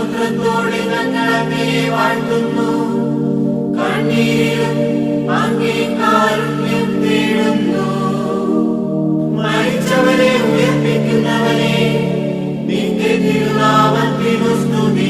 സ്തോത്രത്തോടെ ഞങ്ങളെ വാഴ്ത്തുന്നു. കണ്ണീരിലും അങ്ങേ കാരുണ്യം തേടുന്നു. മരിച്ചവരെ ഉയർപ്പിക്കുന്നവനെ നിന്റെ തിരുനാമത്തിനു സ്തുതി.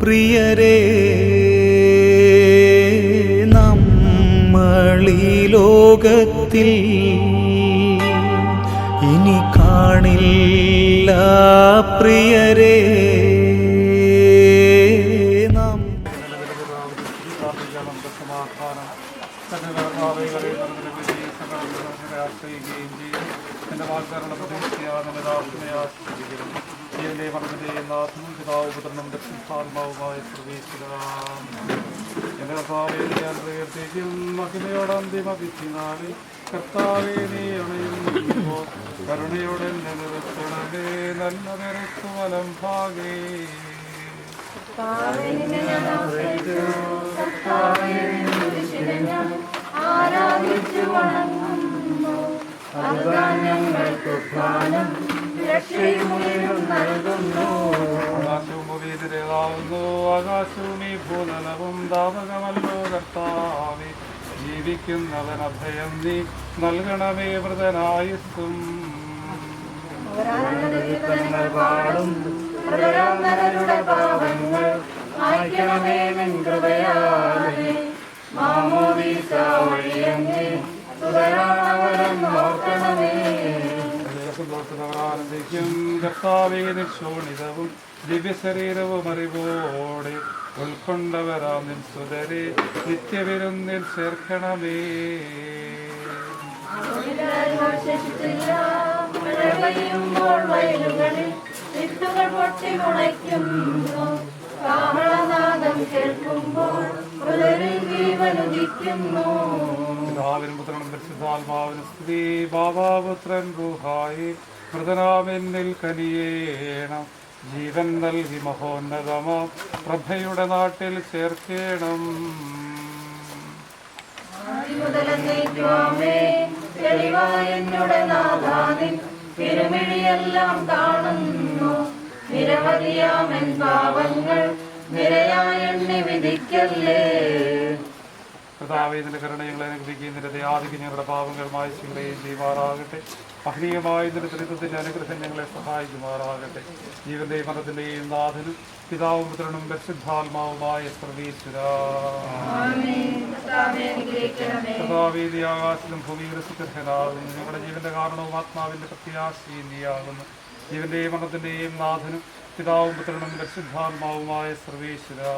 പ്രിയരേ, നമ്മളീ ലോകത്തിൽ ഇനി കാണില്ല പ്രിയരേ. എന്റെ വാഗ്ദാന പ്രതീക്ഷയാണെന്റെ ആശ്രയിക്കണം. ജീവന്റെ മരണത്തിന്റെയും നാഥനും പിതാവ് പുത്രനും ദക്ഷിണാത്മാവുമായ സർവീശ്വരാം. എന്റെ കർത്താവേ, ഞാൻ പ്രകൃതിക്കും മഹിമയോടെ അന്തിമ വിധിനാളിൽ കർത്താവേ നീ അണയുമ്പോൾ കരുണയോടെ നിർത്തണമേ. നല്ല നിരത്തു വലം ഭാഗേ ആരാധിച്ചു വണങ്ങുന്നു. ആകാശവും ഈ ഭൂതലവും ദാപകമല്ലോ കർത്താവേ. ജീവിക്കുന്നവൻ അഭയം നീ നൽകണമേ വൃതനായുസ്സും. ആനന്ദിക്കും കർത്താവേ. നിക്ഷോണിതവും ദിവ്യശരീരവും അറിവോടെ ഉൾക്കൊണ്ടവരാം നിൻ സുതരെ നിത്യവിരുന്നിൽ ചേർക്കണമേ. പിതാവിനും പുത്രനും പരിശുദ്ധാത്മാവിനും സ്തുതി. ബാബാപുത്രൻ ഗുഹായി മൃതനാമെന്നിൽ കനിയേണം. ജീവൻ നൽകി മഹോന്നതമാ പ്രഭയുടെ നാട്ടിൽ ചേർക്കേണം. തിരുമിഴിയെല്ലാം കാണുന്നു. നിരവധിയാമൻ പാപങ്ങൾ നിരയായെണ്ണി വിധിക്കല്ലേ. കർത്താവേ, നിന്റെ കരുണകളെ അനുഗ്രഹിക്കുകയും നിന്റെ ദയാധികം ഞങ്ങളുടെ പാപങ്ങൾ മായ്ച്ചുകളെയും ചെയ്യുമാറാകട്ടെ. മഹനീയമായ നിന്റെ ചരിത്രത്തിന്റെ അനുഗ്രഹം ഞങ്ങളെ സഹായിക്കുമാറാകട്ടെ. ജീവന്റെയും മരണത്തിന്റെയും നാഥനും പിതാവും പുത്രനും പരിശുദ്ധാത്മാവുമായ സർവീശ്വരാ. കർത്താവേ, നീ ആകാശത്തിലും ഭൂമിയിലും സുഖനാകുന്നു. ഞങ്ങളുടെ ജീവന്റെ കാരണവും ആത്മാവിന്റെ പ്രത്യാശയും നീയാകുന്നു. ജീവന്റെയും മരണത്തിന്റെയും നാഥനും പിതാവും പുത്രനും പരിശുദ്ധാത്മാവുമായ സർവീശ്വരാ.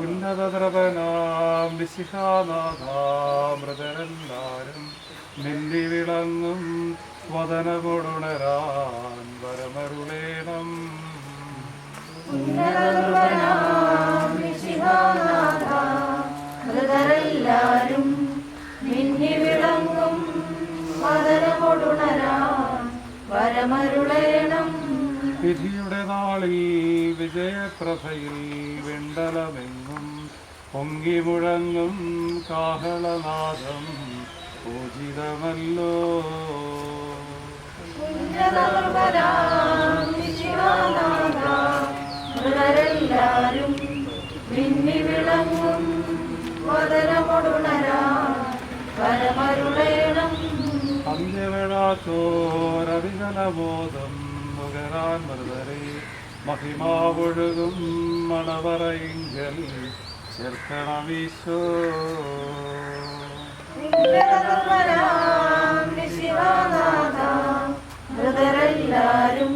ഉന്നതദ്രവനാം വിശിഹാനാഥാമൃതരെല്ലാരും മിന്നി വിളങ്ങും വദനകൊടുണരാൻ വരമരുളേണം. മിന്നി വിളങ്ങും വദനകൊടുണരാൻ വരമരുളേണം. വിധിയുടെ നാളിൽ വിജയപ്രഭയിൽ വെണ്ടലമെങ്ങും പൊങ്ങി മുഴങ്ങും കാഹളനാദം പൂജിതമല്ലോ. മൃതരെല്ലാരും മിന്നി വിളങ്ങും വദനകൊടുണരാൻ വരമരുളേണം. അന്ത്യവിളാത്തോരവികലബോധം നുകരാൻ മൃതരെ മഹിമാവൊഴുകും മണവറയിങ്കൽ ചേർക്കണമീശോ. മൃതരെല്ലാരും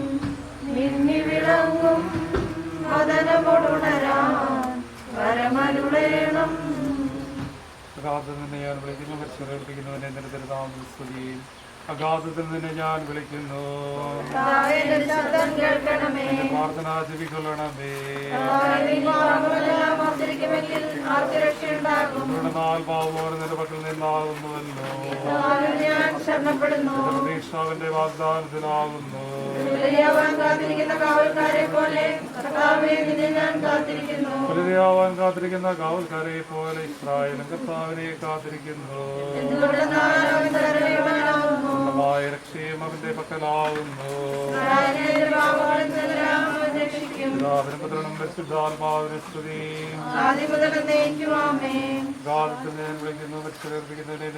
മിന്നി വിളങ്ങും വദനകൊടുണരാൻ വരമരുളേണം. അഗാധത്തിൽ നിന്ന് ഞാൻ വിളിക്കുന്നു. പരിശോധിക്കുന്നവനെ നിന്റെ തിരുനാമത്തിൽ സ്തുതിയും. അഗാധത്തിൽ നിന്ന് ഞാൻ വിളിക്കുന്നു. പ്രാർത്ഥന ജപിക്കൊള്ളണമേ. ആശ്രയിക്കുമെങ്കിൽ ആർക്ക് രക്ഷയുണ്ടാകും? പാവമോനെ നിന്റെ പക്കൽ നിന്നാകുന്നുവല്ലോ. ഞാൻ ശരണപ്പെടുന്നു. പ്രതീക്ഷാവിന്റെ വാഗ്ദാനത്തിനാകുന്നു. ബലിയാവാൻ കാത്തിരിക്കുന്ന കാവൽക്കാരെ പോലെ കർത്താവേ നിന്നെ ഞാൻ കാത്തിരിക്കുന്നു. ബലിയാവാൻ കാത്തിരിക്കുന്ന കാവൽക്കാരെ പോലെ ഇസ്രായേലും കർത്താവിനെ കാത്തിരിക്കുന്നു. രക്ഷയും അവന്റെ പക്കലാകുന്നു. പിതാവിനും പുത്രനും പരിശുദ്ധാത്മാവിനും സ്തുതി. വിളിക്കുന്നു മരിച്ചവർപ്പിക്കുന്നതിനെ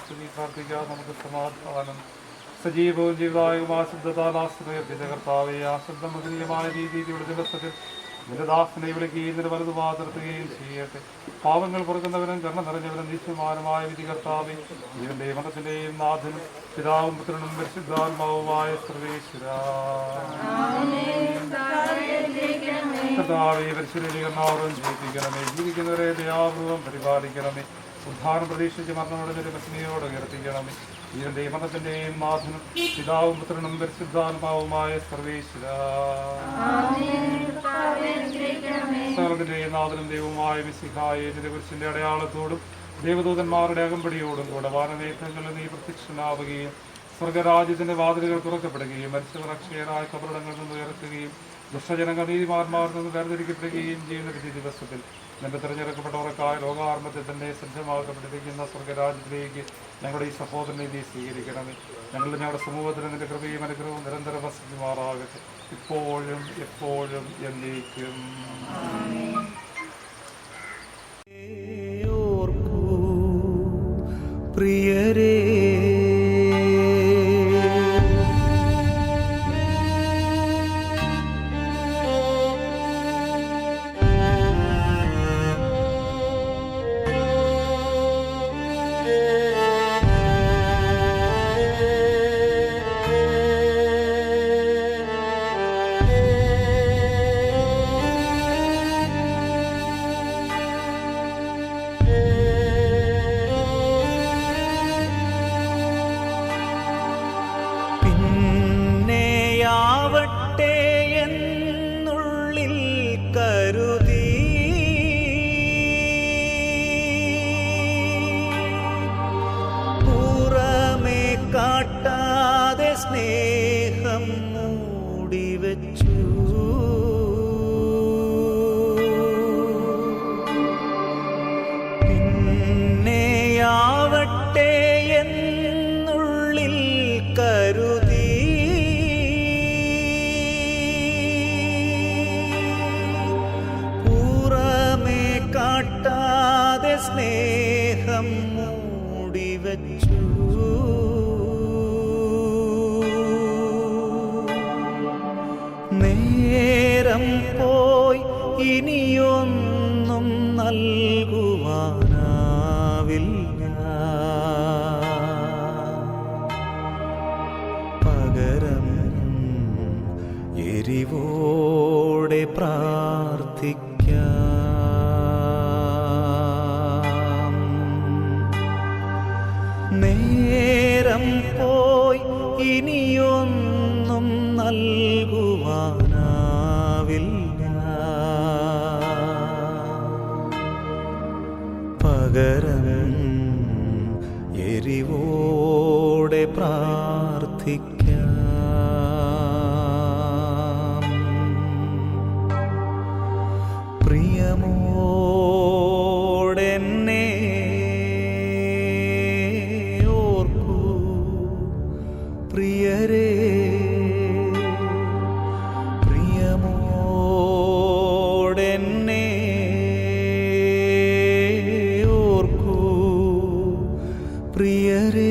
സ്തുതി. പ്രാർത്ഥിക്കാം നമുക്ക് സമാധാനം. സജീവവും ജീവിതായുമായ ശുദ്ധതാൽ ആശ്രയത്തിന്റെ കർത്താവെ ആ ശബ്ദമഗ്നീയമായ രീതിയിലുള്ള ദിവസത്തിൽ നിന്റെ ദാസനെ വിളിക്കുകയും നിന്റെ വലതു മാതൃത്തുകയും ചെയ്യട്ടെ. പാവങ്ങൾ പുറക്കുന്നവനും കർണ നിറഞ്ഞവനും നിശ്ചയമാനമായ വിധി കർത്താവെ ജീവന്റെയും മതത്തിന്റെയും നാഥനും പിതാവും പുത്രനും പരിശുദ്ധാത്മാവുമായ സർവേശ്വര കർത്താവെ പരിശുദ്ധീകരണവും ജയിപ്പിക്കണമേ. ജീവിക്കുന്നവരെ ദയാപൂർവം പരിപാലിക്കണമേ. ഉദ്ധാനം പ്രതീക്ഷിച്ച് മരണമടഞ്ഞൊരു പത്നിയോട് ഉയർത്തിക്കണമേ. ജീവന്റെയും മരണത്തിന്റെയും നാഥനും പിതാവും പുത്രനും പരിശുദ്ധാത്മാവുമായ സർവേശ്വര സർവ്വത്തിന്റെയും നാഥനും ദൈവവുമായ മിശിഹായെ നിന്റെ കുരിശിന്റെ അടയാളത്തോടും ദേവദൂതന്മാരുടെ അകമ്പടിയോടും കൂടെ വാനമേഘങ്ങളിൽ നീ പ്രത്യക്ഷനാവുകയും സ്വർഗരാജ്യത്തിന്റെ വാതിലുകൾ തുറക്കപ്പെടുകയും മരിച്ചവർ അക്ഷയരായ കബറിടങ്ങളിൽ നിന്ന് ഉയർത്തുകയും ദുഷ്ടജനങ്ങൾ നീതിമാന്മാരിൽ നിന്ന് വേർതിരിക്കപ്പെടുകയും ചെയ്യുന്ന വിധി ദിവസത്തിൽ നിന്റെ തിരഞ്ഞെടുക്കപ്പെട്ടവർക്കായ ലോകാർമ്മത്തിൽ തന്നെ സജ്ജമാക്കപ്പെട്ടിരിക്കുന്ന സ്വർഗരാജ്യത്തിലേക്ക് ഞങ്ങളുടെ ഈ സഹോദരനെ നീ സ്വീകരിക്കണമേ. ഞങ്ങളുടെ സമൂഹത്തിന് നിന്റെ കൃപയും അനുഗ്രഹവും നിരന്തരം വസിക്കുമാറാകട്ടെ, ഇപ്പോഴും എപ്പോഴും എന്നേക്കും. പ്രിയരേ, സ്നേഹം മൂടിവെച്ചു. പിന്നെയാവട്ടെ എന്നുള്ളിൽ കരുതി പുറമേ കാട്ടാതെ സ്നേഹം മൂടിവെച്ചു. നേരം പോയി ഇനിയൊന്നും നൽകുവാനാവില്ല. പകരം എരിവോടെ പ്രാർത്ഥിക്കാം. നേരം പോയി ഇനിയൊന്നും നൽകുവാനാവില്ല. പകരം എരിവോടെ പ്രാർത്ഥിക്കാം. പ്രിയമോടെന്നെ ഓർക്കൂ പ്രിയരേ, പ്രിയമോടെന്നെ ഓർക്കൂ പ്രിയരേ.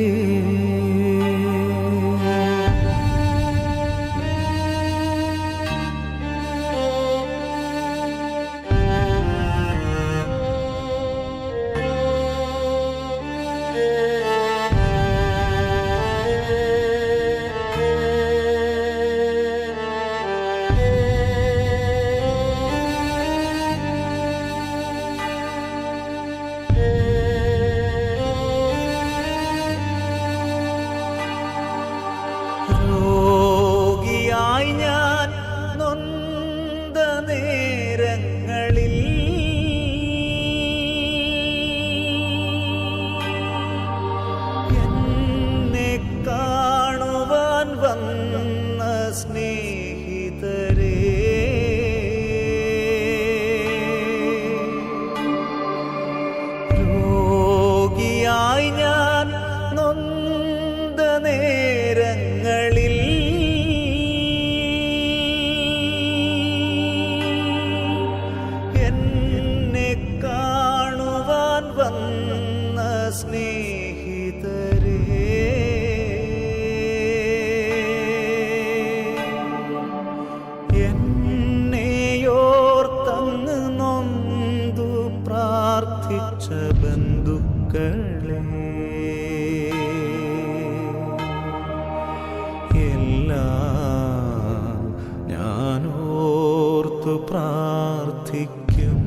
എന്നെയോർത്തങ്ങ് നൊന്തു പ്രാർത്ഥിച്ച ബന്ധുക്കളെ എല്ലാം ഞാനോർത്തു പ്രാർത്ഥിക്കും.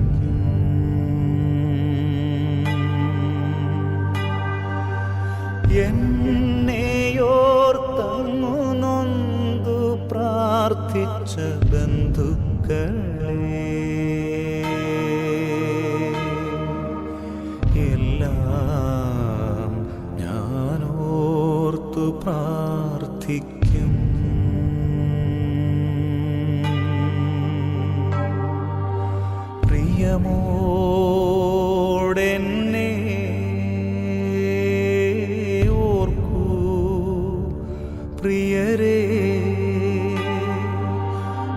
എന്നെയോർത്തങ്ങു നൊന്തു പ്രാർത്ഥിച്ച ബന്ധുക്കളെ എല്ലാം ഞാനോർത്തു പ്രാർത്ഥിക്കും. പ്രിയമോടെന്നെ ഓർക്കൂ പ്രിയരേ,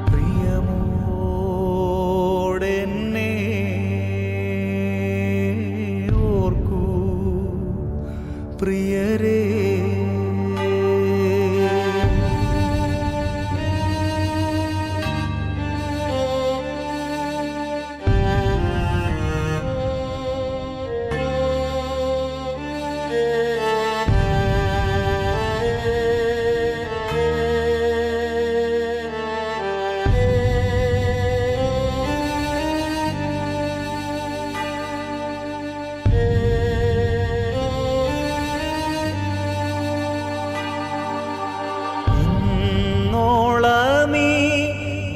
പ്രിയമോടെന്നെ ഓർക്കൂ പ്രിയരേ. ഇന്നോളമീ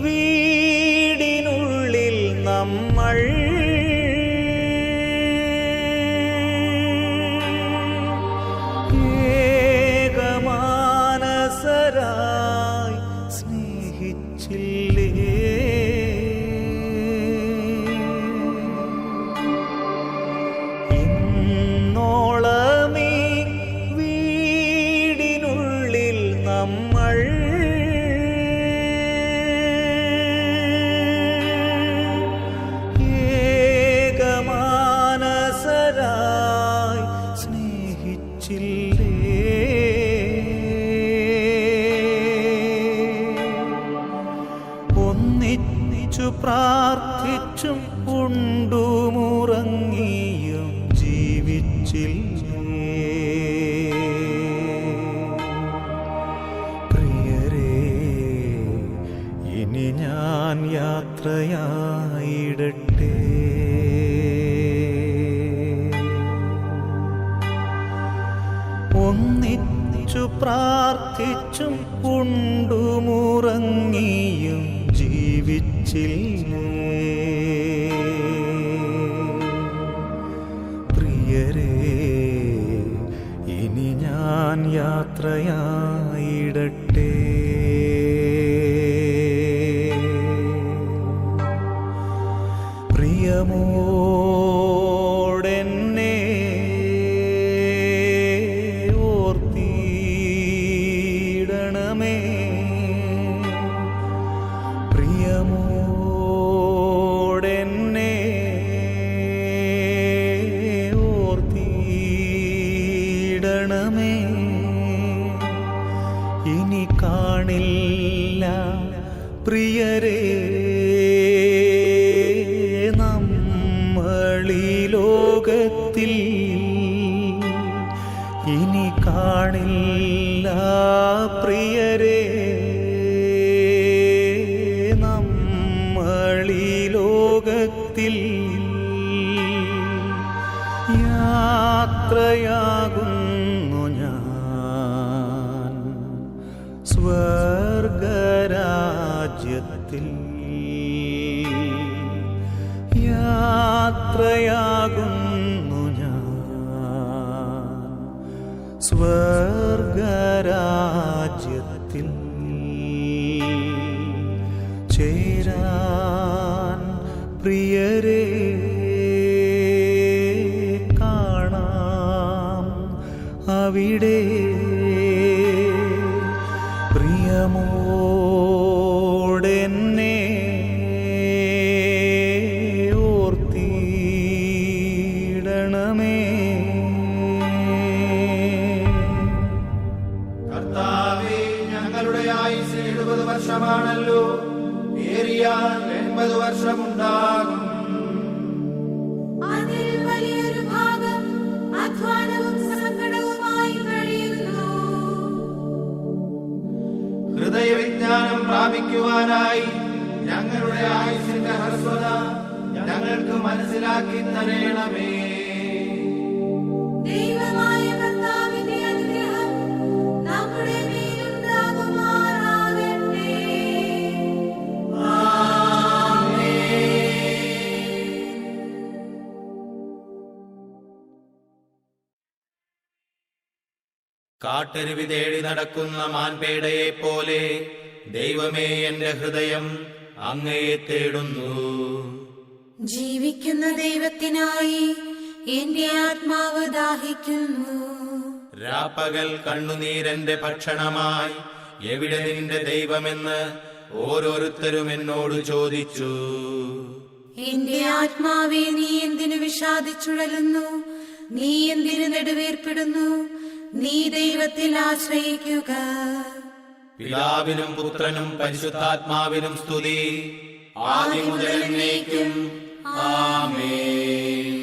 വീടിനുള്ളിൽ നമ്മൾ ഏകമാനസരായി സ്നേഹിച്ചില്ലേ? ഇന്നോളമീ വീടിനുള്ളിൽ നമ്മൾ ഏകമാനസരായി സ്നേഹിച്ചില്ലേ? ഒന്നിച്ചു പ്രാർത്ഥിച്ചും ഉണ്ടുമുറങ്ങിയും ജീവിച്ചില്ലേ? പ്രിയരേ, ഇനി ഞാൻ യാത്രയായിടട്ടെ. ഒന്നിച്ചു പ്രാർത്ഥിച്ചും ഉണ്ടുമുറങ്ങിയും ജീവിച്ചില്ലേ? പ്രിയരേ, ഇനി ഞാൻ യാത്രയായിടട്ടെ. പ്രിയമോടെന്നെ ഓർത്തിടണമേ. പ്രിയമോടെന്നെ ഓർത്തിടണമേ. ഇനി കാണില്ല പ്രിയരേ നമ്മളീ ലോകത്തിൽ, ഇനി കാണില്ല പ്രിയരേ നമ്മളീ ലോകത്തിൽ. യാത്രയാകുന്നു ഞാൻ സ്വർഗരാജ്യത്തിൽ. യാത്രയാകുന്നു ഞാൻ സ്വർഗരാജ്യത്തിൽ. ചേരാൻ പ്രിയരേ കാണാം അവിടെ. പ്രിയമോടെന്നെ ഓർത്തിടണമേ. കർത്താവേ, ഞങ്ങളുടെ ആയുസ്സ് 70 വർഷമാണല്ലോ. 50 വർഷമുണ്ടാകും. അതിൽ വലിയൊരു ഭാഗം അധ്വാനവും സങ്കടവുമായി കഴിയുന്നു. ഹൃദയവിജ്ഞാനം പ്രാപിക്കുവാനായി ഞങ്ങളുടെ ആയുസ്സിന്റെ ഹ്രസ്വത ഞങ്ങൾക്ക് മനസ്സിലാക്കി തരണമേ. ദൈവമായ കർത്താവിന്റെ അനുഗ്രഹം നമ്മുടെ മേലുണ്ടാകുമാറാകട്ടെ. കാട്ടരുവി തേടി നടക്കുന്ന മാൻപേടയെ പോലെ ദൈവമേ, എന്റെ ഹൃദയം അങ്ങയെ തേടുന്നു. ജീവിക്കുന്ന ദൈവത്തിനായി എന്റെ ആത്മാവ് ദാഹിക്കുന്നു. രാപ്പകൽ കണ്ണുനീരെന്റെ ഭക്ഷണമായി. എവിടെ നിന്റെ ദൈവമെന്ന് ഓരോരുത്തരും എന്നോട് ചോദിച്ചു. എന്റെ ആത്മാവെ, നീ എന്തിനു വിഷാദിച്ചുഴലുന്നു? നീ എന്തിനു നെടുവേർപ്പെടുന്നു? നീ ദൈവത്തിൽ ആശ്രയിക്കുക. പിതാവിനും പുത്രനും പരിശുദ്ധാത്മാവിനും സ്തുതി, ആദ്യം മുതൽ എന്നേക്കും. ആമേൻ.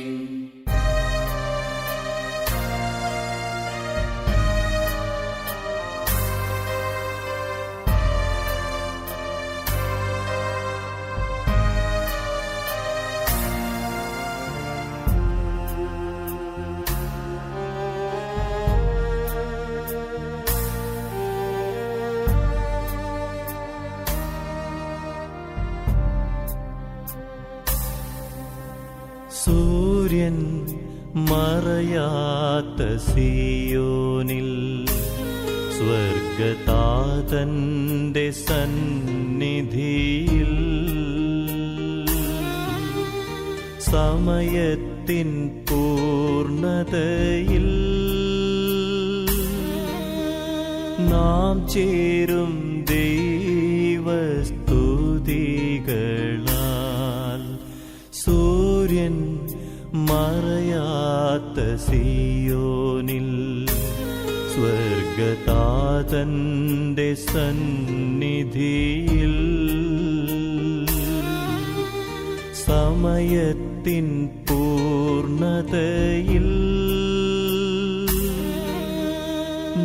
സൂര്യൻ മറയാത്ത സിയോനിൽ സ്വർഗതാതന്റെ സന്നിധിയിൽ സമയത്തിൻ പൂർണ്ണതയിൽ നാം ചേരും ദൈവസ്തുതികളാൽ. സൂര്യൻ മറയാത്ത സിയോനിൽ സ്വർഗതാതന്റെ സന്നിധിയിൽ സമയത്തിൻ പൂർണ്ണതയിൽ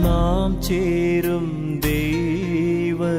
നാം ചേരും ദൈവസ്തുതികളാൽ.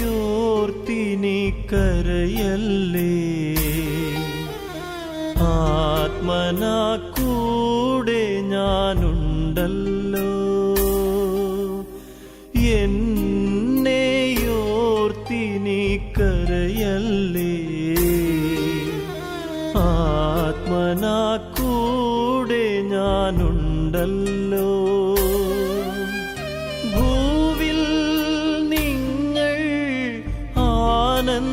എന്നെയോർത്തിനി കരയല്ലേ, ആത്മനാ കൂടെ ഞാനുണ്ടല്ലോ. എന്നെയോർത്തിനി കരയല്ലേ, ആത്മനാ കൂടെ ഞാനുണ്ടല്ലോ. ഭൂവിൽ നിങ്ങൾ ആനന്ദിക്കാൻ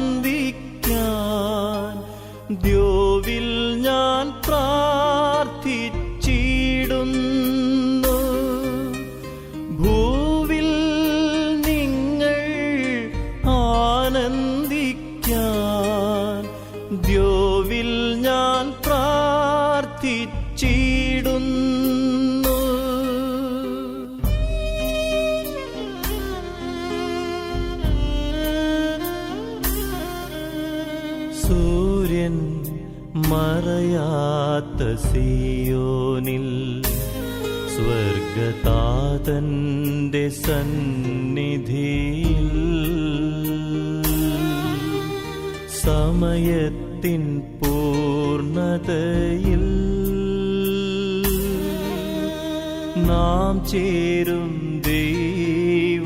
ദ്യോവിൽ ഞാൻ പ്രാർത്ഥിച്ചിടുന്നു. ഭൂവിൽ നിങ്ങൾ ആനന്ദിക്കാൻ ദ്യോവിൽ ഞാൻ പ്രാർത്ഥിച്ചിടുന്നു. സൂര്യൻ മറയാത്ത സിയോനിൽ സ്വർഗതാതന്റെ സന്നിധിയിൽ സമയത്തിൻ പൂർണ്ണതയിൽ നാം ചേരും ദൈവസ്തുതികളാൽ.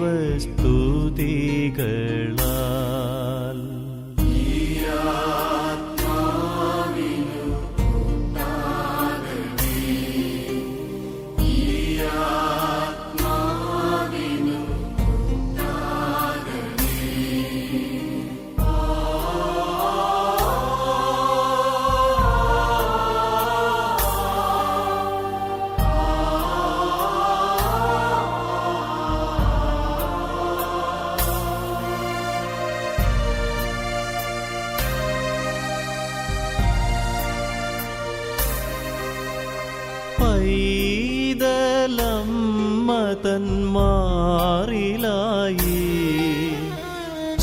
പൈതലമ്മ തന്മാറിലായി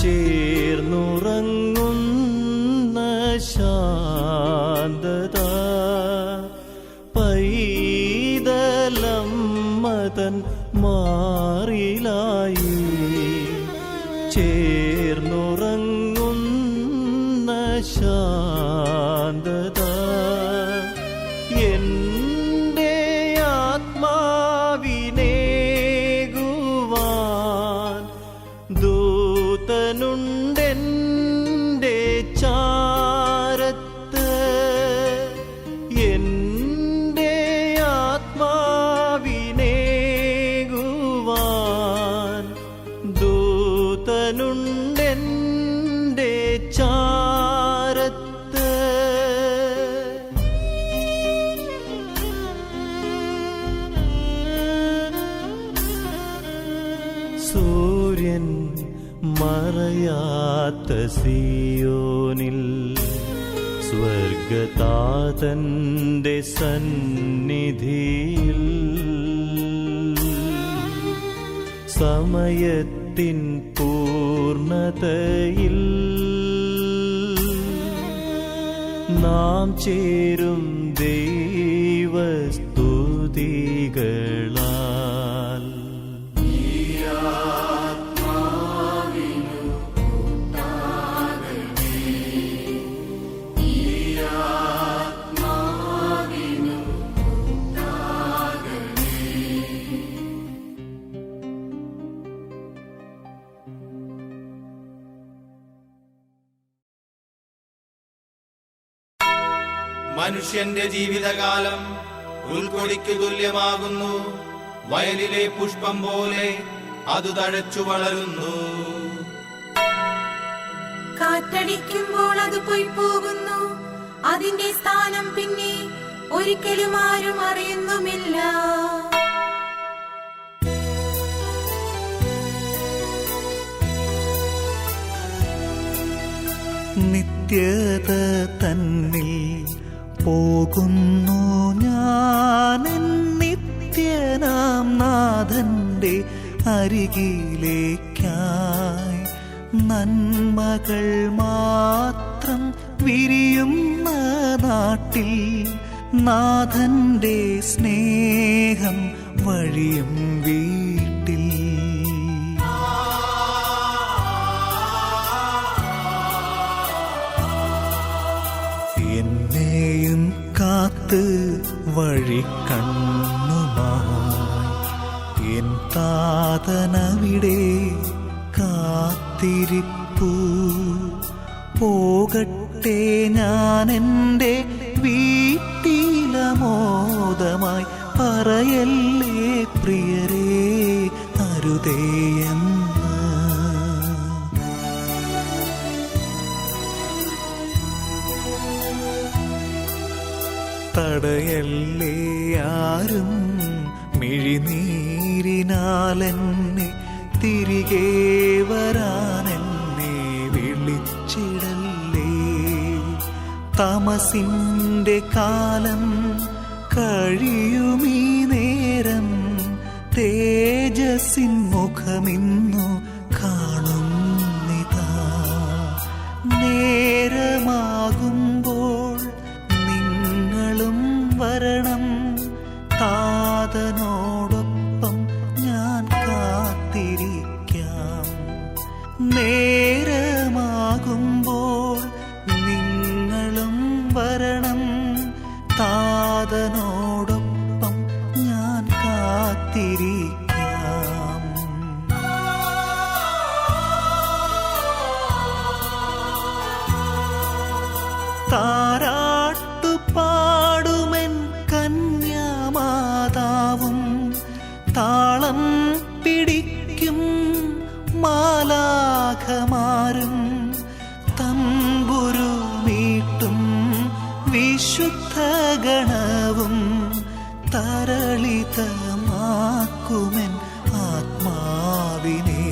ചേർന്നുറങ്ങുന്ന ശാന്തത. പൈതലമ്മ തന്മാറിലായി ചേർന്നുറങ്ങുന്ന ശാന്തത. എൻ്റെ ആത്മാവിനേകുവാൻ ദൂതനുണ്ടെൻ്റെ ചാരത്ത്. എൻ്റെ ആത്മാവിനേകുവാൻ ദൂതനുണ്ടെൻ്റെ ചാരത്ത്. സൂര്യൻ മറയാത്ത സിയോനിൽ സ്വർഗതാതന്റെ സന്നിധിയിൽ സമയത്തിൻ പൂർണ്ണതയിൽ നാം ചേരും ദൈവസ്തുതികളാൽ. മനുഷ്യന്റെ ജീവിതകാലം ഉൾക്കൊടിക്കു തുല്യമാകുന്നു. വയലിലെ പുഷ്പം പോലെ അത് തഴച്ചു വളരുന്നു. കാറ്റടിക്കുമ്പോൾ അത് പോയി പോകുന്നു, അതിന്റെ സ്ഥാനം പിന്നെ ഒരിക്കലും ആരും അറിയുന്നുമില്ല. നിത്യത തന്നിൽ പോകുന്നു ഞാൻ, നിത്യനാം നാഥന്റെ അരികിലേക്കായി. നന്മകൾ മാത്രം വിരിയുന്ന നാട്ടിൽ നാഥന്റെ സ്നേഹം വഴിയും വീട്ടിൽ. എന്നെയും കാത്ത് വഴി കണ്ണുമായി എൻ താതനവിടെ കാത്തിരിപ്പു. പോകട്ടെ ഞാൻ എൻ്റെ വീട്ടിലമോദമായി, പറയല്ലേ പ്രിയരേ അരുതേയെന്ന്. തടയല്ലേ ആരും മിഴിനീരിനാലെന്നെ, തിരികെ വരാനെന്നെ വിളിച്ചിടല്ലേ. തമസിൻ്റെ കാലം കഴിയുമീ നേരം, തേജസ്സിൻ മുഖമിന്നു കാണുന്നിതാ. നേരമാകുമ്പോൾ നിങ്ങളും വരണം, താതനോടൊപ്പം ഞാൻ കാത്തിരിക്കാം. നേരമാകുമ്പോൾ നിങ്ങളും വരണം, താതനോടൊപ്പം ഞാൻ കാത്തിരിക്കാം. താരാട്ടുപാടുമെൻ കന്യാമാതാവും, താളം പിടിക്കും മാലാഖമാരും, തമ്പുരു മീട്ടും വിശുദ്ധ ഗണവും, തരളിതമാക്കുമെൻ ആത്മാവിനെ.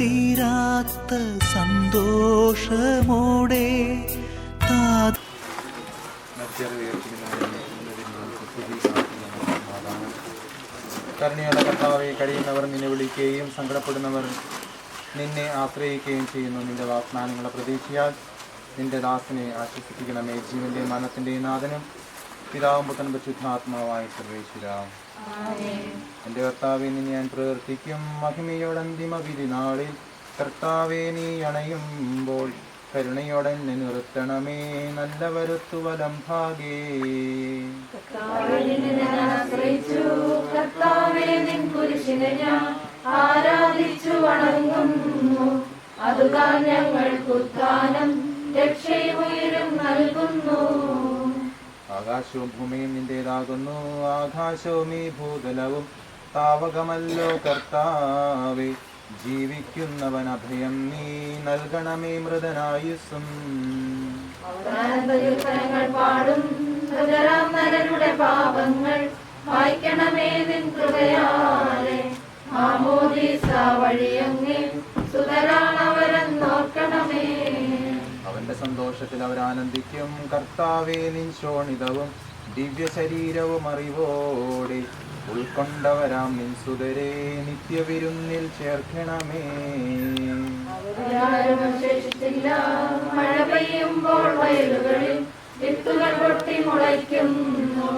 തീരാത്ത സന്തോഷമോടെ മരിച്ചവരെ ഉയർത്തി കരുണയുള്ള കർത്താവെ, കഴിയുന്നവർ നിന്നെ വിളിക്കുകയും സങ്കടപ്പെടുന്നവർ നിന്നെ ആശ്രയിക്കുകയും ചെയ്യുന്നു. നിന്റെ വാഗ്ദാനങ്ങളെ പ്രതീക്ഷയാൽ നിന്റെ ദാസനെ ആശ്വസിപ്പിക്കണമേ. ജീവന്റെ മരണത്തിന്റെ നാഥനും പിതാവും പുത്രനും പരിശുദ്ധാത്മാവായ സർവേശ്വരാം. എൻ്റെ കർത്താവെ, നിന്നെ ഞാൻ പ്രവർത്തിക്കും മഹിമയോടെ അന്തിമ വിധി നാളിൽ. കർത്താവെ, നീ അണയുമ്പോൾ കരുണയോടെ എന്നെ നിർത്തണമേ. നല്ല വരുത്തു വലം ഭാഗേ. കർത്താവേ, നിൻ കുരിശിനെ ഞാൻ ആരാധിച്ചു വണങ്ങുന്നു. അതുകാൽ ഞങ്ങൾക്ക് ഉത്ഥാനം രക്ഷയും ഉയരും നൽകുന്നു. ആകാശവും ഭൂമിയും നിന്റേതാകുന്നു. ആകാശവും ഈ ഭൂതലവും താവകമല്ലോ കർത്താവേ. ജീവിക്കുന്നവൻ അഭയം നീ നൽകണമേ മൃതനായുസ്സും. പാടും നരരുടെ പാപങ്ങൾ വായിക്കണമേ നിൻ കൃപയാലെ. മാമോദീസ വഴിയങ്ങേ സുതരാണവരെന്നോർക്കണമേ. അവന്റെ സന്തോഷത്തിൽ അവരാനന്ദിക്കും. കർത്താവേ, നിൻ ശോണിതവും ദിവ്യ ശരീരവും അറിവോടെ ഉൾക്കൊണ്ടവരാം നിൻ സുതരെ നിത്യവിരുന്നിൽ ചേർക്കണമേ. അവശേഷിച്ചില്ല. മഴ പെയ്യുമ്പോൾ വയലുകളിൽ വിത്തുകൾ പൊട്ടി മുളയ്ക്കുന്നു.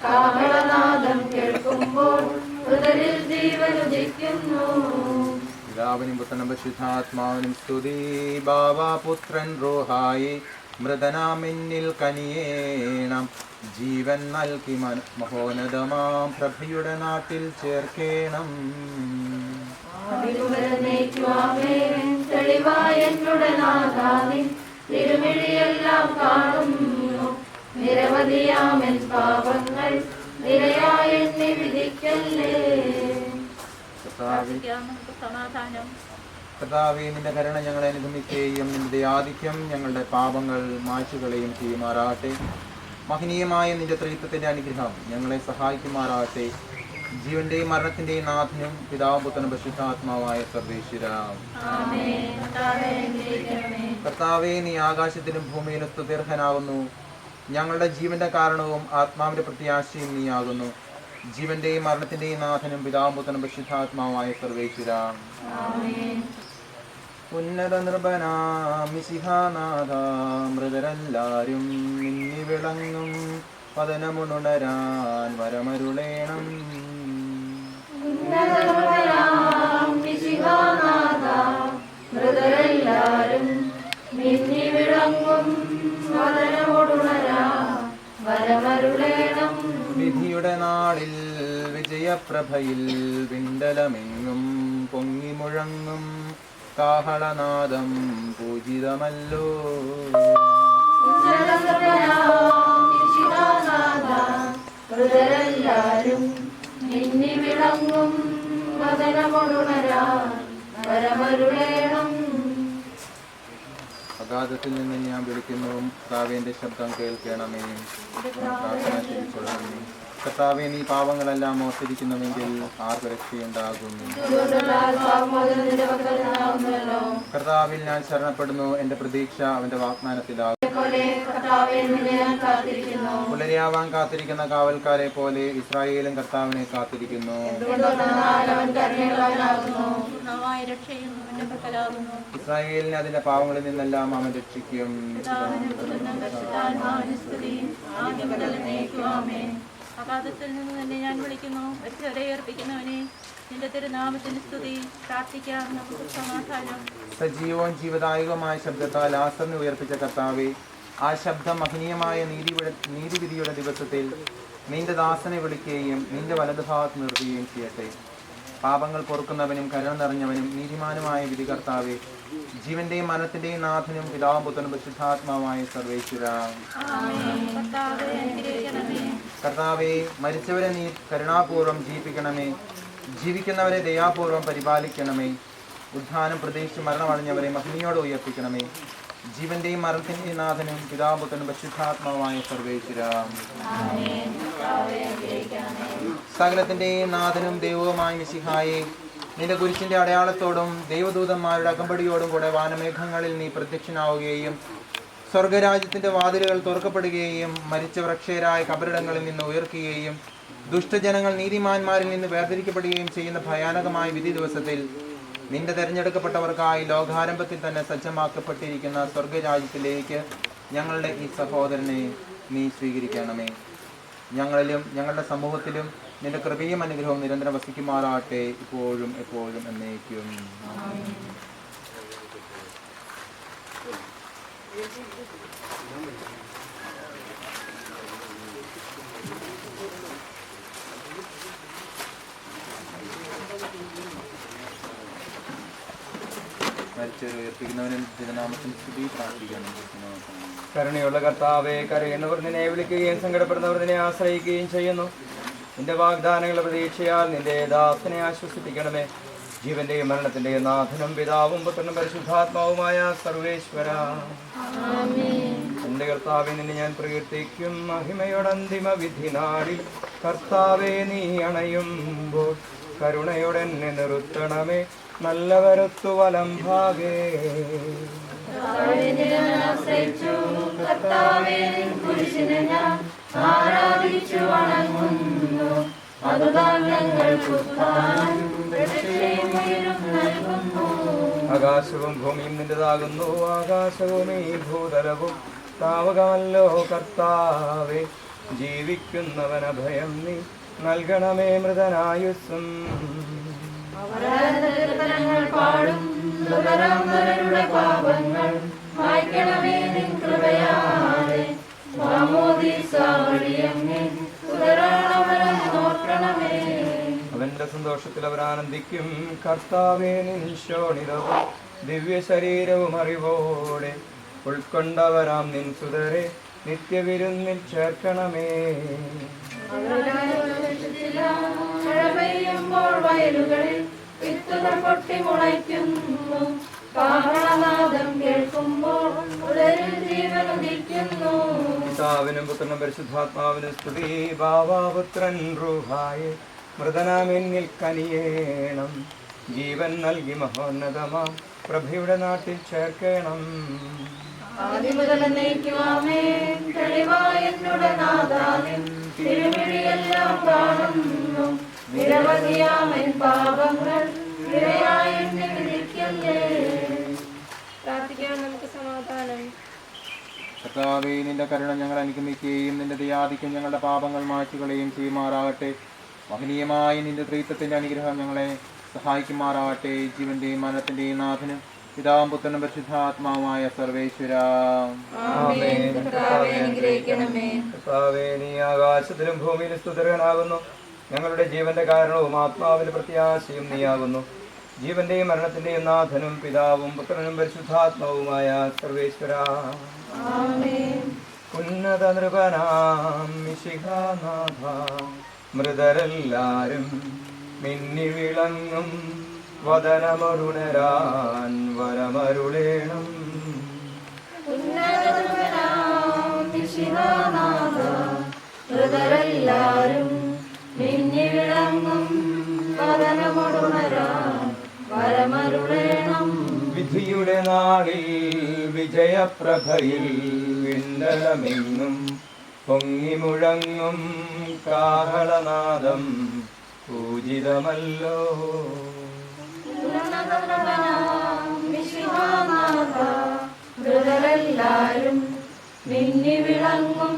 കാഹളനാദം കേൾക്കുമ്പോൾ ഹൃദയിൽ ജീവനുദിക്കുന്നു. പിതാവിനും പുത്രനും പരിശുദ്ധാത്മാവിനും സ്തുതി. ബാവാ പുത്രൻ റോഹായി മൃതനാമിന്നിൽ കനിയേണം. ജീവൻ നൽകി മഹോന്നതമാം പ്രഭയുടെ നാട്ടിൽ ചേർക്കേണം. തെളിവായ എന്നുടെ നാഥാനിൻ തിരുമിഴിയെല്ലാം കാണുന്നു. നിരവധിയാമൻ പാപങ്ങൾ നിരയായി എന്നെ വിധിക്കല്ലേ. കർത്താവേ, നിന്റെ കരുണ ഞങ്ങളെ അനുഗമിക്കുകയും നിന്റെ ആധിക്യം ഞങ്ങളുടെ പാപങ്ങൾ മായ്ച്ചുകളയും ചെയ്യുമാറാട്ടെ. മഹനീയമായ നിന്റെ ത്രിത്വത്തിന്റെ അനുഗ്രഹം ഞങ്ങളെ സഹായിക്കുമാറാട്ടെ. ജീവന്റെയും മരണത്തിന്റെയും നാഥനും പിതാവും പുത്രനും പരിശുദ്ധാത്മാവായ സർവേശ്വരാം. കർത്താവേ, നീ ആകാശത്തിലും ഭൂമിയിലും സ്തുത്യർഹനാകുന്നു. ഞങ്ങളുടെ ജീവന്റെ കാരണവും ആത്മാവിന്റെ പ്രത്യാശയും നീയാകുന്നു. ജീവന്റെയും മരണത്തിന്റെയും നാഥനും പിതാവും പുത്രനും പരിശുദ്ധാത്മാവായ സർവേശ്വരാം. ഉന്നത നൃപനാമിശിഹാനാഥ മൃതരെല്ലാരും മിന്നി വിളങ്ങും പതനമുണരാൻ വരമരുളേണം. മൃതരെല്ലാരും മിന്നി വിളങ്ങും വരമരുളേണം. വിധിയുടെ നാളിൽ വിജയപ്രഭയിൽ വിണ്ടലമെങ്ങും പൊങ്ങി മുഴങ്ങും കാഹളനാദം പൂജിതമല്ലോ. മൃതരെല്ലാരും മിന്നി വിളങ്ങും വരമരുളേണം. അഗാധത്തിൽ നിന്ന് ഞാൻ വിളിക്കുന്നു. കർത്താവിന്റെ ശബ്ദം കേൾക്കണമേ. പ്രാർത്ഥന ചെയ്യിക്കൊള്ളണമേ. കർത്താവേ, നീ പാവങ്ങളെല്ലാം ഓർത്തിരിക്കുന്നുവെങ്കിൽ ആർക്ക് രക്ഷയുണ്ടാകും? കർത്താവിൽ ഞാൻ ശരണപ്പെടുന്നു. എന്റെ പ്രതീക്ഷ അവന്റെ വാഗ്ദാനത്തിലാകും. പുലരിയാവാൻ കാത്തിരിക്കുന്ന കാവൽക്കാരെ പോലെ ഇസ്രായേലും കർത്താവിനെ കാത്തിരിക്കുന്നു. ഇസ്രായേലിനെ അതിന്റെ പാവങ്ങളിൽ നിന്നെല്ലാം അവൻ രക്ഷിക്കും. അഗാധത്തിൽ നിന്ന് തന്നെ ഞാൻ വിളിക്കുന്നു. അർപ്പിക്കുന്നവനെ നിന്റെ തിരുനാമത്തിന് സ്തുതി. പ്രാർത്ഥിക്കാം, നമുക്ക് സമാധാനം. സജീവവും ജീവദായകവുമായ ശബ്ദത്താൽ ലാസറിനെ ഉയർപ്പിച്ച കർത്താവേ, ആ ശബ്ദം മഹനീയമായ നീതിവിധിയുടെ ദിവസത്തിൽ നിന്റെ ദാസനെ വിളിക്കുകയും നിന്റെ വലതുഭാഗത്ത് നിർത്തുകയും ചെയ്യട്ടെ. പാപങ്ങൾ പൊറുക്കുന്നവനും കരുണ നിറഞ്ഞവനും നീതിമാനുമായ വിധി കർത്താവേ, ജീവന്റെയും മരണത്തിന്റെയും നാഥനും പിതാവും പുത്രനും പരിശുദ്ധാത്മാവായ സർവേശ്വരാം. കർത്താവേ, മരിച്ചവരെ നീ കരുണാപൂർവ്വം ജീവിപ്പിക്കണമേ. ജീവിക്കുന്നവരെ ദയാപൂർവ്വം പരിപാലിക്കണമേ. ഉദ്ധാനം പ്രതീക്ഷിച്ച് മരണമടഞ്ഞവരെ മഹിമയോടെ ഉയർപ്പിക്കണമേ. ജീവന്റെയും മരണത്തിന്റെയും നാഥനും പിതാവും പുത്രനും പരിശുദ്ധാത്മാവായ സർവേശ്വരാം. സകലത്തിന്റെയും നാഥനും ദൈവവുമായ മിശിഹായെ, നിന്റെ കുരിശിന്റെ അടയാളത്തോടും ദൈവദൂതന്മാരുടെ അകമ്പടിയോടും കൂടെ വാനമേഘങ്ങളിൽ നീ പ്രത്യക്ഷനാവുകയും സ്വർഗരാജ്യത്തിന്റെ വാതിലുകൾ തുറക്കപ്പെടുകയും മരിച്ചവർ അക്ഷയരായ കബറിടങ്ങളിൽ നിന്ന് ഉയർക്കുകയും ദുഷ്ടജനങ്ങൾ നീതിമാന്മാരിൽ നിന്ന് വേർതിരിക്കപ്പെടുകയും ചെയ്യുന്ന ഭയാനകമായ വിധി ദിവസത്തിൽ നിന്റെ തെരഞ്ഞെടുക്കപ്പെട്ടവർക്കായി ലോകാരംഭത്തിൽ തന്നെ സജ്ജമാക്കപ്പെട്ടിരിക്കുന്ന സ്വർഗരാജ്യത്തിലേക്ക് ഞങ്ങളുടെ ഈ സഹോദരനെ നീ സ്വീകരിക്കണമേ. ഞങ്ങളിലും ഞങ്ങളുടെ സമൂഹത്തിലും നിന്റെ കൃപയും അനുഗ്രഹവും നിരന്തരം വസിക്കുമാറാട്ടെ, ഇപ്പോഴും എപ്പോഴും എന്നേക്കും. മരിച്ചവരെ ഉയർപ്പിക്കുന്നവനും തിരുനാമത്തിന് സ്തുതി പ്രാർത്ഥിക്കണം. കരുണയുള്ള കർത്താവേ, കരയുന്നവർ നിന്നെ വിളിക്കുകയും സങ്കടപ്പെടുന്നവർ നിന്നെ ആശ്രയിക്കുകയും ചെയ്യുന്നു. നിന്റെ വാഗ്ദാനങ്ങളുടെ പ്രതീക്ഷയാൽ നിന്റെ ദാസനെ ആശ്വസിപ്പിക്കണമേ. ജീവന്റെയും മരണത്തിന്റെയും നാഥനും പിതാവും പുത്രനും പരിശുദ്ധാത്മാവുമായ സർവേശ്വര, എന്റെ കർത്താവെ, നിന്നെ ഞാൻ പ്രകീർത്തിക്കും. മഹിമയോടന്തിമ വിധി നാളിൽ കർത്താവെ നീ അണയുമ്പോൾ കരുണയോടെന്നെ നിർത്തണമേ. നല്ലവരൊത്തു വലം ഭാഗേ ആകാശവും ഭൂമിയും നിന്റേതാകുന്നു. ആകാശവും ഈ ഭൂതലവും താവകമല്ലോ കർത്താവേ. ജീവിക്കുന്നവന ഭയം നീ നൽകണമേ മൃതനായുസ്സും. അവന്റെ സന്തോഷത്തിൽ അവർ ആനന്ദിക്കും. കർത്താവേ, നിൻ ശോണിതവും ദിവ്യ ശരീരവും അറിവോടെ ഉൾക്കൊണ്ടവരാം നിൻ സുതരെ നിത്യവിരുന്നിൽ ചേർക്കണമേ. വയലുകളിൽ വിത്തുകൾ പൊട്ടി മുളയ്ക്കുന്നു. കാഹളനാദം കേൾക്കുമ്പോൾ ഉടലിൽ ജീവൻ ഉദിക്കുന്നു. പിതാവിനും പുത്രനും പരിശുദ്ധാത്മാവിനും സ്തുതി. ബാവാപുത്രൻ റൂഹായെ മൃതനാമെന്നിൽ കനിയേണം. ജീവൻ നൽകി മഹോന്നതമാം പ്രഭയുടെ നാട്ടിൽ ചേർക്കണം. തിരുമിഴിയെല്ലാം കാണുന്നു. നിരവധിയാമൻ പാപങ്ങൾ പ്രാർത്ഥിക്കാൻ നമുക്ക് സമാധാനം. കർത്താവേ, നിന്റെ കരുണ ഞങ്ങൾ അനുഗമിക്കുകയും നിന്റെ ദയാധിക്യം ഞങ്ങളുടെ പാപങ്ങൾ മാറ്റുകളയും ചെയ്യുമാറാകട്ടെ. മഹനീയമായ നിന്റെ ത്രിത്വത്തിന്റെ അനുഗ്രഹം ഞങ്ങളെ സഹായിക്കുമാറാകട്ടെ. ജീവന്റെയും മരണത്തിന്റെയും നാഥനും പിതാവും പുത്രനും പരിശുദ്ധാത്മാവുമായ സർവേശ്വര, കർത്താവേ, നീ ആകാശത്തിലും ഭൂമിയിലും സ്തുതനാകുന്നു. ഞങ്ങളുടെ ജീവന്റെ കാരണവും ആത്മാവിന്റെ പ്രത്യാശയും നീയാകുന്നു. ജീവന്റെയും മരണത്തിന്റെയും നാഥനും പിതാവും പുത്രനും പരിശുദ്ധാത്മാവുമായ സർവേശ്വര, ഉന്നത നൃപനാം മിശിഹാനാഥ, മൃതരെല്ലാരും മിന്നി വിളങ്ങും വദനമരുണരാൻ വരമരുളേണം. മൃതരെല്ലാരും മിന്നി വിളങ്ങും വദനമരുണരാൻ വരമരുളേണം. വിധിയുടെ നാളിൽ വിജയപ്രഭയിൽ വിണ്ടലമെങ്ങും പൊങ്ങി മുഴങ്ങും കാഹളനാദം പൂജിതമല്ലോ. മൃതരെല്ലാരും മിന്നി വിളങ്ങും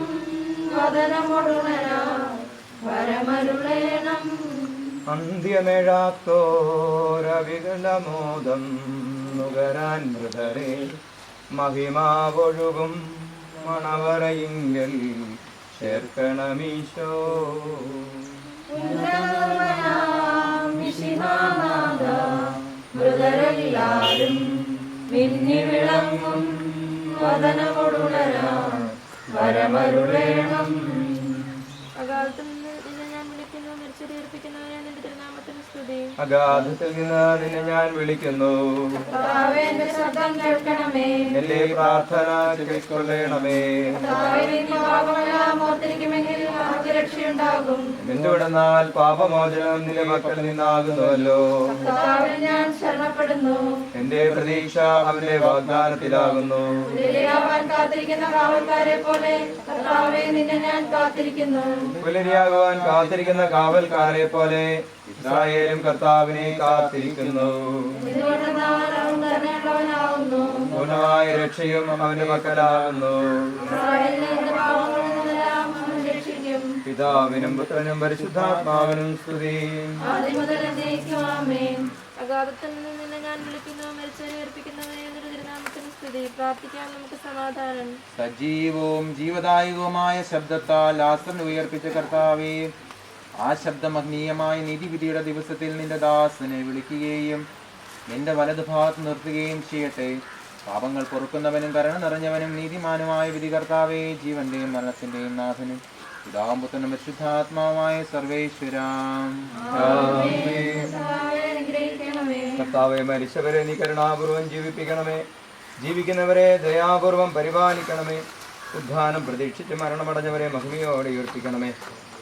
വദനമരുണരാൻ വരമരുളേണം. അന്ത്യമേഴാത്തോരവികലമോദം നുകരാൻ മൃതരെ മഹിമാവൊഴുകും മണവറയിങ്കൽ ചേർക്കണമീശോ. മൃതരെല്ലാരും മിന്നി വിളങ്ങും വദനമരുണരാൻ വരമരുളേണം. അകാലത്തിൽ നിന്ന് നിന്നെ ഞാൻ വിളിക്കുന്നു. മരിച്ചവരെ ഉയർപ്പിക്കുന്നവനെ നിന്റെ തിരുനാമത്തിന് സ്തുതി. അഗാധത്തിൽ നിന്ന് നിന്നെ ഞാൻ വിളിക്കുന്നു. കർത്താവേ, എന്റെ ശബ്ദം കേൾക്കണമേ. എന്റെ പ്രാർത്ഥന കേൾക്കൊള്ളണമേ. കർത്താവേ, നീ പാപമെല്ലാം ഓർത്തിരിക്കുമെങ്കിൽ നമുക്ക് രക്ഷ രക്ഷയുണ്ടാകും. എന്തുകൊണ്ടെന്നാൽ പാപമോചനം നിന്റെ മക്കളിൽ നിന്നാകുന്നുവല്ലോ. കർത്താവിൽ ഞാൻ ശരണപ്പെടുന്നു. എന്റെ പ്രതീക്ഷ അവന്റെ വാഗ്ദാനത്തിലാകുന്നു. പുലരിയാവാൻ കാത്തിരിക്കുന്ന കാവൽക്കാരെ പോലെ കർത്താവെ നിന്നെ ഞാൻ കാത്തിരിക്കുന്നു. പുലരിയാകുവാൻ കാത്തിരിക്കുന്ന കാവൽക്കാരെ പോലെ ഇസ്രായേലും കർത്താവിനെ കാത്തിരിക്കുന്നു. എന്തുകൊണ്ടെന്നാൽ അവൻ കരുണയുള്ളവനാകുന്നു. പൂർണ്ണമായ രക്ഷയും അവന്റെ മക്കളാകുന്നു. ഇസ്രായേലിനെ എന്റെ പാപങ്ങളിൽ നിന്നെല്ലാം അവൻ രക്ഷിക്കും. പിതാവിനും പുത്രനും പരിശുദ്ധാത്മാവിനും സ്തുതി. ആദ്യം മുതൽ എന്നേക്കും ആമേൻ. അഗാധത്തിൽ നിന്ന് നിന്നെ ഞാൻ വിളിക്കുന്നു. മരിച്ചവരെ ഉയർപ്പിക്കുന്നവനെ എന്നൊരു തിരുനാമത്തിന് സ്തുതി. പ്രാർത്ഥിക്കാം നമുക്ക് സമാധാനം. സജീവവും ജീവദായകവുമായ ശബ്ദത്താൽ ലാസറിനെ ഉയർപ്പിച്ച കർത്താവേ, ആ ശബ്ദമഗ്നീയമായ നീതിവിധിയുടെ ദിവസത്തിൽ നിന്റെ ദാസനെ വിളിക്കുകയും നിന്റെ വലതുഭാഗത്ത് നിർത്തുകയും ചെയ്യട്ടെ. പാപങ്ങൾ പൊറുക്കുന്നവനും കരുണ നിറഞ്ഞവനും നീതിമാനുമായ വിധി കർത്താവേ, ജീവന്റെയും മരണത്തിന്റെയും നാഥനും പിതാവും പുത്രനും പരിശുദ്ധാത്മാവുമായ സർവേശ്വരാം. കർത്താവെ, മരിച്ചവരെ നീ കരുണാപൂർവം ജീവിപ്പിക്കണമേ. ജീവിക്കുന്നവരെ ദയാപൂർവം പരിപാലിക്കണമേ. ഉദ്ധാനം പ്രതീക്ഷിച്ച് മരണമടഞ്ഞവരെ മഹിമയോടെ ഉയർപ്പിക്കണമേ.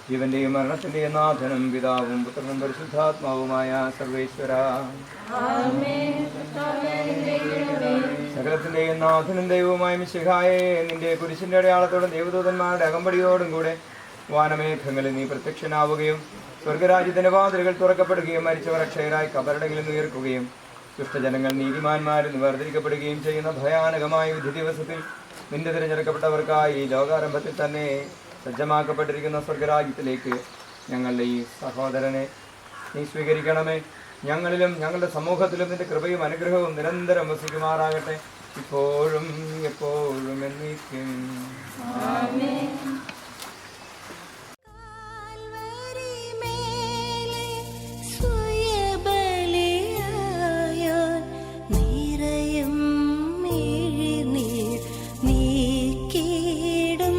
ജീവന്റെയും മരണത്തിന്റെയും നാഥനും പിതാവും പുത്രനും പരിശുദ്ധാത്മാവുമായ സർവേശ്വര. സകലത്തിന്റെയും നാഥനും ദൈവവുമായ മിശിഹായേ, നിന്റെ കുരിശിന്റെ അടയാളത്തോടും ദേവദൂതന്മാരുടെ അകമ്പടിയോടും കൂടെ വാനമേഘങ്ങളിൽ നീ പ്രത്യക്ഷനാവുകയും സ്വർഗരാജ്യത്തിന്റെ വാതിലുകൾ തുറക്കപ്പെടുകയും മരിച്ചവർ അക്ഷയരായി കബറടങ്ങളിൽ ഉയർക്കുകയും ദുഷ്ടജനങ്ങൾ നീതിമാന്മാരിൽ വേർതിരിക്കപ്പെടുകയും ചെയ്യുന്ന ഭയാനകമായ വിധി ദിവസത്തിൽ നിന്റെ തിരഞ്ഞെടുക്കപ്പെട്ടവർക്കായി ലോകാരംഭത്തിൽ തന്നെ സജ്ജമാക്കപ്പെട്ടിരിക്കുന്ന സ്വർഗരാജ്യത്തിലേക്ക് ഞങ്ങളുടെ ഈ സഹോദരനെ നീ സ്വീകരിക്കണമേ. ഞങ്ങളിലും ഞങ്ങളുടെ സമൂഹത്തിലും നിന്റെ കൃപയും അനുഗ്രഹവും നിരന്തരം വസിക്കുമാറാകട്ടെ, ഇപ്പോഴും എപ്പോഴും എന്നേക്കും. നീക്കിടും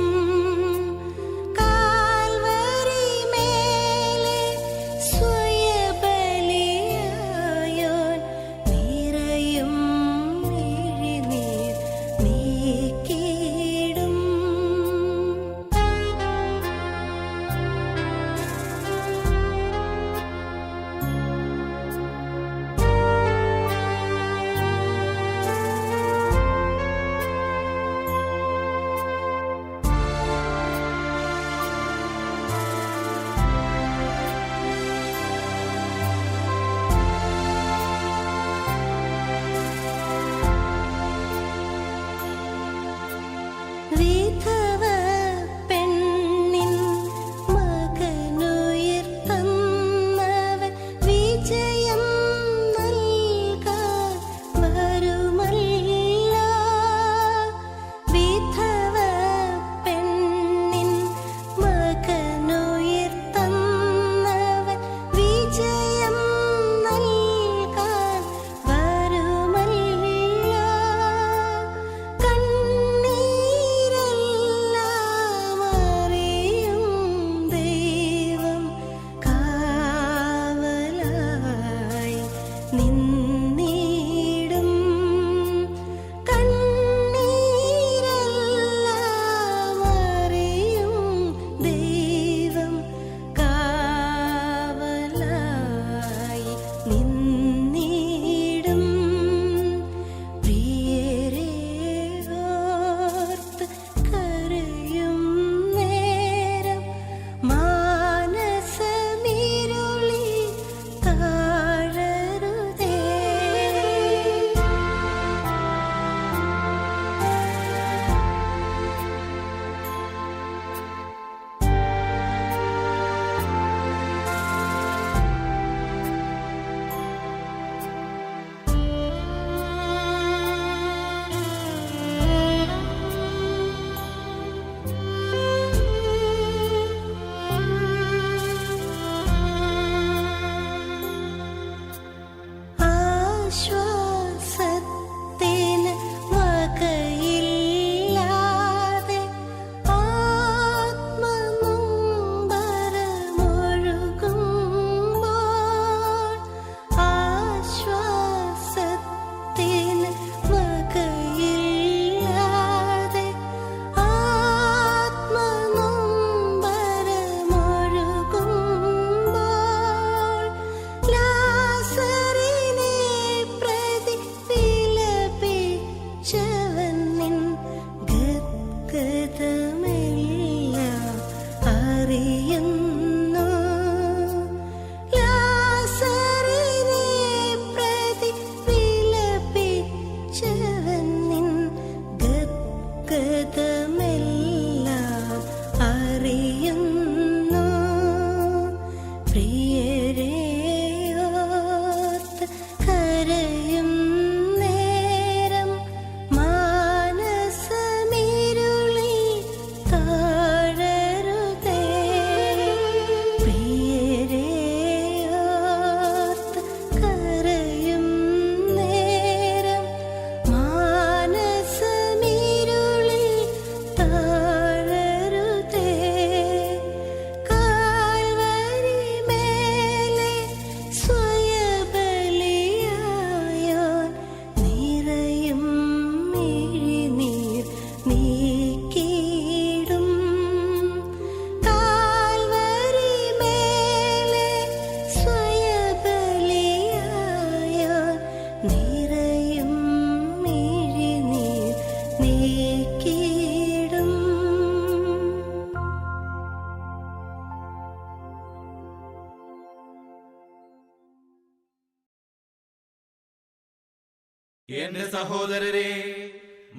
എന്റെ സഹോദരരെ,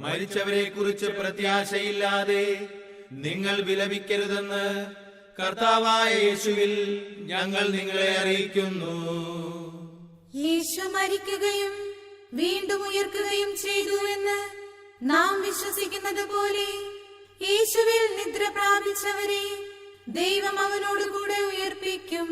മരിച്ചവരെ കുറിച്ച് പ്രത്യാശയില്ലാതെ നിങ്ങൾ വിലപിക്കരുതെന്ന് കർത്താവായ യേശുവിൽ ഞങ്ങൾ നിങ്ങളെ അറിയിക്കുന്നു. യേശു മരിക്കുകയും വീണ്ടും ഉയർക്കുകയും ചെയ്തു എന്ന് നാം വിശ്വസിക്കുന്നത് പോലെ യേശുവിൽ നിദ്ര പ്രാപിച്ചവരെ ദൈവം അവനോടുകൂടെ ഉയർപ്പിക്കും.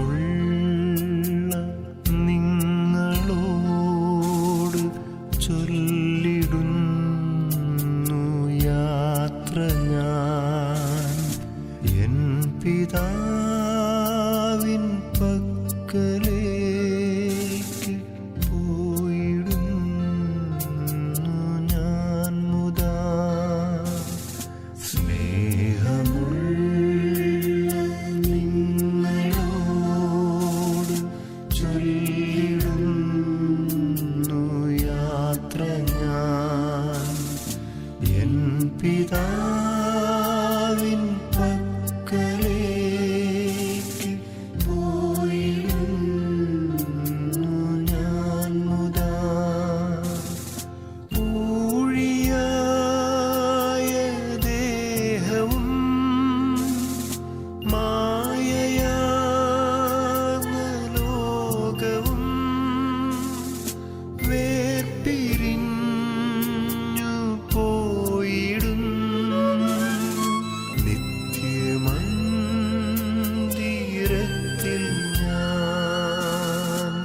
സ്നേഹമുള്ള നിങ്ങളോട് ചൊല്ലിടുന്നു യാത്ര ഞാൻ എൻ പിതാവിൻ പക്കലേക്ക് പോയിടുന്നു ഞാൻ മുതാ. ചൊല്ലിടുന്നു യാത്ര ഞാൻ എൻ പിതാവിൻ പക്കലേക്ക് പോയിടുന്നു ഞാൻ മുതാ. ഊഴിയായ ദേഹവും മായയാർന്ന ലോകവും വേർപിരിഞ്ഞു പോയിടും നിത്യമന്ദിരത്തിൽ ഞാൻ.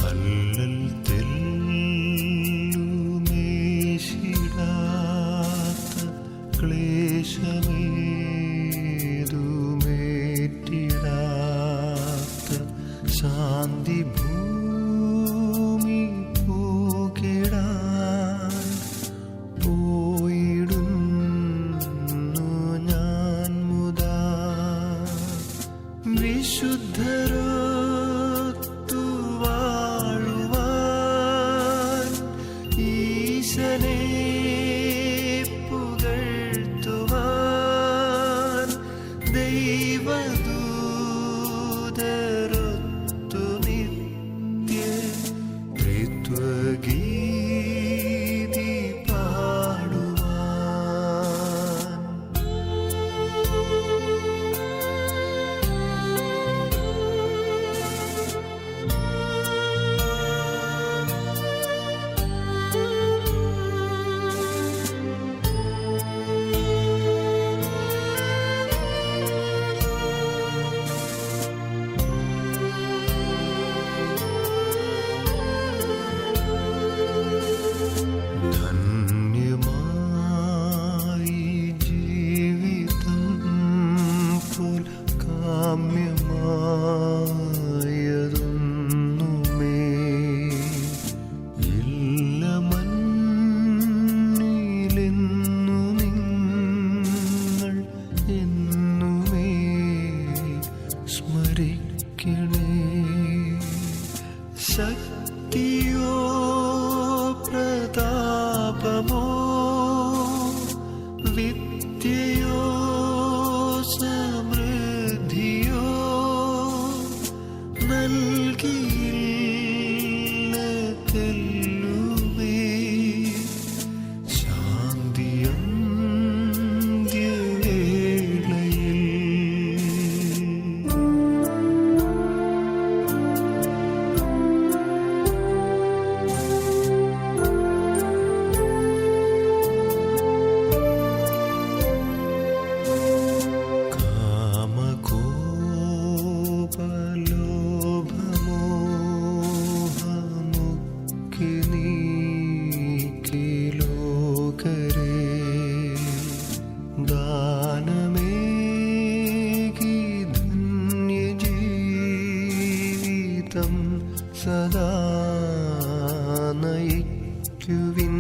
അല്ലൽ തെല്ലുമേശിടാത്ത ക്ലേശമേതുമേറ്റിടാത്ത ശാന്തി ഭൂമി പോകിടാൻ പോയിടുന്നു ഞാൻ മുതാ. വിശുദ്ധരൊത്തു വാഴുവാൻ ഈശനെ പുകഴ്ത്തുവാൻ ദൈവദൂതരൊത്തു നിത്യ ത്രിത്വഗീതി പാടുവാൻ. ധന്യമായി ജീവിതം പോൽ കാമ്യമായതൊന്നുമേ ഇല്ല മണ്ണിലെന്നു നിങ്ങൾ എന്നുമേ സ്മരിക്കണേ. ശക്തിയോ പ്രതാപമോ വിദ്യയോ സമൃദ്ധിയോ നൽകിയില്ല തെല്ലുമേ ശാന്തിയന്ത്യവേളയിൽ. ജീവിതം സദാ നയിക്കുവിൻ.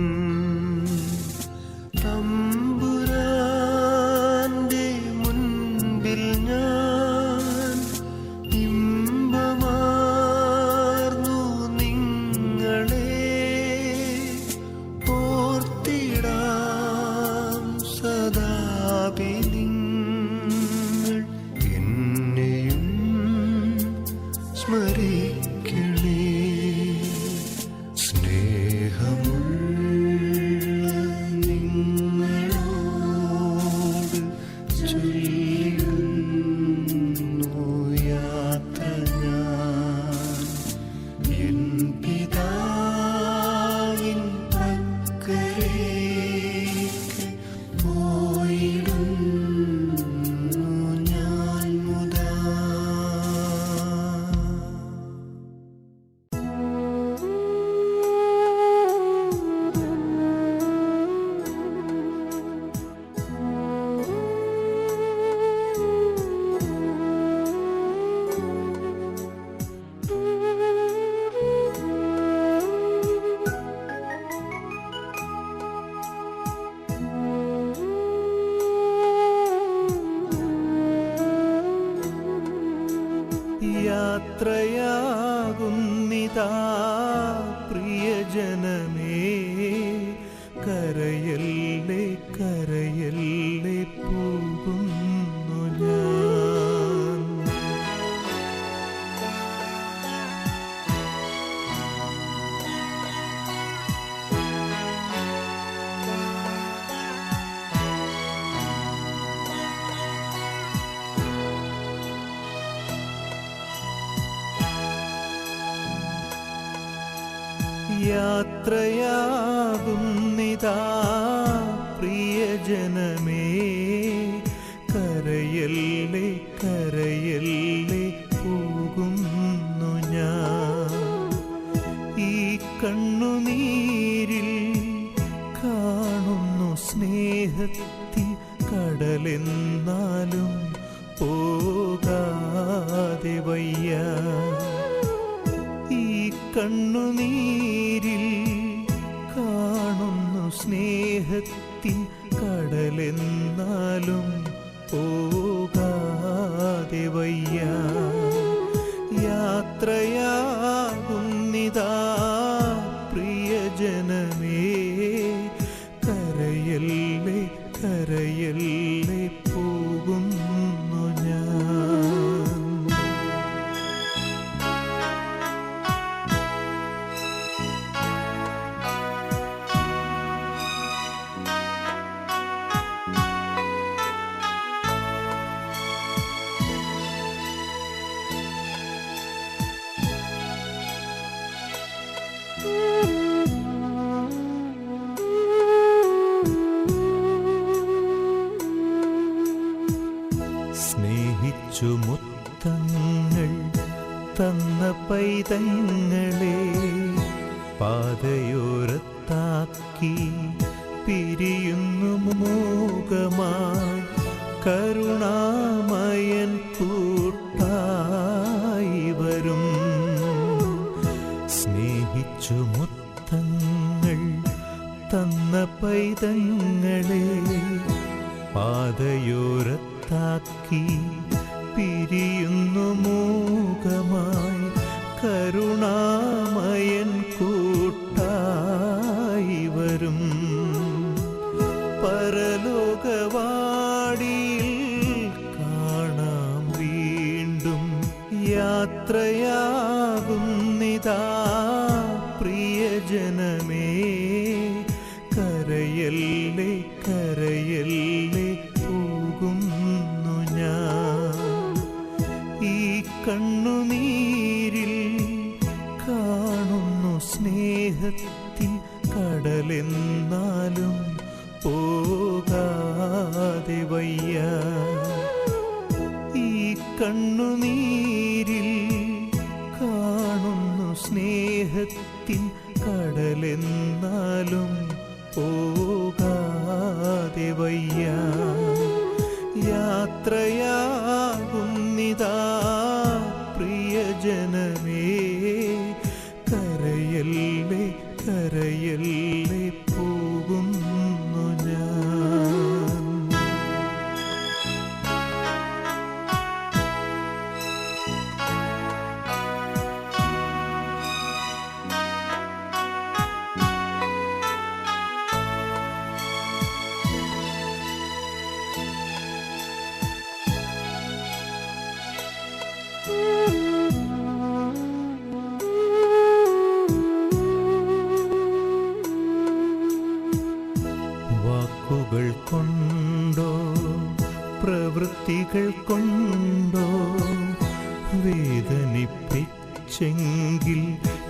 തമ്പുരാന്റെ മുൻപിൽ ഞാൻ ഇമ്പമാർന്നു നിങ്ങളെ ഓർത്തിടാം സദാപിനിങ്ങൾ എന്നെയും സ്മരിക്കണേ. സ്നേഹമുള്ള നിങ്ങളോട് ചൊല്ലുന്നു യാത്ര ഞാൻ എൻ പിതാവിൻ പക്കലേക്ക് പോയിടുന്നു ഞാൻ മുതാ. യാത്രയാകുന്നിതാ പ്രിയജനമേ, കരയല്ലേ കരയല്ലേ പോകുന്നു ഞാൻ. യാത്രയാകുന്നിതാ പ്രിയജനമേ, കരയല്ലേ കരയല്ലേ പോകുന്നു ഞാൻ. ഈ കണ്ണുനീരിൽ കാണുന്നു സ്നേഹത്തിൻ കടലെന്നാലും പോകാതെ വയ്യ. ഈ കണ്ണുനീരിൽ കാണുന്നു സ്നേഹത്തിൻ കടലെന്നാലും പോകാതെ വയ്യ. യാത്രയാകുന്നിതാ പ്രിയജനമേ, കരയല്ലേ കരയല്ലേ പോകുന്നു ഞാൻ. സ്നേഹിച്ചു മുത്തങ്ങൾ തന്ന പൈതങ്ങളെ പാതയോരത്താക്കി പിരിയുന്നു മൂകമായി കരുണാമയൻ കൂട്ടായി വരും. സ്നേഹിച്ചു മുത്തങ്ങൾ തന്ന പൈതങ്ങളെ പാതയോരത്താക്കി പിരിയുന്നു മൂകമായി കരുണാമയൻ കൂട്ടായി വരും. പരലോകവാടിയിൽ കാണാം വീണ്ടും. യാത്രയാകുന്നിതാ പ്രിയജനമേ, കരയല്ലേ കരയല്ലേ പോകുന്നു ഞാൻ. ഈ കണ്ണുനീരിൽ കാണുന്നു സ്നേഹത്തിൻ കടലെന്നാലും പോകാതെ വയ്യ. ഈ കണ്ണുനീരിൽ കാണുന്നു സ്നേഹത്തിൻ കടലെന്നാലും പോകാതെ വയ്യ. യാത്രയാകുന്നിതാ പ്രിയ ജനമേ കരയല്ലേ കരയല്ലേ പോകുന്നു ഞാൻ. വാക്കുകൾ കൊണ്ടോ പ്രവൃത്തികൾ കൊണ്ടോ വേദനിപ്പിച്ചെങ്കിൽ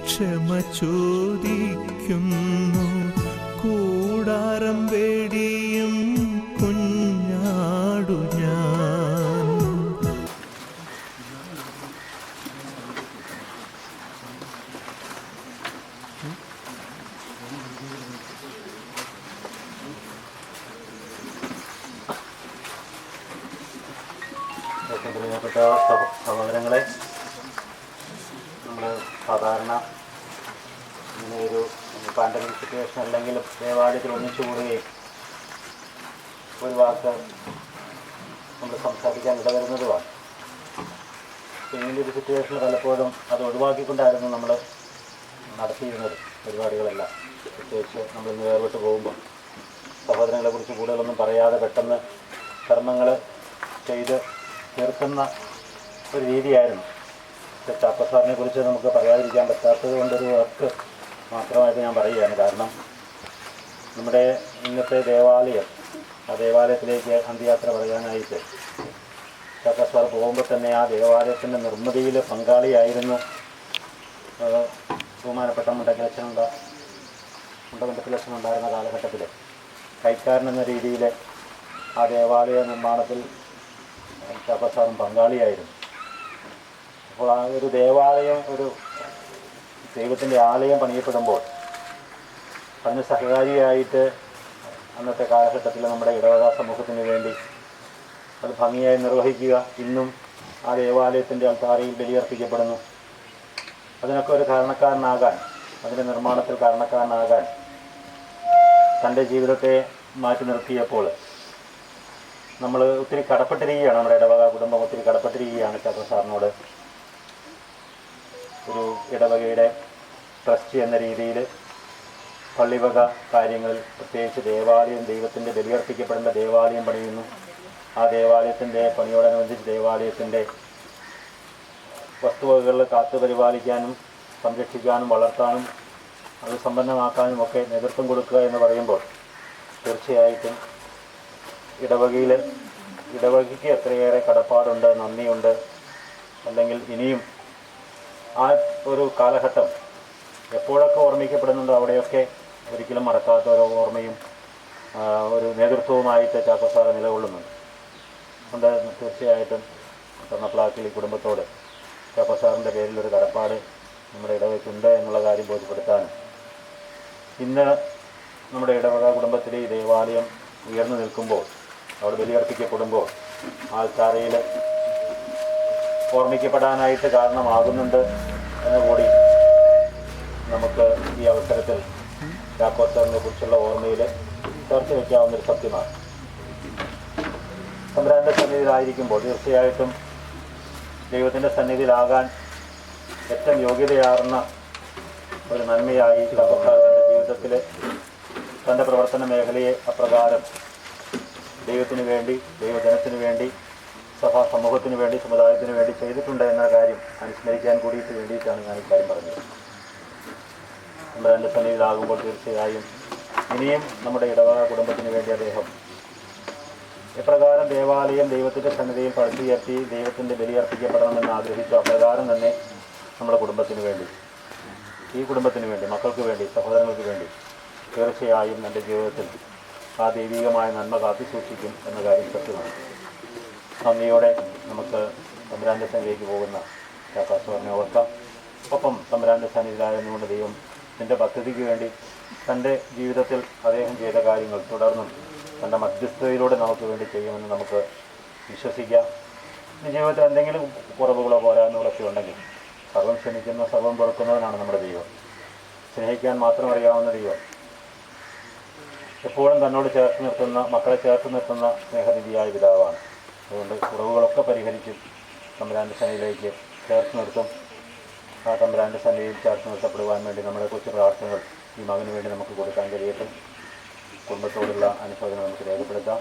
ക്ഷമ ചോദിക്കുന്നു. കൂടാരം വേടിയും കുഞ്ഞാടു ഞാൻ. പ്രിയപ്പെട്ട സഹോദരങ്ങളെ, നമ്മൾ സാധാരണ ഇങ്ങനെ ഒരു പാൻഡമിക് സിറ്റുവേഷൻ അല്ലെങ്കിലും ദേവാലയത്തിൽ ഒന്നിച്ചു കൂടുകയും ഒരു വാക്ക് നമ്മൾ സംസാരിക്കാൻ ഇടവരുന്നതുമാണ്. ഇങ്ങനൊരു സിറ്റുവേഷനിൽ പലപ്പോഴും അത് ഒഴിവാക്കിക്കൊണ്ടായിരുന്നു നമ്മൾ നടത്തിയിരുന്നത് പരിപാടികളെല്ലാം. പ്രത്യേകിച്ച് നമ്മളിന്ന് വേർപെട്ട് പോകുമ്പോൾ സഹോദരങ്ങളെക്കുറിച്ച് കൂടുതലൊന്നും പറയാതെ പെട്ടെന്ന് കർമ്മങ്ങൾ ചെയ്ത് തീർക്കുന്ന ഒരു രീതിയായിരുന്നു. ചാപ്പസാറിനെ കുറിച്ച് നമുക്ക് പറയാതിരിക്കാൻ പറ്റാത്തത് കൊണ്ടൊരു വാക്ക് മാത്രമായിട്ട് ഞാൻ പറയുകയാണ്. കാരണം നമ്മുടെ ഇന്നത്തെ ദേവാലയം, ആ ദേവാലയത്തിലേക്ക് അന്ത്യയാത്ര പറയാനായിട്ട് ചാപ്പസാർ പോകുമ്പോൾ തന്നെ ആ ദേവാലയത്തിൻ്റെ നിർമ്മിതിയിൽ പങ്കാളിയായിരുന്നു ബഹുമാനപ്പെട്ട മുണ്ടമണ്ഡലച്ചൻ ഉണ്ടായിരുന്ന കാലഘട്ടത്തിൽ കൈക്കാരൻ എന്ന രീതിയിൽ ആ ദേവാലയ നിർമ്മാണത്തിൽ ചാപ്പസാറും പങ്കാളിയായിരുന്നു. അപ്പോൾ ആ ഒരു ദേവാലയം, ഒരു ദൈവത്തിൻ്റെ ആലയം പണിയപ്പെടുമ്പോൾ അതിന് സഹകാരിയായിട്ട് അന്നത്തെ കാലഘട്ടത്തിൽ നമ്മുടെ ഇടവക സമൂഹത്തിന് വേണ്ടി അത് ഭംഗിയായി നിർവഹിക്കുക. ഇന്നും ആ ദേവാലയത്തിൻ്റെ അൾത്താരയിൽ ബലിയർപ്പിക്കപ്പെടുന്നു. അതിനൊക്കെ ഒരു കാരണക്കാരനാകാൻ, അതിൻ്റെ നിർമ്മാണത്തിൽ കാരണക്കാരനാകാൻ തൻ്റെ ജീവിതത്തെ മാറ്റി നിർത്തിയപ്പോൾ നമ്മൾ ഒത്തിരി കടപ്പെട്ടിരിക്കുകയാണ്. നമ്മുടെ ഇടവക കുടുംബം ഒത്തിരി കടപ്പെട്ടിരിക്കുകയാണ് ചാപ്പസാറിനോട്. ഒരു ഇടവകയുടെ ട്രസ്റ്റ് എന്ന രീതിയിൽ പള്ളിവക കാര്യങ്ങളിൽ, പ്രത്യേകിച്ച് ദേവാലയം, ദൈവത്തിൻ്റെ ബലിയർപ്പിക്കപ്പെടേണ്ട ദേവാലയം പണിയുന്നു. ആ ദേവാലയത്തിൻ്റെ പണിയോടനുബന്ധിച്ച് ദേവാലയത്തിൻ്റെ വസ്തുവകകൾ കാത്തുപരിപാലിക്കാനും സംരക്ഷിക്കാനും വളർത്താനും അത് സമ്പന്നമാക്കാനും ഒക്കെ നേതൃത്വം കൊടുക്കുക എന്ന് പറയുമ്പോൾ തീർച്ചയായിട്ടും ഇടവകയ്ക്ക് എത്രയേറെ കടപ്പാടുണ്ട്, നന്ദിയുണ്ട്. അല്ലെങ്കിൽ ഇനിയും ആ ഒരു കാലഘട്ടം എപ്പോഴൊക്കെ ഓർമ്മിക്കപ്പെടുന്നുണ്ടോ അവിടെയൊക്കെ ഒരിക്കലും മറക്കാത്ത ഒരു ഓർമ്മയും ഒരു നേതൃത്വവുമായിട്ട് ചാക്കോസാറ് നിലകൊള്ളുന്നുണ്ട്. അതുകൊണ്ട് തീർച്ചയായിട്ടും സ്വർണ്ണപ്ലാക്കിൽ കുടുംബത്തോട് ചാക്കോസാറിൻ്റെ പേരിലൊരു കടപ്പാട് നമ്മുടെ ഇടവകയ്ക്കുണ്ട് എന്നുള്ള കാര്യം ബോധ്യപ്പെടുത്താനും, ഇന്ന് നമ്മുടെ ഇടവക കുടുംബത്തിലെ ഈ ദേവാലയം ഉയർന്നു നിൽക്കുമ്പോൾ, അവിടെ ബലിയർപ്പിക്കപ്പെടുമ്പോൾ ആൾക്കാരയിൽ ഓർമ്മിക്കപ്പെടാനായിട്ട് കാരണമാകുന്നുണ്ട് എന്നുകൂടി നമുക്ക് ഈ അവസരത്തിൽ ചാക്കോസാറിനെ കുറിച്ചുള്ള ഓർമ്മയിൽ ചേർത്ത് വയ്ക്കാവുന്നൊരു സത്യമാണ്. തമ്പുരാൻ്റെ സന്നിധിയിലായിരിക്കുമ്പോൾ തീർച്ചയായിട്ടും ദൈവത്തിൻ്റെ സന്നിധിയിലാകാൻ ഏറ്റവും യോഗ്യതയാർന്ന ഒരു നന്മയായി ചാക്കോസാർ തൻ്റെ ജീവിതത്തിൽ തൻ്റെ പ്രവർത്തന മേഖലയെ അപ്രകാരം ദൈവത്തിന് വേണ്ടി, ദൈവജനത്തിന് വേണ്ടി, സഭാ സമൂഹത്തിന് വേണ്ടി, സമുദായത്തിന് വേണ്ടി ചെയ്തിട്ടുണ്ട് എന്ന കാര്യം അനുസ്മരിക്കാൻ കൂടിയിട്ട് വേണ്ടിയിട്ടാണ് ഞാൻ ഇക്കാര്യം പറഞ്ഞത്. തമ്പുരാൻ്റെ സന്നിധിയിലാകുമ്പോൾ തീർച്ചയായും ഇനിയും നമ്മുടെ ഇടവക കുടുംബത്തിന് വേണ്ടി അദ്ദേഹം എപ്രകാരം ദേവാലയം ദൈവത്തിൻ്റെ സന്നിധിയിൽ പടുത്തുയർത്തി ദൈവത്തിൻ്റെ ബലിയർപ്പിക്കപ്പെടണമെന്ന് ആഗ്രഹിച്ചു, അപ്രകാരം തന്നെ നമ്മുടെ കുടുംബത്തിന് വേണ്ടി, ഈ കുടുംബത്തിന് വേണ്ടി, മക്കൾക്ക് വേണ്ടി, സഹോദരങ്ങൾക്ക് വേണ്ടി തീർച്ചയായും എൻ്റെ ജീവിതത്തിൽ ആ ദൈവികമായ നന്മ കാത്തു സൂക്ഷിക്കും എന്ന കാര്യം സത്യമാണ്. നന്ദിയോടെ നമുക്ക് തമ്പുരാൻ്റെ സന്നിധിയിലേക്ക് പോകുന്ന ചാക്കോസാറിനെ ഓർക്കാം. ഒപ്പം തമ്പുരാൻ്റെ സന്നിധിയിലായതുകൊണ്ട് ദൈവത്തിൻ്റെ പദ്ധതിക്ക് വേണ്ടി തൻ്റെ ജീവിതത്തിൽ അദ്ദേഹം ചെയ്ത കാര്യങ്ങൾ തുടർന്നും തൻ്റെ മധ്യസ്ഥതയിലൂടെ നമുക്ക് വേണ്ടി ചെയ്യുമെന്ന് നമുക്ക് വിശ്വസിക്കാം. ജീവിതത്തിൽ എന്തെങ്കിലും കുറവുകളോ പോരായ്മകളൊക്കെ ഉണ്ടെങ്കിൽ ചെയ്യുന്ന സർവം പൊറുക്കുന്നവനാണ് നമ്മുടെ ദൈവം. സ്നേഹിക്കാൻ മാത്രം അറിയാവുന്ന ദൈവം, എപ്പോഴും തന്നോട് ചേർത്ത് നിർത്തുന്ന, മക്കളെ ചേർത്ത് നിർത്തുന്ന സ്നേഹനിധിയായ പിതാവാണ്. അതുകൊണ്ട് കുറവുകളൊക്കെ പരിഹരിക്കും തമ്പുരാൻ്റെ സന്നിധിയിലേക്ക് ചേർത്ത് നിർത്തും. ആ തമ്പുരാൻ്റെ സന്നിധിയിൽ ചേർത്ത് നിർത്തപ്പെടുവാൻ വേണ്ടി നമ്മളെക്കുറിച്ച് പ്രാർത്ഥനകൾ ഈ മകന് വേണ്ടി നമുക്ക് കൊടുക്കാൻ കഴിയട്ടെ. കുടുംബത്തോടുള്ള അനുശോചനം നമുക്ക് രേഖപ്പെടുത്താം.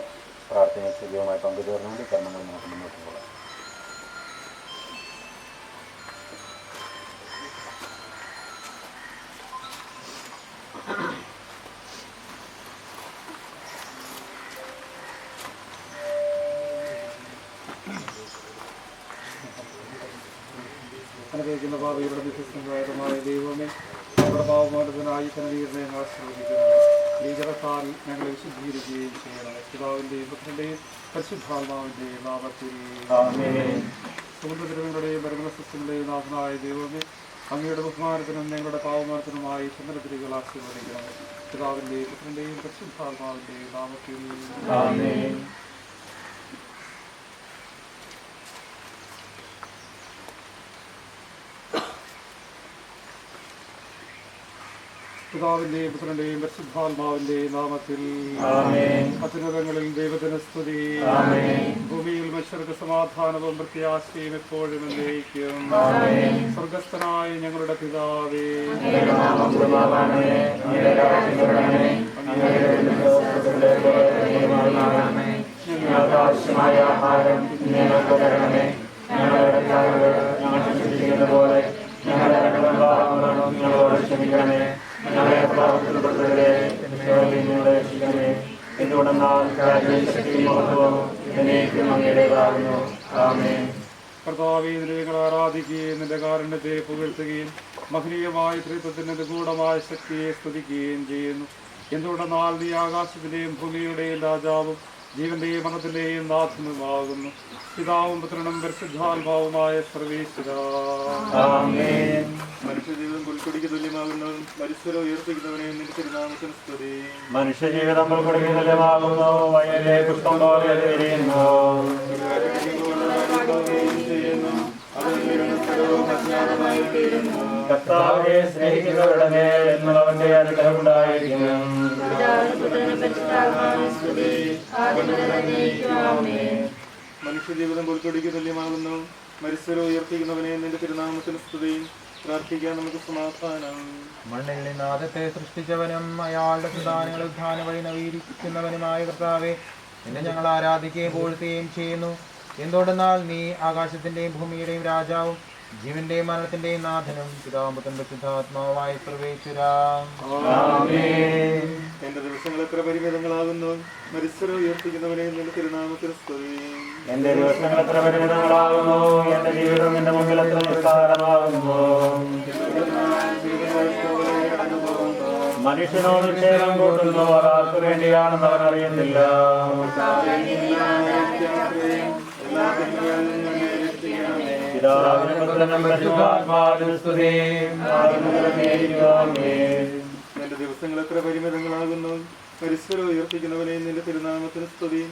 പ്രാർത്ഥനയിൽ സജീവമായി പങ്കുചേർന്നുകൊണ്ട് കർമ്മങ്ങൾ നമുക്ക് മുന്നോട്ട് പോകാം. അനുഭവിക്കുന്ന ഭാവിയുടെ വിശ്വസംഗായകമായ ദൈവമേ, നമ്മുടെ പാവമാനത്തിനായി സന്നദ്ധീകരണയെ ആശ്രയിക്കുന്നു. ലീജറത്താൽ ഞങ്ങളെ വിശുദ്ധീകരിക്കുകയും ചെയ്യണം. പിതാവിൻ്റെയും പുത്രൻ്റെയും പരിശുദ്ധാത്മാവിൻ്റെയും നാമത്തിൽ സുഹൃത്തുക്കളുടെയും ഭരണസിസ്റ്റങ്ങളുടെയും നാഥനായ ദൈവമേ, അങ്ങയുടെ ബഹുമാനത്തിനും ഞങ്ങളുടെ പാവമാനത്തിനുമായി ചന്ദ്രതിരികൾ ആശീർവദിക്കണം. പിതാവിൻ്റെയും പുത്രൻ്റെയും പരിശുദ്ധാത്മാവിൻ്റെയും നാമത്തിൽ പിതാവിന്റെയും പുത്രന്റെയും പരിശുദ്ധാത്മാവിന്റെയും നാമത്തിൽ അത്യുന്നതങ്ങളിൽ ദൈവത്തിന് സ്തുതി. ഭൂമിയിൽ മനുഷ്യർക്ക് സമാധാനവും പ്രത്യാശയും എപ്പോഴും എന്നേക്കും. സ്വർഗസ്ഥനായ ഞങ്ങളുടെ പിതാവേ, ഞങ്ങൾക്ക് ആവശ്യമായ ആഹാരം ഞങ്ങൾക്ക് തരണമേ. ഞങ്ങളുടെ പോലെ ഞങ്ങളോട് ക്ഷമിക്കണമേ. ഞങ്ങളെ പ്രാർത്ഥനപ്പെടുത്തരുതേ, രക്ഷിക്കണമേ. എന്തുകൊണ്ടെന്നാൽ ശക്തിയും മഹത്വവും എന്നേക്കും അങ്ങയുടേതാകുന്നു. ആമേൻ. കർത്താവേ, ഞങ്ങൾ ആരാധിക്കുകയും നിന്റെ കാരുണ്യത്തെ പുകഴ്ത്തുകയും മഹനീയമായ ത്രിത്വത്തിന്റെ നിഗൂഢമായ ശക്തിയെ സ്തുതിക്കുകയും ചെയ്യുന്നു. എന്തുകൊണ്ടെന്നാൽ നീ ആകാശത്തിന്റെയും ഭൂമിയുടെയും രാജാവും ജീവന്റെയും മരണത്തിന്റെയും നാഥനുമാകുന്നു. പിതാവും പുത്രനും പരിശുദ്ധാത്മാവുമായ സർവീശ്വരാ. മനുഷ്യജീവിതം പുൽക്കൊടിക്ക് തുല്യമാകുന്നതും മനുഷ്യരെ ഉയർപ്പിക്കുന്നവനെ നിന്റെ തിരുനാമത്തിന് സ്തുതി. മനുഷ്യജീവിതം പുൽക്കൊടിക്ക് തുല്യമാകുന്നു, വയലിലെ പുഷ്പം പോലെ എരിയുന്നു. കർത്താവിനെ സ്നേഹിക്കുന്നവരുടെ മേൽ എന്നും അവന്റെ അനുഗ്രഹം ഉണ്ടായിരിക്കും. മനുഷ്യജീവിതം പുൽക്കൊടിക്ക് തുല്യമാകുന്നു, മരിച്ചവരെ ഉയർപ്പിക്കുന്നവനെ നിന്റെ തിരുനാമത്തിന് സ്തുതി. പ്രാർത്ഥിക്കാൻ നമുക്ക് സമാധാനം. മണ്ണിൽ നിന്ന് ആദത്തെ സൃഷ്ടിച്ചവനും അയാളുടെ സന്താനങ്ങൾ ഉദ്ധാന വഴി നവീകരിക്കുന്നവനുമായ കർത്താവെ, നിന്നെ ഞങ്ങൾ ആരാധിക്കുകയും പുകഴ്ത്തുകയും ചെയ്യുന്നു. എന്തുകൊണ്ടെന്നാൽ നീ ആകാശത്തിന്റെയും ഭൂമിയുടെയും രാജാവും ജീവന്റെയും മരണത്തിന്റെയും നാഥനും പിതാവും പുത്രനും പരിശുദ്ധാത്മാവുമായ സർവേശ്വരാ. എന്റെ ദിവസങ്ങൾ എത്ര പരിമിതങ്ങളാകുന്നു, മരിച്ചവരെ ഉയർപ്പിക്കുന്നവനെ നിന്റെ തിരുനാമത്തിന് സ്തുതി. എന്റെ ദിവസങ്ങൾ എത്ര പരിമിതങ്ങളാകുന്നു, എന്റെ ജീവിതം എന്റെ മുമ്പിൽ എത്ര നിസ്സാരമാകുന്നു. മനുഷ്യനോട് ക്ഷേമം കൂട്ടുന്നു, ആർക്ക് വേണ്ടിയാണെന്ന് അവൻ അറിയുന്നില്ല. പിതാവിനും പുത്രനും പരിശുദ്ധാത്മാവിനും സ്തുതി. എന്റെ ദിവസങ്ങൾ എത്ര പരിമിതങ്ങളാകുന്നു, മരിച്ചവരെ ഉയർപ്പിക്കുന്നവനെ നിന്റെ തിരുനാമത്തിന് സ്തുതി.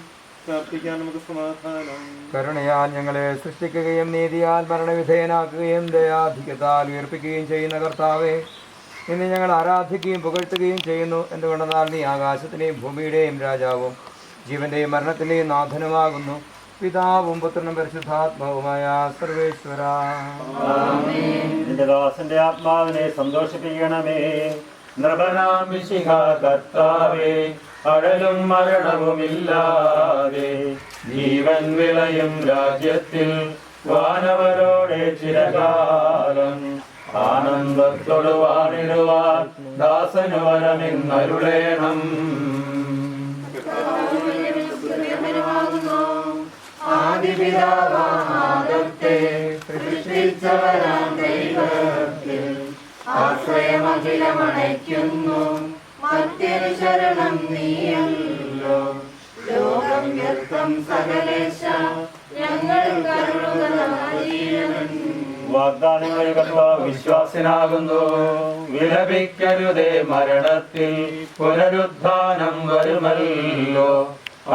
പ്രാർത്ഥിക്കാൻ നമുക്ക് സമാധാനം. കരുണയാൽ ഞങ്ങളെ സൃഷ്ടിക്കുകയും നീതിയാൽ മരണവിധേയനാക്കുകയും ദയാധിക്യത്താൽ ഉയർപ്പിക്കുകയും ചെയ്യുന്ന കർത്താവെ, ഇന്ന് ഞങ്ങൾ ആരാധിക്കുകയും പുകഴ്ത്തുകയും ചെയ്യുന്നു. എന്തുകൊണ്ടെന്നാൽ നീ ആകാശത്തിന്റെയും ഭൂമിയുടെയും രാജാവും ജീവന്റെയും മരണത്തിന്റെയും നാഥനുമാകുന്നു. പിതാവും പുത്രനും പരിശുദ്ധാത്മാവുമായ സർവേശ്വര. നിന്റെ ദാസന്റെ ആത്മാവിനെ സന്തോഷിപ്പിക്കണമേ. നൃപനാം മിശിഹാ കർത്താവേ, അഴലും മരണവുമില്ലാതെ ജീവൻ വിളയും രാജ്യത്തിൽ വാനവരോടെ ചിരകാലം ആനന്ദത്തോട് വാണിടുവാൻ ദാസനു വരമിന്നരുളേണം. ആദിപിതാവാദത്തെ സൃഷ്ടിച്ചവരാം ദൈവത്തിൽ ആശ്രയമഖിലമണയ്ക്കുന്നു. മറ്റൊരു ശരണം നീയല്ലോ. ലോകം വ്യർത്ഥം സകലേശ, ഞങ്ങൾ കരുണ വാഗ്ദാനങ്ങളിൽ കർത്താവ് വിശ്വാസനാകുന്നു. വിലപിക്കരുതേ, മരണത്തിൽ പുനരുദ്ധാനം വരുമല്ലോ.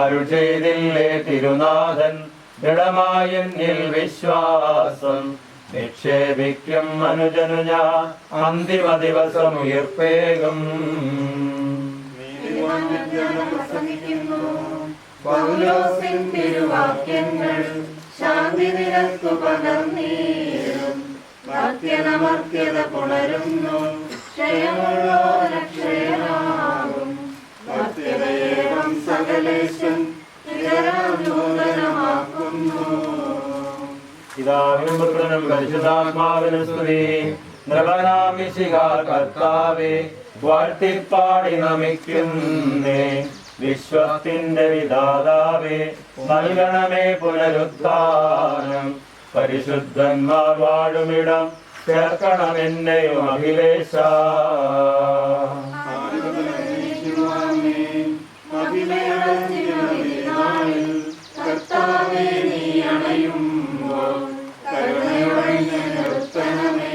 അരുൾ ചെയ്തില്ലേ തിരുനാഥൻ, ദൃഢമായ എന്നിൽ വിശ്വാസം. നിക്ഷേപിക്കും അനുജനു ഞാൻ അന്തിമ ദിവസം ഉയർപ്പേകും. പൗലോസിൻ തിരുവാക്യങ്ങൾ ശാന്തി നിരക്കു പകർന്നീരും. മർത്യനമർത്യത പുണരുന്നു, ക്ഷയമുള്ളോരക്ഷയനാകും. മർത്യതയേവം സകലേശൻ നൂതനമാക്കുന്നു. പിതാവിനും പുത്രനും പരിശുദ്ധാത്മാവിനും സ്തുതി. നൃപനാമിശിഹാ കർത്താവേ, വാഴ്ത്തിപ്പാടി നമിക്കുന്നേ. വിശ്വത്തിന്റെ വിധാതാവേ, നൽകണമേ പുനരുദ്ധാനം. പരിശുദ്ധന്മാർ വാഴുമിടം ചേർക്കണമെന്നെയും അഖിലേശ. കർത്താവേ, നീ അണയുമ്പോൾ കരുണയുടനെ നിർത്തണമേ.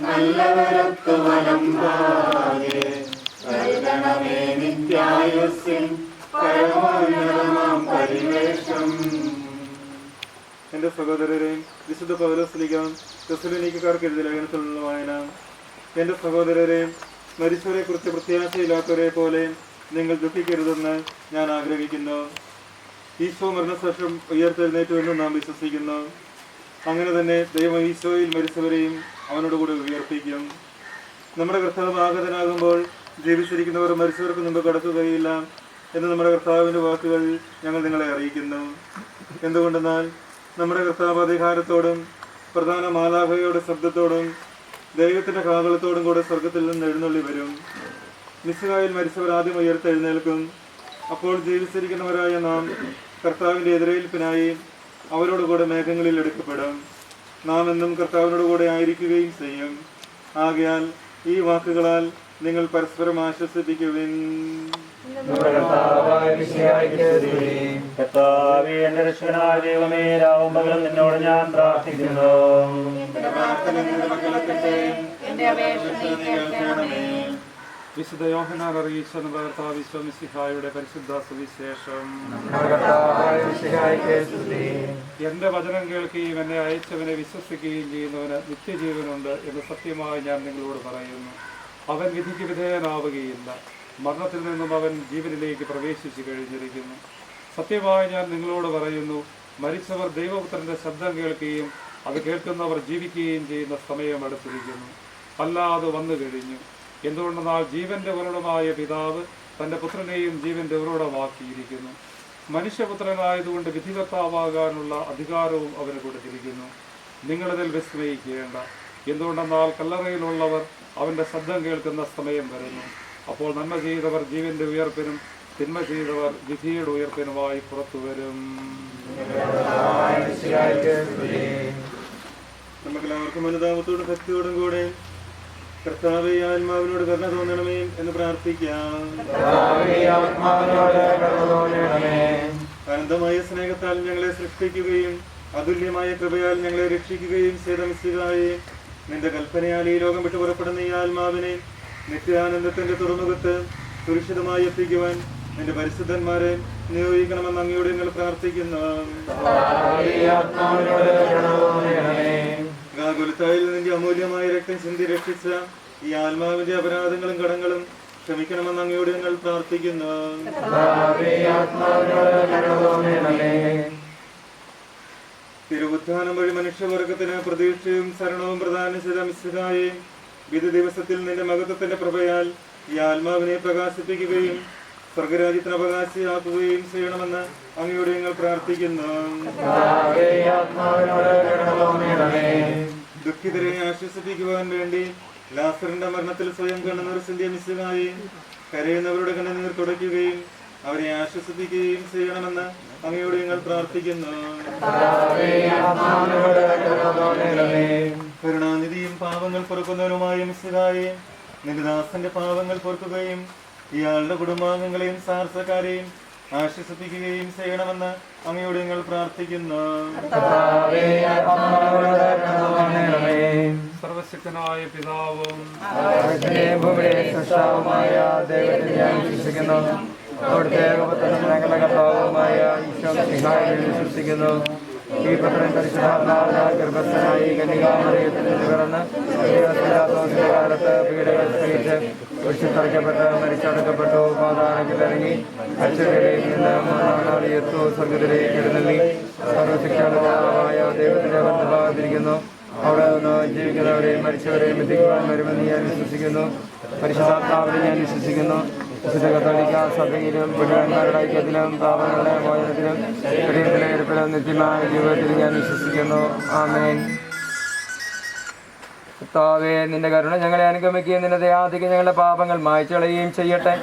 നല്ലവരൊത്തു വലമ്പാകെ കരുതണമേ നിത്യായുസ്സിൻ പരമോന്നതമാം പരിവേഷം. എന്റെ സഹോദരരെ, വിശുദ്ധ പൗലോസ്ലീഹ തെസ്സലോനിക്കക്കാർക്ക് എഴുതിയ ലേഖനത്തിലുള്ള വായന. എന്റെ സഹോദരരെ, മരിച്ചവരെ കുറിച്ച് പ്രത്യാശയില്ലാത്തവരെ പോലെ നിങ്ങൾ ദുഃഖിക്കരുതെന്ന് ഞാൻ ആഗ്രഹിക്കുന്നു. ഈശോ മരണശേഷം ഉയർത്തെഴുന്നേറ്റുവെന്ന് നാം വിശ്വസിക്കുന്നു. അങ്ങനെ തന്നെ ദൈവം ഈശോയിൽ മരിച്ചവരെയും അവനോടുകൂടി ഉയർപ്പിക്കും. നമ്മുടെ കർത്താവ് ആഗതനാകുമ്പോൾ ജീവിച്ചിരിക്കുന്നവർ മരിച്ചവർക്ക് മുമ്പ് കടക്കുകയില്ല എന്ന് നമ്മുടെ കർത്താവിൻ്റെ വാക്കുകൾ ഞങ്ങൾ നിങ്ങളെ അറിയിക്കുന്നു. എന്തുകൊണ്ടെന്നാൽ നമ്മുടെ കർത്താവ് അധികാരത്തോടും പ്രധാന മാലാഖയുടെ ശബ്ദത്തോടും ദൈവത്തിൻ്റെ കാവളത്തോടും കൂടെ സ്വർഗത്തിൽ നിന്ന് എഴുന്നള്ളി വരും. മിശിഹായിൽ മരിച്ചവർ ആദ്യം ഉയർത്തെഴുന്നേൽക്കും. അപ്പോൾ ജീവിച്ചിരിക്കുന്നവരായ നാം കർത്താവിൻ്റെ എതിരേൽപ്പിനായി അവരോടുകൂടെ മേഘങ്ങളിൽ എടുക്കപ്പെടും. നാം എന്നും കർത്താവിനോടുകൂടെ ആയിരിക്കുകയും ചെയ്യും. ആകയാൽ ഈ വാക്കുകളാൽ നിങ്ങൾ പരസ്പരം ആശ്വസിപ്പിക്കുവിൻ. കർത്താവേ, എന്റെ രക്ഷകനായ ദൈവമേ, രാവും പകലും നിന്നോട് ഞാൻ പ്രാർത്ഥിക്കുന്നു. വിശുദ്ധ യോഹന്നാൻ അറിയിച്ച നമ്മുടെ കർത്താവ് ഈശോ മിശിഹായുടെ പരിശുദ്ധ സുവിശേഷം. എന്റെ വചനം കേൾക്കുകയും എന്നെ അയച്ചവനെ വിശ്വസിക്കുകയും ചെയ്യുന്നവന് നിത്യജീവനുണ്ട് എന്ന് സത്യമായി ഞാൻ നിങ്ങളോട് പറയുന്നു. അവൻ വിധിക്ക് വിധേയനാവുകയില്ല, മരണത്തിൽ നിന്നും അവൻ ജീവനിലേക്ക് പ്രവേശിച്ചു കഴിഞ്ഞിരിക്കുന്നു. സത്യമായി ഞാൻ നിങ്ങളോട് പറയുന്നു, മരിച്ചവർ ദൈവപുത്രന്റെ ശബ്ദം കേൾക്കുകയും അത് കേൾക്കുന്നവർ ജീവിക്കുകയും ചെയ്യുന്ന സമയം അടുത്തിരിക്കുന്നു. അല്ല, അത് വന്നു കഴിഞ്ഞു. എന്തുകൊണ്ടെന്നാൽ ജീവന്റെ ഉറവിടമായ പിതാവ് തൻ്റെ പുത്രനെയും ജീവന്റെ ഉറവിടമാക്കിയിരിക്കുന്നു. മനുഷ്യപുത്രനായതുകൊണ്ട് വിധികർത്താവാകാനുള്ള അധികാരവും അവന് കൊടുത്തിരിക്കുന്നു. നിങ്ങളിതിൽ വിസ്മയിക്കേണ്ട. എന്തുകൊണ്ടെന്നാൽ കല്ലറയിലുള്ളവർ അവൻ്റെ ശബ്ദം കേൾക്കുന്ന സമയം വരുന്നു. അപ്പോൾ നന്മ ചെയ്തവർ ജീവന്റെ ഉയർപ്പിനും തിന്മ ചെയ്തവർ വിധിയുടെ ഉയർപ്പിനുമായി പുറത്തു വരും. നമുക്കെല്ലാവർക്കും അനുതാപത്തോടും ഭക്തിയോടും കൂടെ കർത്താവേ, ആത്മാവിനോട് കരുണ തോന്നണമേ എന്ന് പ്രാർത്ഥിക്കാം. അനന്തമായ സ്നേഹത്താൽ ഞങ്ങളെ സൃഷ്ടിക്കുകയും അതുല്യമായ കൃപയാൽ ഞങ്ങളെ രക്ഷിക്കുകയും ചെയ്ത മിശിഹായേ, നിന്റെ കൽപ്പനയാൽ ഈ ലോകം വിട്ടു പുറപ്പെടുന്ന ഈ ആത്മാവിനെ നിത്യാനന്ദത്തിന്റെ തുറമുഖത്ത് സുരക്ഷിതമായി എത്തിക്കുവാൻ നിന്റെ പരിശുദ്ധന്മാരെ നിയോഗിക്കണമെന്ന് അങ്ങയോട് ഞങ്ങൾ പ്രാർത്ഥിക്കുന്നു. ഗാഗുൽത്തായിൽ നിന്റെ അമൂല്യമായ രക്തം ചിന്തി രക്ഷിച്ച ഈ ആത്മാവിന്റെ അപരാധങ്ങളും കടങ്ങളും ക്ഷമിക്കണമെന്ന് അങ്ങയോട് ഞങ്ങൾ പ്രാർത്ഥിക്കുന്നു. തിരുവുത്ഥാനം വഴി മനുഷ്യവർഗത്തിന് പ്രതീക്ഷയും ശരണവും പ്രദാനം ചെയ്ത മിശിഹായേ, വിധി ദിവസത്തിൽ നിന്റെ മഹത്വത്തിന്റെ പ്രഭയാൽ ഈ ആത്മാവിനെ പ്രകാശിപ്പിക്കുകയും സ്വർഗരാജ്യത്തിന് അവകാശിയാക്കുകയും ചെയ്യണമെന്ന് അങ്ങയോട് ഞങ്ങൾ പ്രാർത്ഥിക്കുന്നു. ദുഃഖിതരെ ആശ്വസിപ്പിക്കുവാൻ വേണ്ടി ലാസറിന്റെ മരണത്തിൽ സ്വയം കണ്ണുനീർ ചിന്തിയ മിശിഹായേ, കരയുന്നവരുടെ കണ്ണുനീർ തുടയ്ക്കുകയും അവരെ ആശ്വസിപ്പിക്കുകയും ചെയ്യണമെന്ന് അങ്ങയോട് ഞങ്ങൾ പ്രാർത്ഥിക്കുന്നു. കരുണാനിധിയും പാപങ്ങൾ പൊറുക്കുന്നവനുമായ മിശിഹായേ, നിന്റെ ദാസന്റെ പാപങ്ങൾ പൊറുക്കുകയും ഇയാളുടെ കുടുംബാംഗങ്ങളെയും സാർസക്കാരെയും ആശ്വസിപ്പിക്കുകയും ചെയ്യണമെന്ന് അങ്ങയോട് ഞങ്ങൾ പ്രാർത്ഥിക്കുന്നു. സർവശക്തനായ പിതാവും അവിടുത്തെ ഏകപുത്രനും ഞങ്ങളുടെ കർത്താവുമായ ഈശോ മിശിഹായിൽ വിശ്വസിക്കുന്നു. ഈ പുത്രൻ പരിശുദ്ധാത്മാവിനാൽ ഗർഭസ്ഥനായി കന്യകാമറിയത്തിൽ നിന്ന് പിറന്ന് ദൈവത്തിൻ്റെ കാലത്ത് പീഡകൾ സഹിച്ച് കുരിശിൽ മരിച്ചടക്കപ്പെട്ടു, പാതാളത്തിൽ ഇറങ്ങി അക്ഷരയിലേക്ക് നിന്ന് മൂന്നാം നാൾ ഉയർത്തു, സ്വർഗത്തിലേക്ക് എഴുന്നള്ളി സർവശിക്ഷായ ദൈവത്തിന്റെ വലത്തുഭാഗത്തിരിക്കുന്നു. അവിടെ നിന്ന് ജീവിക്കുന്നവരെയും മരിച്ചവരെയും എത്തിക്കുവാൻ വരുമെന്ന് ഞാൻ വിശ്വസിക്കുന്നു. പരിശുദ്ധാത്മാവിനെ ഞാൻ വിശ്വസിക്കുന്നു. വിശുദ്ധ കത്തോലിക്ക സഭയിലും പുണ്യവാന്മാരുടെ ഐക്യത്തിലും പാപങ്ങളുടെ മോചനത്തിലും ഹൃദയത്തിലെ എടുപ്പിലും നിത്യമായ ജീവിതത്തിലും ഞാൻ വിശ്വസിക്കുന്നു. ആമേൻ. കർത്താവേ, നിന്റെ കരുണ ഞങ്ങളെ അനുഗമിക്കുകയും നിന്റെ ദയാധികം ഞങ്ങളുടെ പാപങ്ങൾ മായ്ച്ചു കളയുകയും ചെയ്യട്ടെ.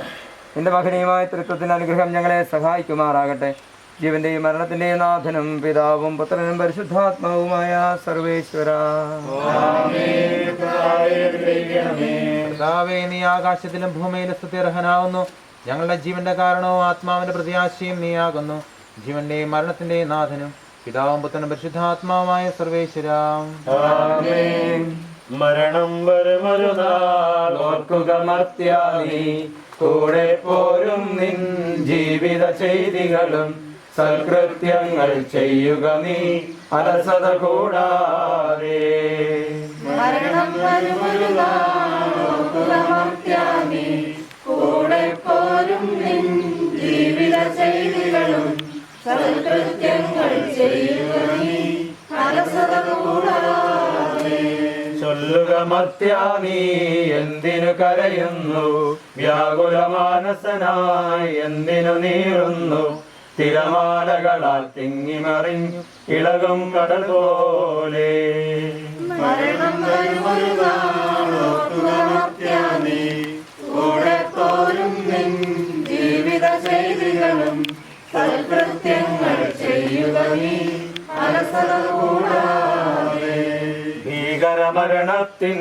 നിന്റെ മഹനീയമായ തൃത്വത്തിന്റെ അനുഗ്രഹം ഞങ്ങളെ സഹായിക്കുമാറാകട്ടെ. ജീവന്റെയും മരണത്തിന്റെയും നാഥനും പിതാവും പുത്രനും പരിശുദ്ധാത്മാവുമായ സർവേശ്വര, കർത്താവേ, നീ ആകാശത്തിലും ഭൂമിയിലും സ്തുത്യർഹനാവുന്നു. ഞങ്ങളുടെ ജീവന്റെ കാരണവും ആത്മാവിന്റെ പ്രത്യാശയും നീയാകുന്നു. ജീവന്റെയും മരണത്തിന്റെയും നാഥനും പിതാവും പുത്രനും പരിശുദ്ധാത്മാവുമായ സർവേശ്വര. മരണം വരുമൊരു നാൾ ഓർക്കുക മർത്യാനി, കൂടെ പോരും നിൻ ജീവിത ചെയ്തികളും സൽകൃത്യങ്ങൾ ചെയ്യുക നീ അലസത കൂടാതെ. മരണം വരുമൊരു നാൾ ഓർക്കുക മർത്യാനി, കൂടെ പോരും നിൻ ജീവിത ചെയ്തികളും സൽകൃത്യങ്ങൾ ചെയ്യുക നീ അലസത കൂടാതെ. ചൊല്ലുക മർത്യാനി, എന്തിനു കരയുന്നു? വ്യാകുലമാനസനായി എന്തിനു നീറുന്നു? തിരമാലകളാൽ തിങ്ങിമറിഞ്ഞു ഇളകും കടൽ പോലെ. മരണം വരുമൊരു നാൾ ഓർക്കുക മർത്യാനി, കൂടെ പോരും നിൻ ജീവിത ചെയ്തികളും സൽകൃത്യങ്ങൾ ചെയ്യുക നീ അലസത കൂടാതെ. ഭീകരമരണത്തിൻ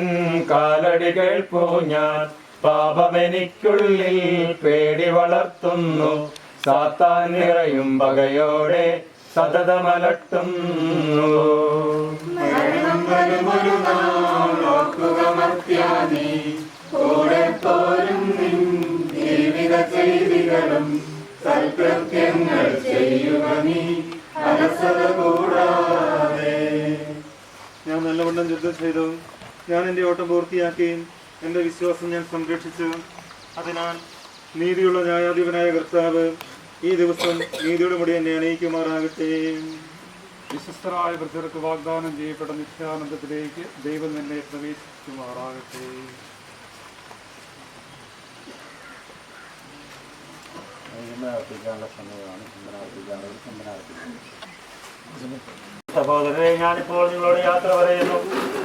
കാലടി കേൾപ്പൂ ഞാൻ, പാപമെനിക്കുള്ളിൽ പേടി വളർത്തുന്നു. സാത്താൻ നിറയും പകയോടെ സതതമലട്ടുന്നു. മരണം വരുമൊരു നാൾ ഓർക്കുക മർത്യാനി, കൂടെ പോരും നിൻ ജീവിത ചെയ്തികളും സൽകൃത്യങ്ങൾ ചെയ്യുക നീ അലസത കൂടാതെ. ഞാൻ നല്ലവണ്ണം യുദ്ധം ചെയ്തു, ഞാൻ എൻ്റെ ഓട്ടം പൂർത്തിയാക്കി, എൻ്റെ വിശ്വാസം ഞാൻ സംരക്ഷിച്ചു. അതിനാൽ നീതിയുള്ള ന്യായാധിപനായ കർത്താവ് ഈ ദിവസം നീതിയുടെ മുടി എന്നെ അണിയിക്കുമാറാകട്ടെ. വിശ്വസ്തരായ വൃദ്ധർക്ക് വാഗ്ദാനം ചെയ്യപ്പെട്ട നിത്യാനന്ദത്തിലേക്ക് ദൈവം എന്നെ പ്രവേശിക്കുമാറാകട്ടെ. സഹോദരരെ, ഞാനിപ്പോൾ നിങ്ങളോട് യാത്ര പറയുന്നു.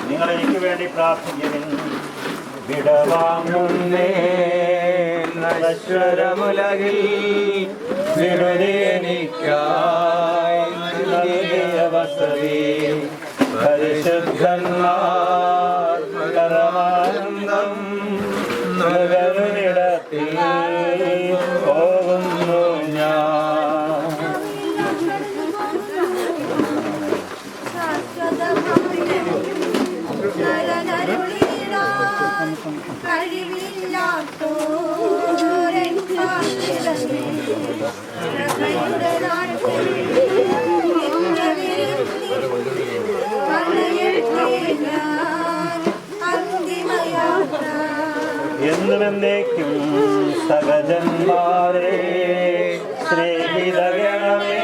നിങ്ങൾ എനിക്ക് വേണ്ടി പ്രാർത്ഥിക്കുവിൻ. വിടവാങ്ങുന്നേ നശ്വരമുലകിൽ വിടുതേനിക്കായി നൽകിയ വസതി, പരിശുദ്ധന്മാർ പരമാനന്ദം നുകരുന്നിടത്തിൽ പോകുന്നു ഞാൻ. എന്നുമെന്നേക്കും സഹജന്മാരെ സ്നേഹിതഗണമേ,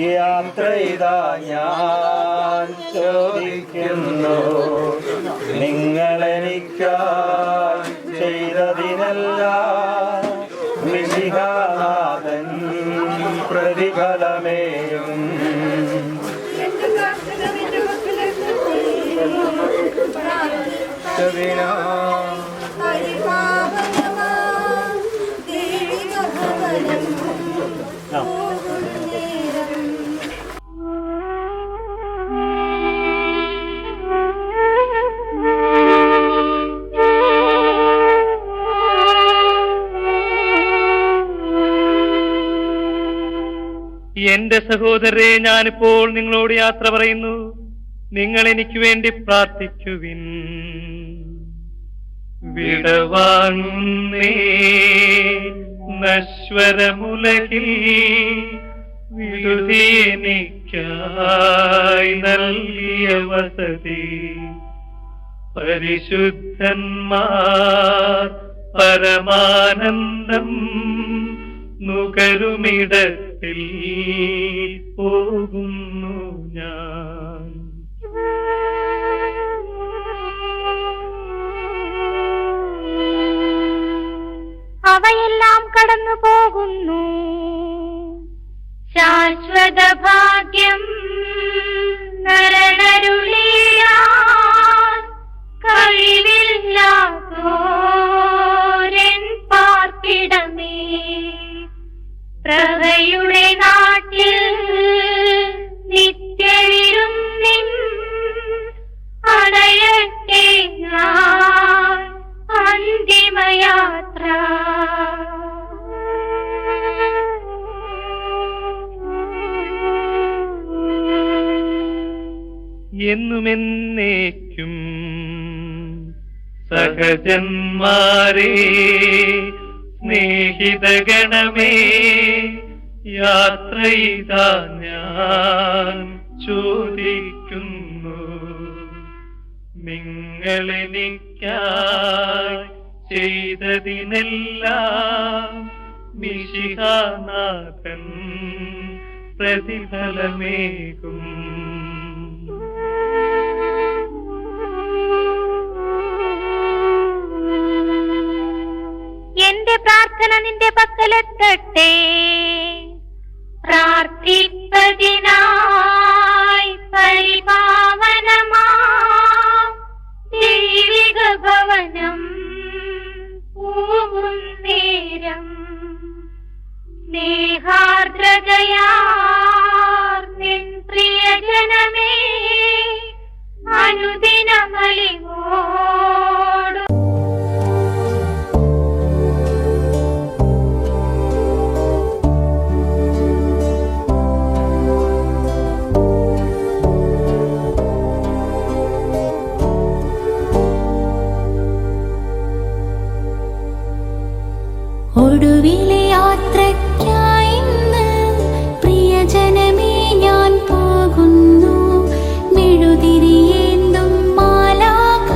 യാത്ര ഇതാ ഞാൻ ചോദിക്കുന്നു. നിങ്ങളെനിക്കായി ചെയ്തതിനെല്ലാം മിശിഹാനാഥൻ പ്രതിഫലമേയും. എന്റെ സഹോദരരെ, ഞാനിപ്പോൾ നിങ്ങളോട് യാത്ര പറയുന്നു. നിങ്ങൾ എനിക്ക് വേണ്ടി പ്രാർത്ഥിക്കുവിൻ. വിടവാങ്ങുന്നേ നശ്വരമുലകിൽ വിടുതേനിക്കായി എനിക്കായി നൽകിയ വസതി പരിശുദ്ധന്മാർ പരമാനന്ദം നുകരുമിടത്തിൽ പോകുന്നു ഞാൻ. അവയെല്ലാം കടന്നു പോകുന്നു, ശാശ്വത ഭാഗ്യം നരനരുളിയാൻ കഴിവില്ലാത്തോരൻ പാർപ്പിടമേ. പ്രഭയുടെ നാട്ടിൽ നിത്യവിരുന്നിൻ അണയട്ടെ ഞാൻ അന്തിമയാത്ര. എന്നുമെന്നേക്കും സഹജന്മാരേ സ്നേഹിതഗണമേ, യാത്ര ചെയ്താ ഞാൻ ചോദിക്കുന്നു, നിങ്ങളെനിക്കായി ചെയ്തതിനെല്ലാം മിശിഹാനാഥൻ പ്രതിഫലമേകും. എന്റെ പ്രാർത്ഥന നിന്റെ പക്കലെത്തട്ടെ, പ്രാർത്ഥിപ്പതിനായി പരിപാവനമാ ദൈവിക ഭവനം പൂവും നേരം. സ്നേഹാർദ്രതയാർ നിൻ പ്രിയജനമേ അനുദിനമലിവോട്. ഒടുവിലെ യാത്രയ്ക്കായി ഇന്ന് പ്രിയജനമേ ഞാൻ പോകുന്നു. മെഴുതിരിയേന്തും മാലാഖ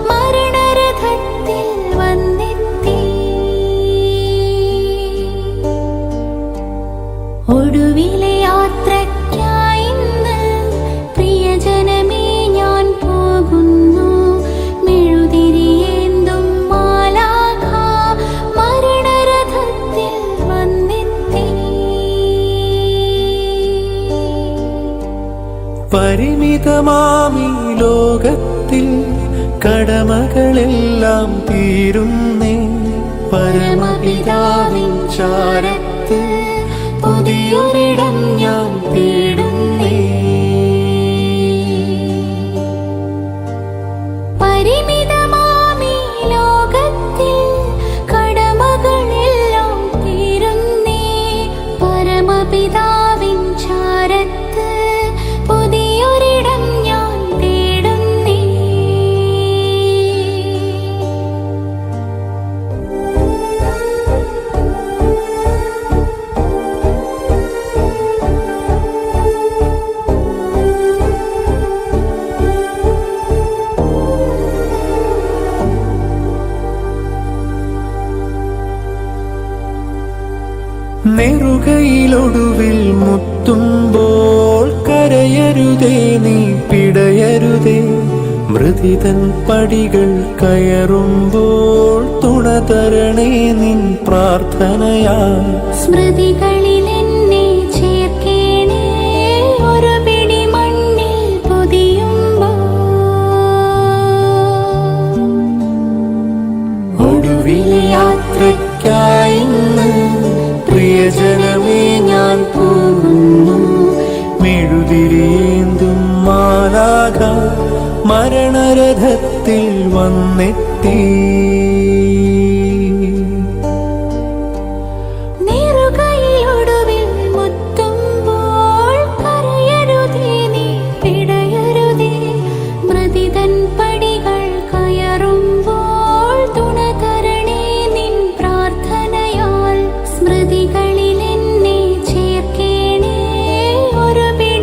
മരണരഥത്തിൽ വന്നെത്തി. ഒടുവിലെ യാത്രയ്ക്കായി ഇന്ന് പ്രിയജനമേ ഞാൻ പോകുന്നു. മെഴുതിരിയേന്തും മാലാഖ മരണരഥത്തിൽ വന്നെത്തി. പരിമിതമാമി ലോകത്തിൽ കടമകളെല്ലാം തീരുന്നേ. പരമപിതാവിൻ ചാരത്ത് പുതിയൊരിടം ഞാൻ തേടുന്നേ. പരിമിതമാമീ ലോകത്തിൽ കടമകളെല്ലാം തീരുന്നേ. പരമപിതാവിൻ ചാരത്ത് പുതിയൊരിടം ഞാൻ തേടുന്നേ. നെറുകയിലൊടുവിൽ മുത്തുമ്പോൾ കരയരുതേ, നീ പിടയരുതേ. മൃതിതൻ പടികൾ കയറുമ്പോൾ തുണ തരണേ നിൻ പ്രാർത്ഥനയാ. സ്മൃതികളിൽ എന്നെ ചേർക്കേണേ, ഒരു പിടി മണ്ണിൽ പൊതിയുമ്പോൾ. ഒടുവിലെ യാത്രയ്ക്കായി ഇന്ന് പ്രിയജനമേ ഞാൻ പോകുന്നു. മെഴുതിരിയേന്തും മാലാഖ മരണരഥത്തിൽ വന്നെത്തി. നെറുകയിലൊടുവിൽ മുത്തുമ്പോൾ കരയരുതേ, നീ പിടയരുതേ. മൃതിതൻ പടികൾ കയറുമ്പോൾ തുണ തരണേ നിൻ പ്രാർത്ഥനയാൽ. സ്മൃതികളിൽ എന്നെ ചേർക്കേണേ, ഒരു പിടി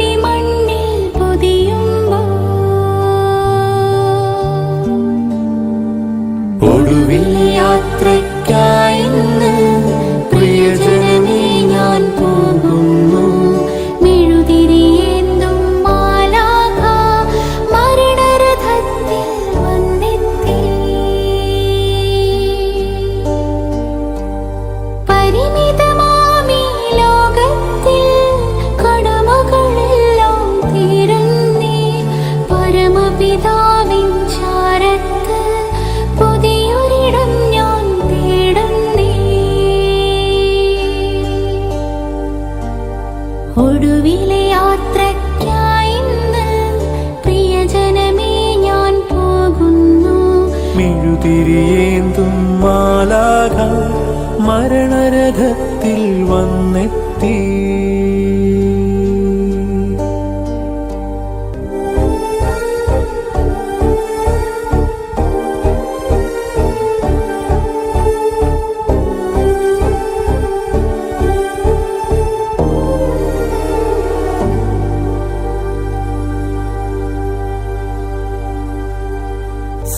പരമപിതാവിൻ ചാരത്ത് പുതിയൊരിടം ഞാൻ തേടുന്നേ. ഒടുവിലെ യാത്രയ്ക്കായി ഇന്ന് പ്രിയജനമേ ഞാൻ പോകുന്നു. മെഴുതിരിയേന്തും മാലാഖ മരണരഥത്തിൽ വന്നെത്തി.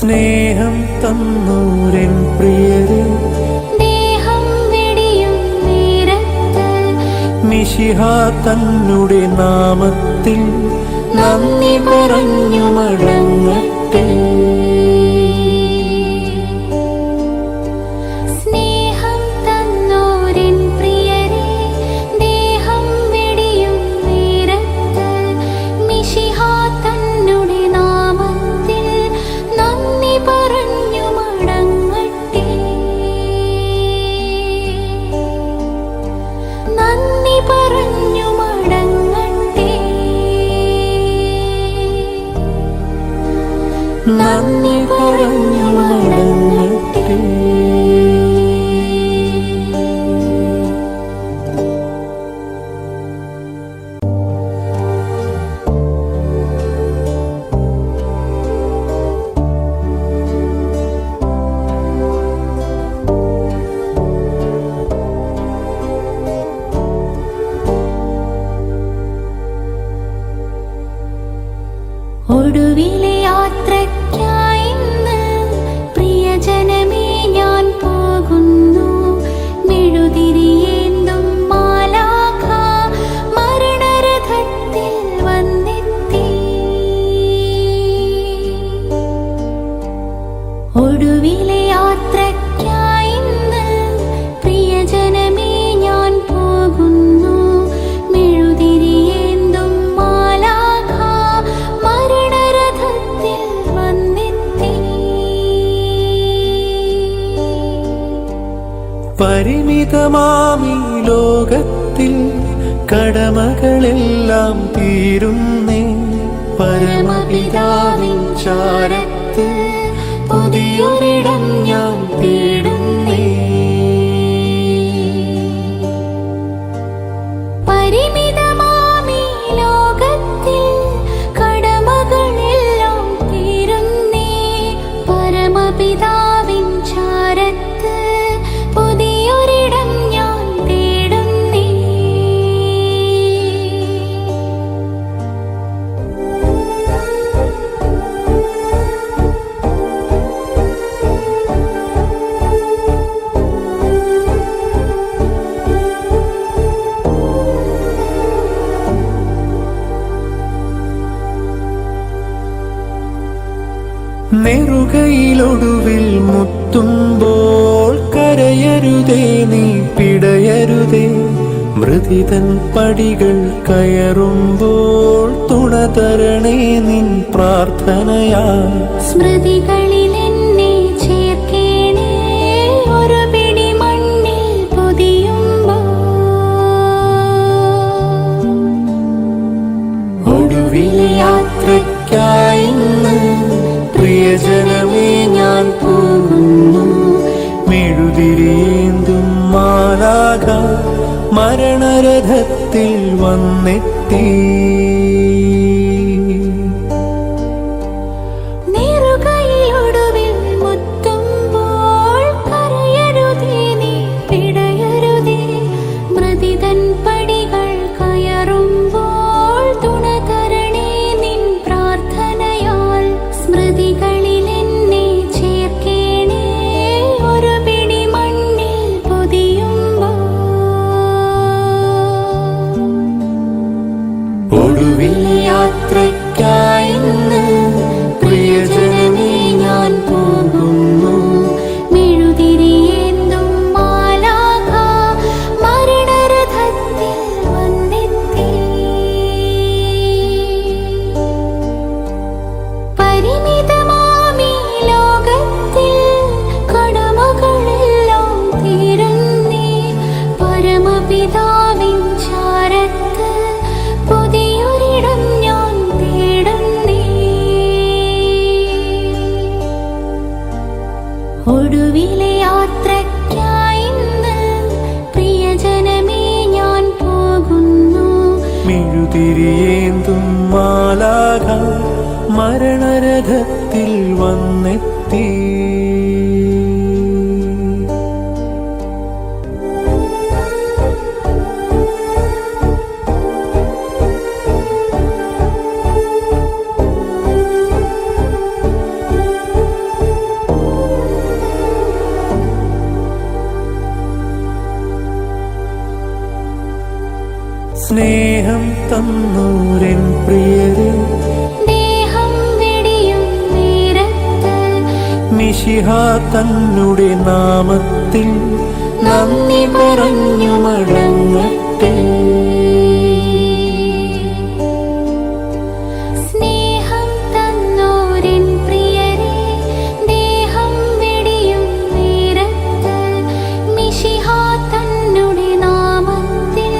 സ്നേഹം തന്നൂരൻ പ്രിയരെ ദേഹം വെടിയും നേരത്ത് മിശിഹ തന്നുടെ നാമത്തിൽ നന്ദി പറഞ്ഞു മടങ്ങട്ടെ. സ്നേഹം തന്നോരൻ പ്രിയരെ ദേഹം വെടിയും നേരത്ത് മിശിഹ തന്നുടെ നാമത്തിൽ നന്ദി പറഞ്ഞു മടങ്ങട്ടെ. നന്ദി പറഞ്ഞു മടങ്ങട്ടെ. നന്ദി പറഞ്ഞു മടങ്ങട്ടെ. ഒടുവിലെ യാത്രയ്ക്കായി ഇന്ന് പ്രിയജനമേ ഞാൻ പോകുന്നു. മെഴുതിരിയേന്തും മാലാഖ മരണരഥത്തിൽ വന്നെത്തി. ഒടുവിലെ യാത്രയ്ക്കായി ഇന്ന് പ്രിയജനമേ ഞാൻ പോകുന്നു. മെഴുതിരിയേന്തും മാലാഖ മരണരഥത്തിൽ വന്നെത്തി. പരിമിതമാമി ലോകത്തിൽ കടമകളെല്ലാം തീരുന്നേ. പരമപിതാവിൻ ചാരത്ത് പുതിയൊരിടം ഞാൻ തേടുന്നേ. പരിമിതമാമീ ലോകത്തിൽ കടമകളെല്ലാം തീരുന്നേ. പരമപിതാവിൻ ചാരത്ത് പുതിയൊരിടം ഞാൻ തേടുന്നേ. നെറുകയിലൊടുവിൽ മുത്തുമ്പോൾ കരയരുതേ നീ പിടയരുതേ. മൃതിതൻ പടികൾ കയറുമ്പോൾ തുണ തരണേ നിൻ പ്രാർത്ഥനയാ. സ്മൃതികളിൽ എന്നെ ചേർക്കേണേ ഒരു പിടി മണ്ണിൽ പൊതിയുമ്പോൾ. ഒടുവിലെ യാത്രയ്ക്കായി ഇന്ന് പ്രിയജനമേ ഞാൻ പോകുന്നു. മെഴുതിരിയേന്തും മാലാഖ മരണരഥത്തിൽ വന്നെത്തി. നെറുകയിലൊടുവിൽ മുത്തുമ്പോൾ കരയരുതേ നീ പിടയരുതേ. മൃതിതൻ പടികൾ കയറുമ്പോൾ തുണ തരണേ നിൻ പ്രാർത്ഥനയാൽ. സ്മൃതികളിൽ എന്നെ ചേർക്കേണേ ഒരു പിടി മണ്ണിൽ പൊതിയുമ്പോൾ. ഒടുവിലെ യാത്രയ്ക്കായി ഇന്ന് പ്രിയജനമേ ഞാൻ പോകുന്നു. മെഴുതിരിയേന്തും മാലാഖ മരണരഥത്തിൽ വന്നെത്തി. സ്നേഹം തന്നൂരൻ പ്രിയരെ ദേഹം വെടിയും നേരത്ത് മിശിഹ തന്നുടെ നാമത്തിൽ നന്ദി പറഞ്ഞു മടങ്ങട്ടെ. സ്നേഹം തന്നോരൻ പ്രിയരെ ദേഹം വെടിയും നേരത്ത് മിശിഹ തന്നുടെ നാമത്തിൽ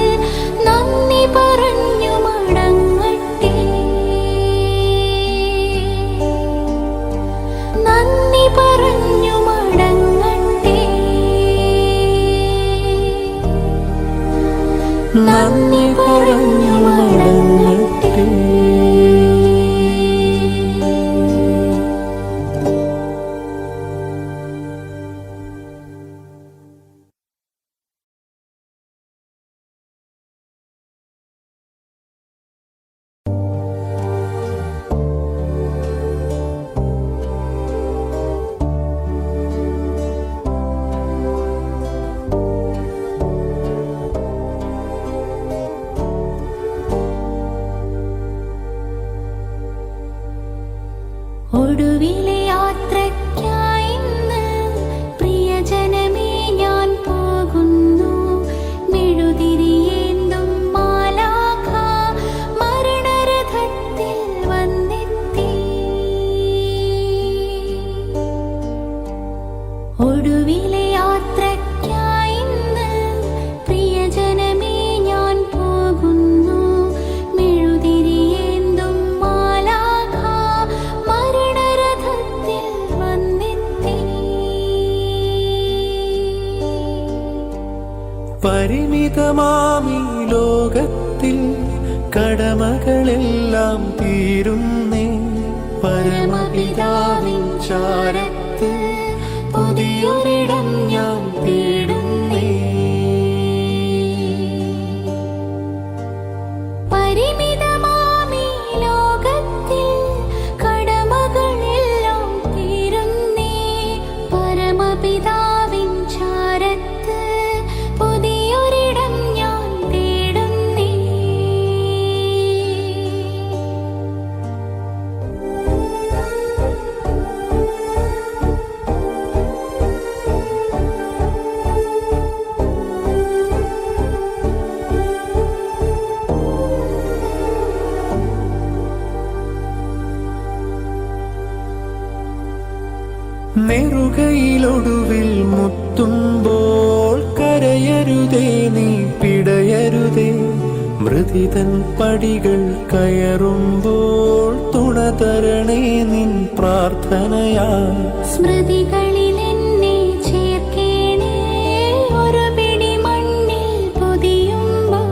നന്ദി പറഞ്ഞു മടങ്ങട്ടെ. നന്ദി പറഞ്ഞു മടങ്ങട്ടെ. നന്ദി പറഞ്ഞു മടങ്ങട്ടെ. ഒടുവിലെ യാത്രയ്ക്കായി ഇന്ന് പ്രിയജനമേ ഞാൻ പോകുന്നു. മെഴുതിരിയേന്തും മാലാഖ മരണരഥത്തിൽ വന്നെത്തി. ഒടുവിലെ യാത്രയ്ക്കായി ഇന്ന് പ്രിയജനമേ ഞാൻ പോകുന്നു. മെഴുതിരിയേന്തും മാലാഖ മരണരഥത്തിൽ വന്നെത്തി. പരിമിതമാമീ ലോകത്തിൽ കടമകളെല്ലാം തീരുന്നേ. പരമപിതാവിൻ ചാരത്ത് പുതിയൊരിടം ഞാൻ തേടുന്നേ. പരിമിതമാമീ ലോകത്തിൽ കടമകളെല്ലാം തീരുന്നേ. പരമപിതാവിൻ ചാരത്ത് പുതിയൊരിടം ഞാൻ തേടുന്നേ. നെറുകയിലൊടുവിൽ മുത്തുമ്പോൾ കരയരുതേ നീ പിടയരുതേ. മൃതിതൻ പടികൾ കയറുമ്പോൾ തുണ തരണേ നിൻ പ്രാർത്ഥനയാ. സ്മൃതികളിൽ എന്നെ ചേർക്കേണേ ഒരു പിടി മണ്ണിൽ പൊതിയുമ്പോൾ.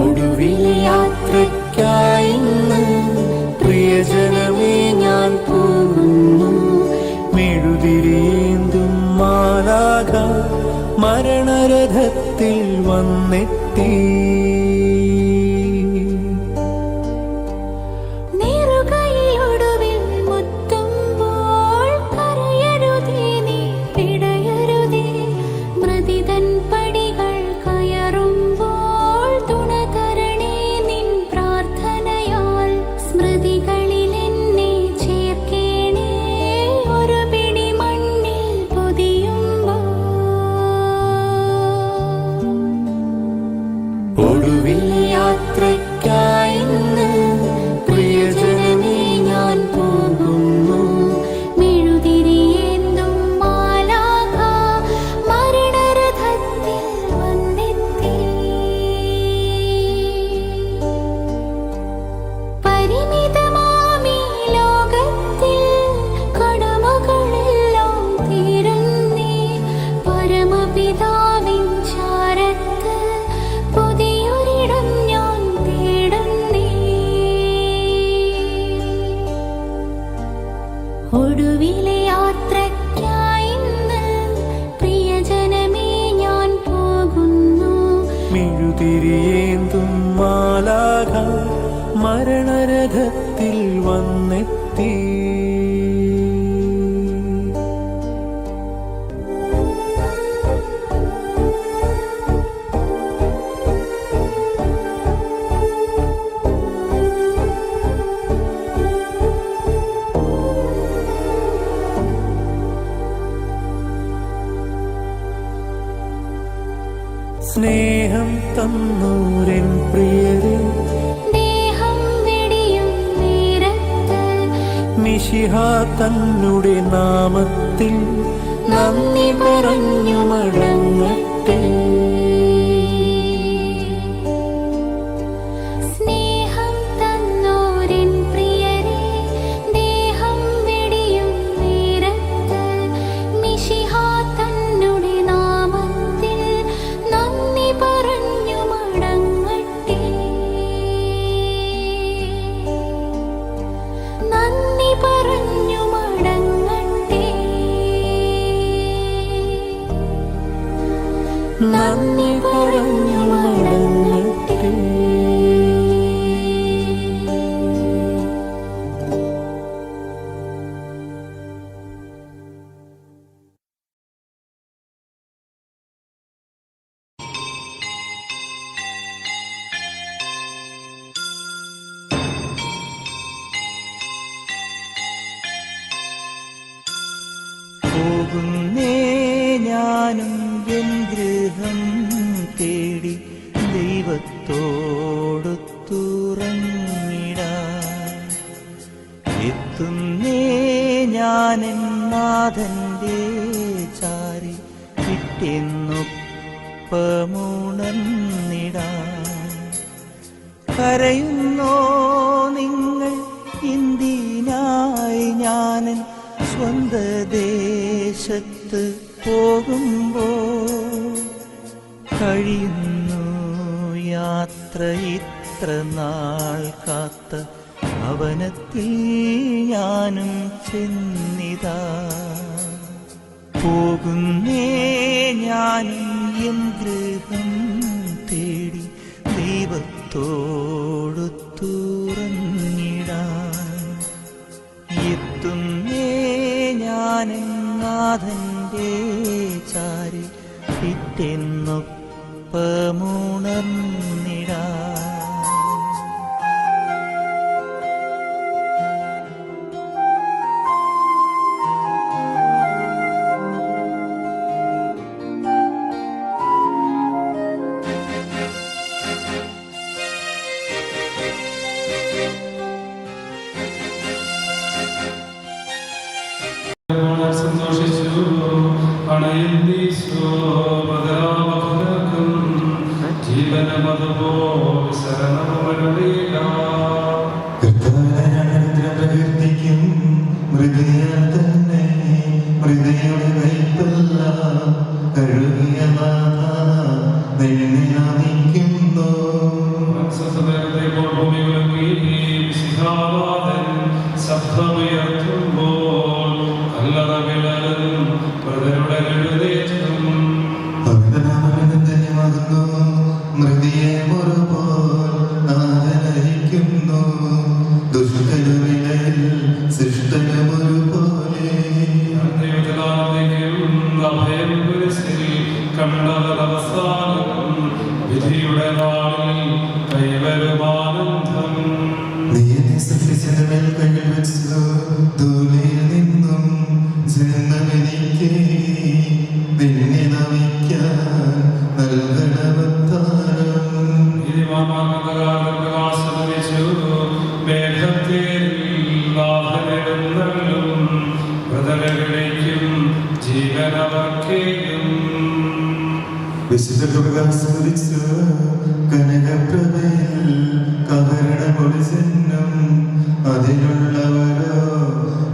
ഒടുവിലെ യാത്രയ്ക്കായി ഇന്ന് പ്രിയജനമേ ഞാൻ പോകുന്നു. മെഴുതിരിയേന്തും മാലാഖ മരണരഥത്തിൽ വന്നെത്തി. നെറുകയിലൊടുവിൽ മുത്തുമ്പോൾ കരയരുതേ നീ പിടയരുതേ. മൃതിതൻ പടികൾ കയറുമ്പോൾ തുണ തരണേ നിൻ പ്രാർത്ഥനയാൽ. സ്മൃതികളിൽ എന്നെ ചേർക്കേണേ ഒരു പിടി മണ്ണിൽ പൊതിയുമ്പോൾ. ഒടുവിലെ യാത്രയ്ക്കായി ഇന്ന് പ്രിയജനമേ ഞാൻ പോകുന്നു. മെഴുതിരിയേന്തും മാലാഖ മരണരഥത്തിൽ വന്നെത്തി. പരിമിതമാമീ ലോകത്തിൽ മരണരഥത്തിൽ വന്നെത്തി. സ്നേഹം തന്നൂരൻ പ്രിയരെ, ദേഹം വെടിയും നേരത്ത് മിശിഹ തന്നുടെ നാമത്തിൽ നന്ദി പറഞ്ഞു മടങ്ങട്ടെ. സ്നേഹം തന്നോരിൻ പ്രിയരെ, ദേഹം വെടിയും നേരത്ത് മിശിഹ തന്നുടെ നാമത്തിൽ നന്ദി പറഞ്ഞു മടങ്ങട്ടെ. നന്ദി പറഞ്ഞു മടങ്ങട്ടെ. നന്ദി പറഞ്ഞു മടങ്ങട്ടെ. പോകുന്നേ ഞാനും എൻ ഗൃഹം തേടി ദൈവത്തോടൊത്തുറങ്ങിടാൻ. എത്തുന്നേ ഞാനെൻ നാഥന്റെ ചാരി കിട്ടിയെന്നൊപ്പമുണർന്നിടാൻ. കരയുന്നോ നിങ്ങൾ ഇന്ത്യനായി ഞാനൻ സ്വന്ത ദേശത്ത് പോകുമ്പോൾ? കഴിയുന്നു യാത്ര ഇത്ര നാൾ കാത്ത ഭവനത്തിൽ ഞാനും ചെന്നിതാ. പോകുന്നേ ഞാനും എൻ ഗൃഹം തേടി ദൈവത്തോടൊത്തുറങ്ങിടാൻ. എത്തുന്നേ ഞാനെൻ നാഥന്റെ ചാരി പിറ്റെന്നൊപ്പമുണർന്നിടാൻ. സന്തോഷിച്ചു അണയുന്നീശോ മധുരാമധുരകം ജീവനമതുപോലെ ശരണമരുളിയില്ല. പ്രകീർത്തിക്കും മൃഗയാൽ തന്നെ മൃഗയുടെ വൈപ്പല്ല കഴുകിയ നിൽക്കുന്നു. ശബ്ദമുയർത്തുമ്പോൾ കല്ലറവിളരും പ്രതരുടെ എഴുന്നേറ്റും. ധന്യമാകുന്നു മൃതിയെ മുറുപോൽ ആദരിക്കുന്നു. ദുഷ്ടനുമിടയിൽ ശിഷ്ടനുമൊരുപോലെ അഭയം കുരിശിൽ കണ്ടവരവസാനം വിധിയുടെ നാളിൽ കൈവരുമാനന്ദം. നീതി സൃഷ്ടിച്ചതിന്മേൽ കൈകൾ വെച്ചു ദൂരയിൽ നിന്നും ജന്മമെനിക്ക് നിന്നെ നമിക്കാൻ നൽകണവത്താരം. പ്രകാശിച്ചു മേഘത്തേരിൽ നാഥനെഴുന്നള്ളും മൃതരവിളിക്കും ജീവനവർക്കേയും. വിശുദ്ധ പ്രകാശിച്ചു കനകപ്രഭയിൽ കവരണമൊഴി ചിഹ്നം അതിലുള്ളവരോ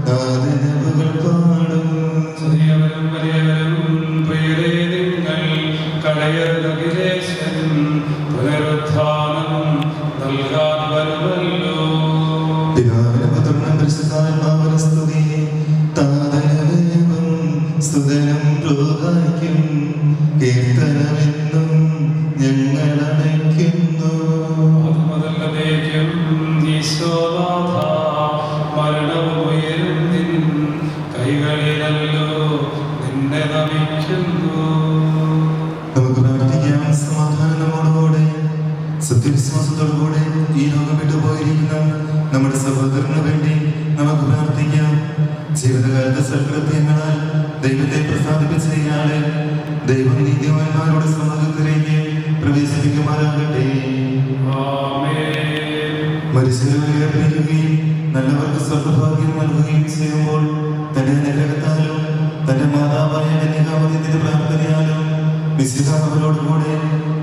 നാദനവുകൾ പാടും. ചെറിയവരും വലിയവരും പ്രിയരേ നിങ്ങൾ കളയരുതകിലേശൻ പുനരുത്ഥാനം നൽകാൻ വരുമല്ലോ. പിതാവിനും പുത്രനും പരിശുദ്ധാത്മാവിനും സ്തുതി. താതനദേവം സ്തുതനും പ്രോഹായിക്കും കീർത്തനമെന്നും ഞങ്ങൾ അണയ്ക്കുന്നു. അതുമുതലതേക്കും ഈ ജീവിതകാലത്തെ സൽകൃത്യങ്ങളാൽ ദൈവത്തെ പ്രസാദിപ്പിച്ച ഇയാളെ ദൈവം നീതിമാന്മാരുടെ സമൂഹത്തിലേക്ക് പ്രവേശിപ്പിക്കുമാറാകട്ടെ. മരിച്ചവരെ ഉയർപ്പിക്കുകയും നല്ലവർക്ക് സ്വർഗ്ഗഭാഗ്യം നൽകുകയും ചെയ്യുമ്പോൾ തന്റെ അനുഗ്രഹത്താലും തന്റെ മാതാവായ കന്യകാമറിയത്തിന്റെ പ്രാർത്ഥനയാലും മിശിഹ അവരോടുകൂടെ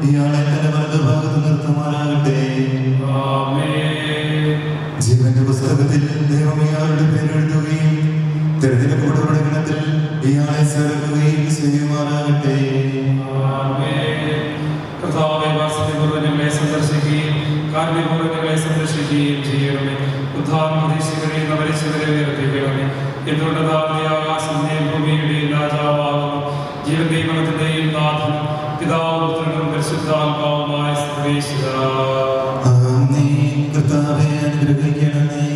ഇയാളെ തന്റെ വലതുഭാഗത്ത് നിർത്തുമാറാകട്ടെ. ജീവന്റെ പുസ്തകത്തിൽ ദൈവം ഇയാളുടെ പേരെഴുതുകയും തിരഞ്ഞെടുപ്പുകളുടെ ഗണത്തിൽ ഇയാളെ ചേർക്കുകയും ചെയ്യുമാറാകട്ടെ. ഞങ്ങളെ സന്ദർശിക്കുകയും കാരുണ്യപൂർവ്വം ഞങ്ങളെ സംരക്ഷിക്കുകയും ചെയ്യണമേ. ഉദ്ധാരണം പ്രതീക്ഷിക്കുകയും മരിച്ചവരെ ഉയർത്തിക്കണമേ. എന്തുകൊണ്ടതായ ആകാശത്തിന്റെയും ഭൂമിയുടെയും രാജാവാകുന്നു, ജീവന്റെയും മരണത്തിന്റെയും നാഥനും പിതാവും പുത്രനും പരിശുദ്ധാത്മാവുമായ സർവേശ്വരാ. കർത്താവേ അനുഗ്രഹിക്കണമേ.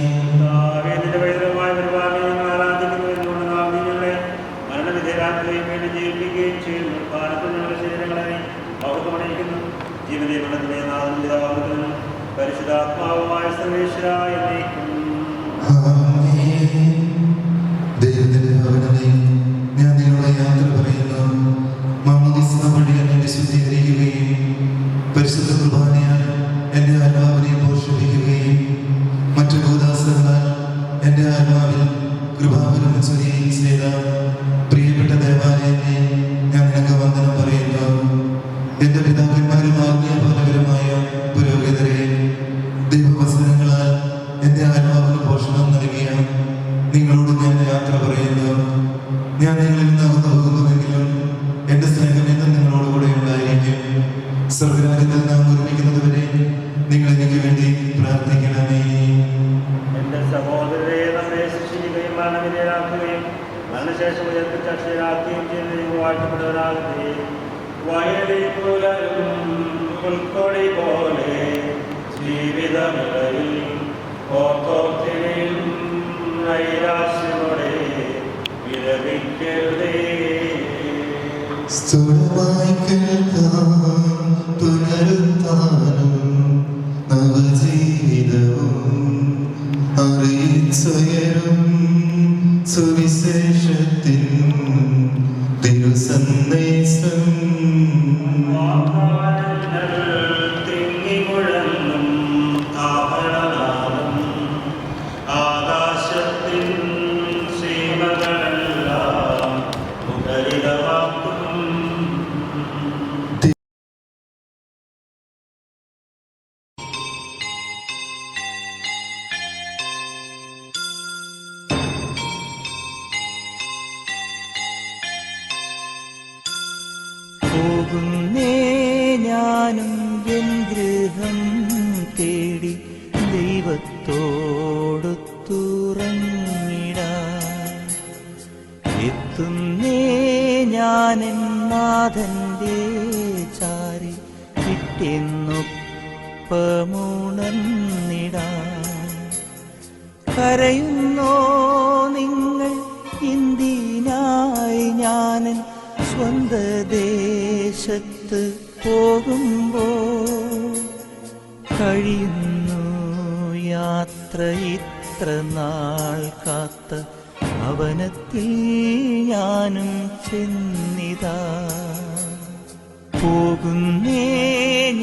പരിശുദ്ധാത്മാവുമായ സർവേശ്വരായ ദൈവത്തിന്റെ ഭവനമേ, ഞാൻ നിങ്ങളുടെ യാത്ര പറയുന്നു. മാമോദീസ വഴി എന്നെ വിശുദ്ധീകരിക്കുകയും പരിശുദ്ധ കുർബാനയാൽ എന്റെ ആത്മാവിനെ പോഷിപ്പിക്കുകയും മറ്റു ഭൂദാസങ്ങളാൽ എന്റെ ആത്മാവിൽ കൃപാവരം ചൊരിയുകയും ചെയ്ത പ്രിയപ്പെട്ട ദേവാലയത്തെ ഞാൻ നിനക്ക് വന്ദനം പറയുന്നു. എന്റെ പിതാക്കന്മാരും ആത്മീയപാലകരുമായ പുരോഹിതരെ, ദൈവവസനങ്ങളാൽ എന്റെ ആത്മാവിന് പോഷണം നൽകിയ നിങ്ങളോട് ഞാൻ യാത്ര പറയുന്നു. ഞാൻ നിങ്ങളിൽ നിന്ന് അകന്നു പോകുന്നുവെങ്കിലും എന്റെ സ്നേഹം എന്നും നിങ്ങളോടുകൂടെ ഉണ്ടായിരിക്കും. സ്വർഗ്ഗരാജ്യത്തിൽ നാം ഒരുമിക്കുന്നതുവരെ നിങ്ങൾ എനിക്ക് വേണ്ടി പ്രാർത്ഥിക്കണമേ. എന്റെ സഹോദരരെ, നമ്മെ ശിക്ഷിക്കുകയും മരണവിധേയരാക്കുകയും മരണശേഷം ഉയർപ്പിച്ച് അക്ഷരാക്കുകയും ചെയ്യുന്ന വാഴ്ത്തപ്പെടുവരാകട്ടെ. വയലിൽ പുലരും പുൽക്കൊടി പോലെ ജീവിതമിടയിൽ ഓർത്തോർത്തിനെയും നൈരാശ്യമോടെ വിരമിക്കരുതേ. സ്ഥൂലമായി കേൾക്കാം പുനരുത്ഥാനം നവജീവിതവും അറിയിച്ചുയരും സുവിശേഷത്തിൻ തിരുസന്ദേശം. തിങ്ങിമുഴങ്ങും ആഭരണനാദം ആകാശത്തിൻ സീമകളെല്ലാം മുഖരിതമാക്കും. പോകുന്നേ ഞാനും എൻ ഗൃഹം തേടി ദൈവത്തോടൊത്തുറങ്ങിടാൻ. എത്തുന്നേ ഞാനെൻ നാഥന്റെ ചാരി കിട്ടിയെന്നൊപ്പമുണർന്നിടാൻ. കരയുന്നോ നിങ്ങൾ എന്തിനായി ഞാനൻ സ്വന്ത ദേശത്ത് പോകുമ്പോൾ? കഴിയുന്നു യാത്ര ഇത്ര നാൾ കാത്ത ഭവനത്തിൽ ഞാനും ചെന്നിതാ. പോകുന്നേ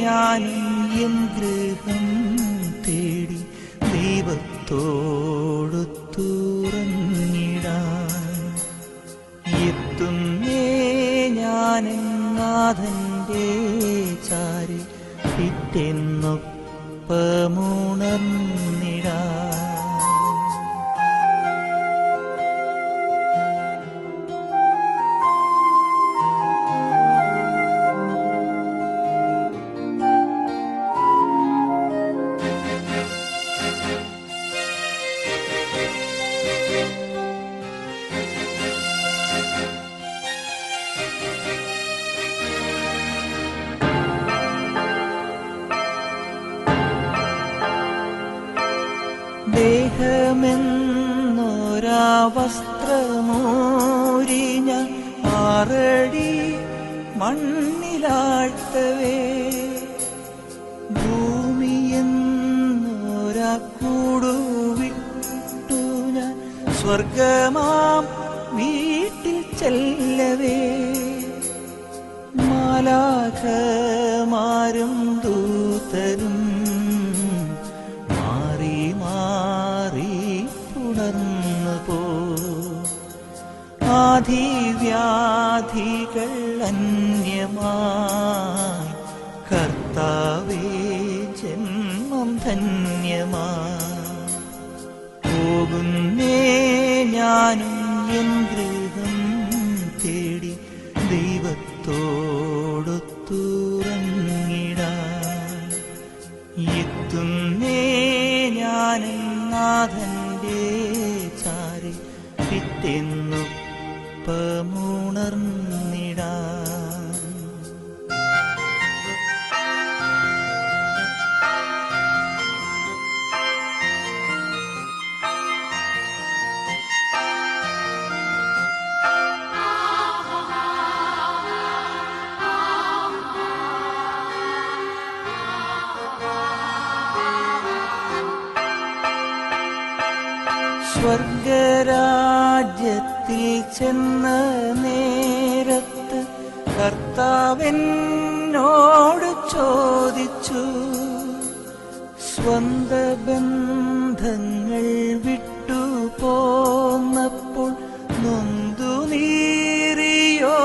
ഞാനും എൻ ഗൃഹം തേടി ദൈവത്തോടൊത്തുറങ്ങിടാൻ. എത്തുന്നേ ഞാനെൻ നാഥന്റെ ചാരി പിറ്റെന്നൊപ്പമുണർന്നിടാൻ. ദേഹമെന്നൊരാ വസ്ത്രമൂരി ഞാൻ 6 അടി മണ്ണിലാഴ്ത്തവേ, ഭൂമിയെന്നൊരാ കൂടുവിട്ടു ഞാൻ സ്വർഗമാം വീട്ടിൽ ചെല്ലവേ മാലാഖമാരും ദൂതരും മാറി മാറി പുണർന്നു പോ ആധിവ്യാധികൾ അന്യമായി കർത്താവേ ജന്മം ധന്യമായി പോകുന്നേ ഞാനും എൻ ഗൃഹം തേടി ദൈവത്തോടൊത്തുറങ്ങിടാൻ എത്തുന്നേ ഞാനും നാഥന്റെ ചാരി പിറ്റെന്നൊപ്പമുണർന്നിടാൻ സ്വർഗരാജ്യത്തിൽ ചെന്ന നേരത്ത് കർത്താവെന്നോട് ചോദിച്ചു സ്വന്ത ബന്ധങ്ങൾ വിട്ടു പോന്നപ്പോൾ നൊന്തു നീറിയോ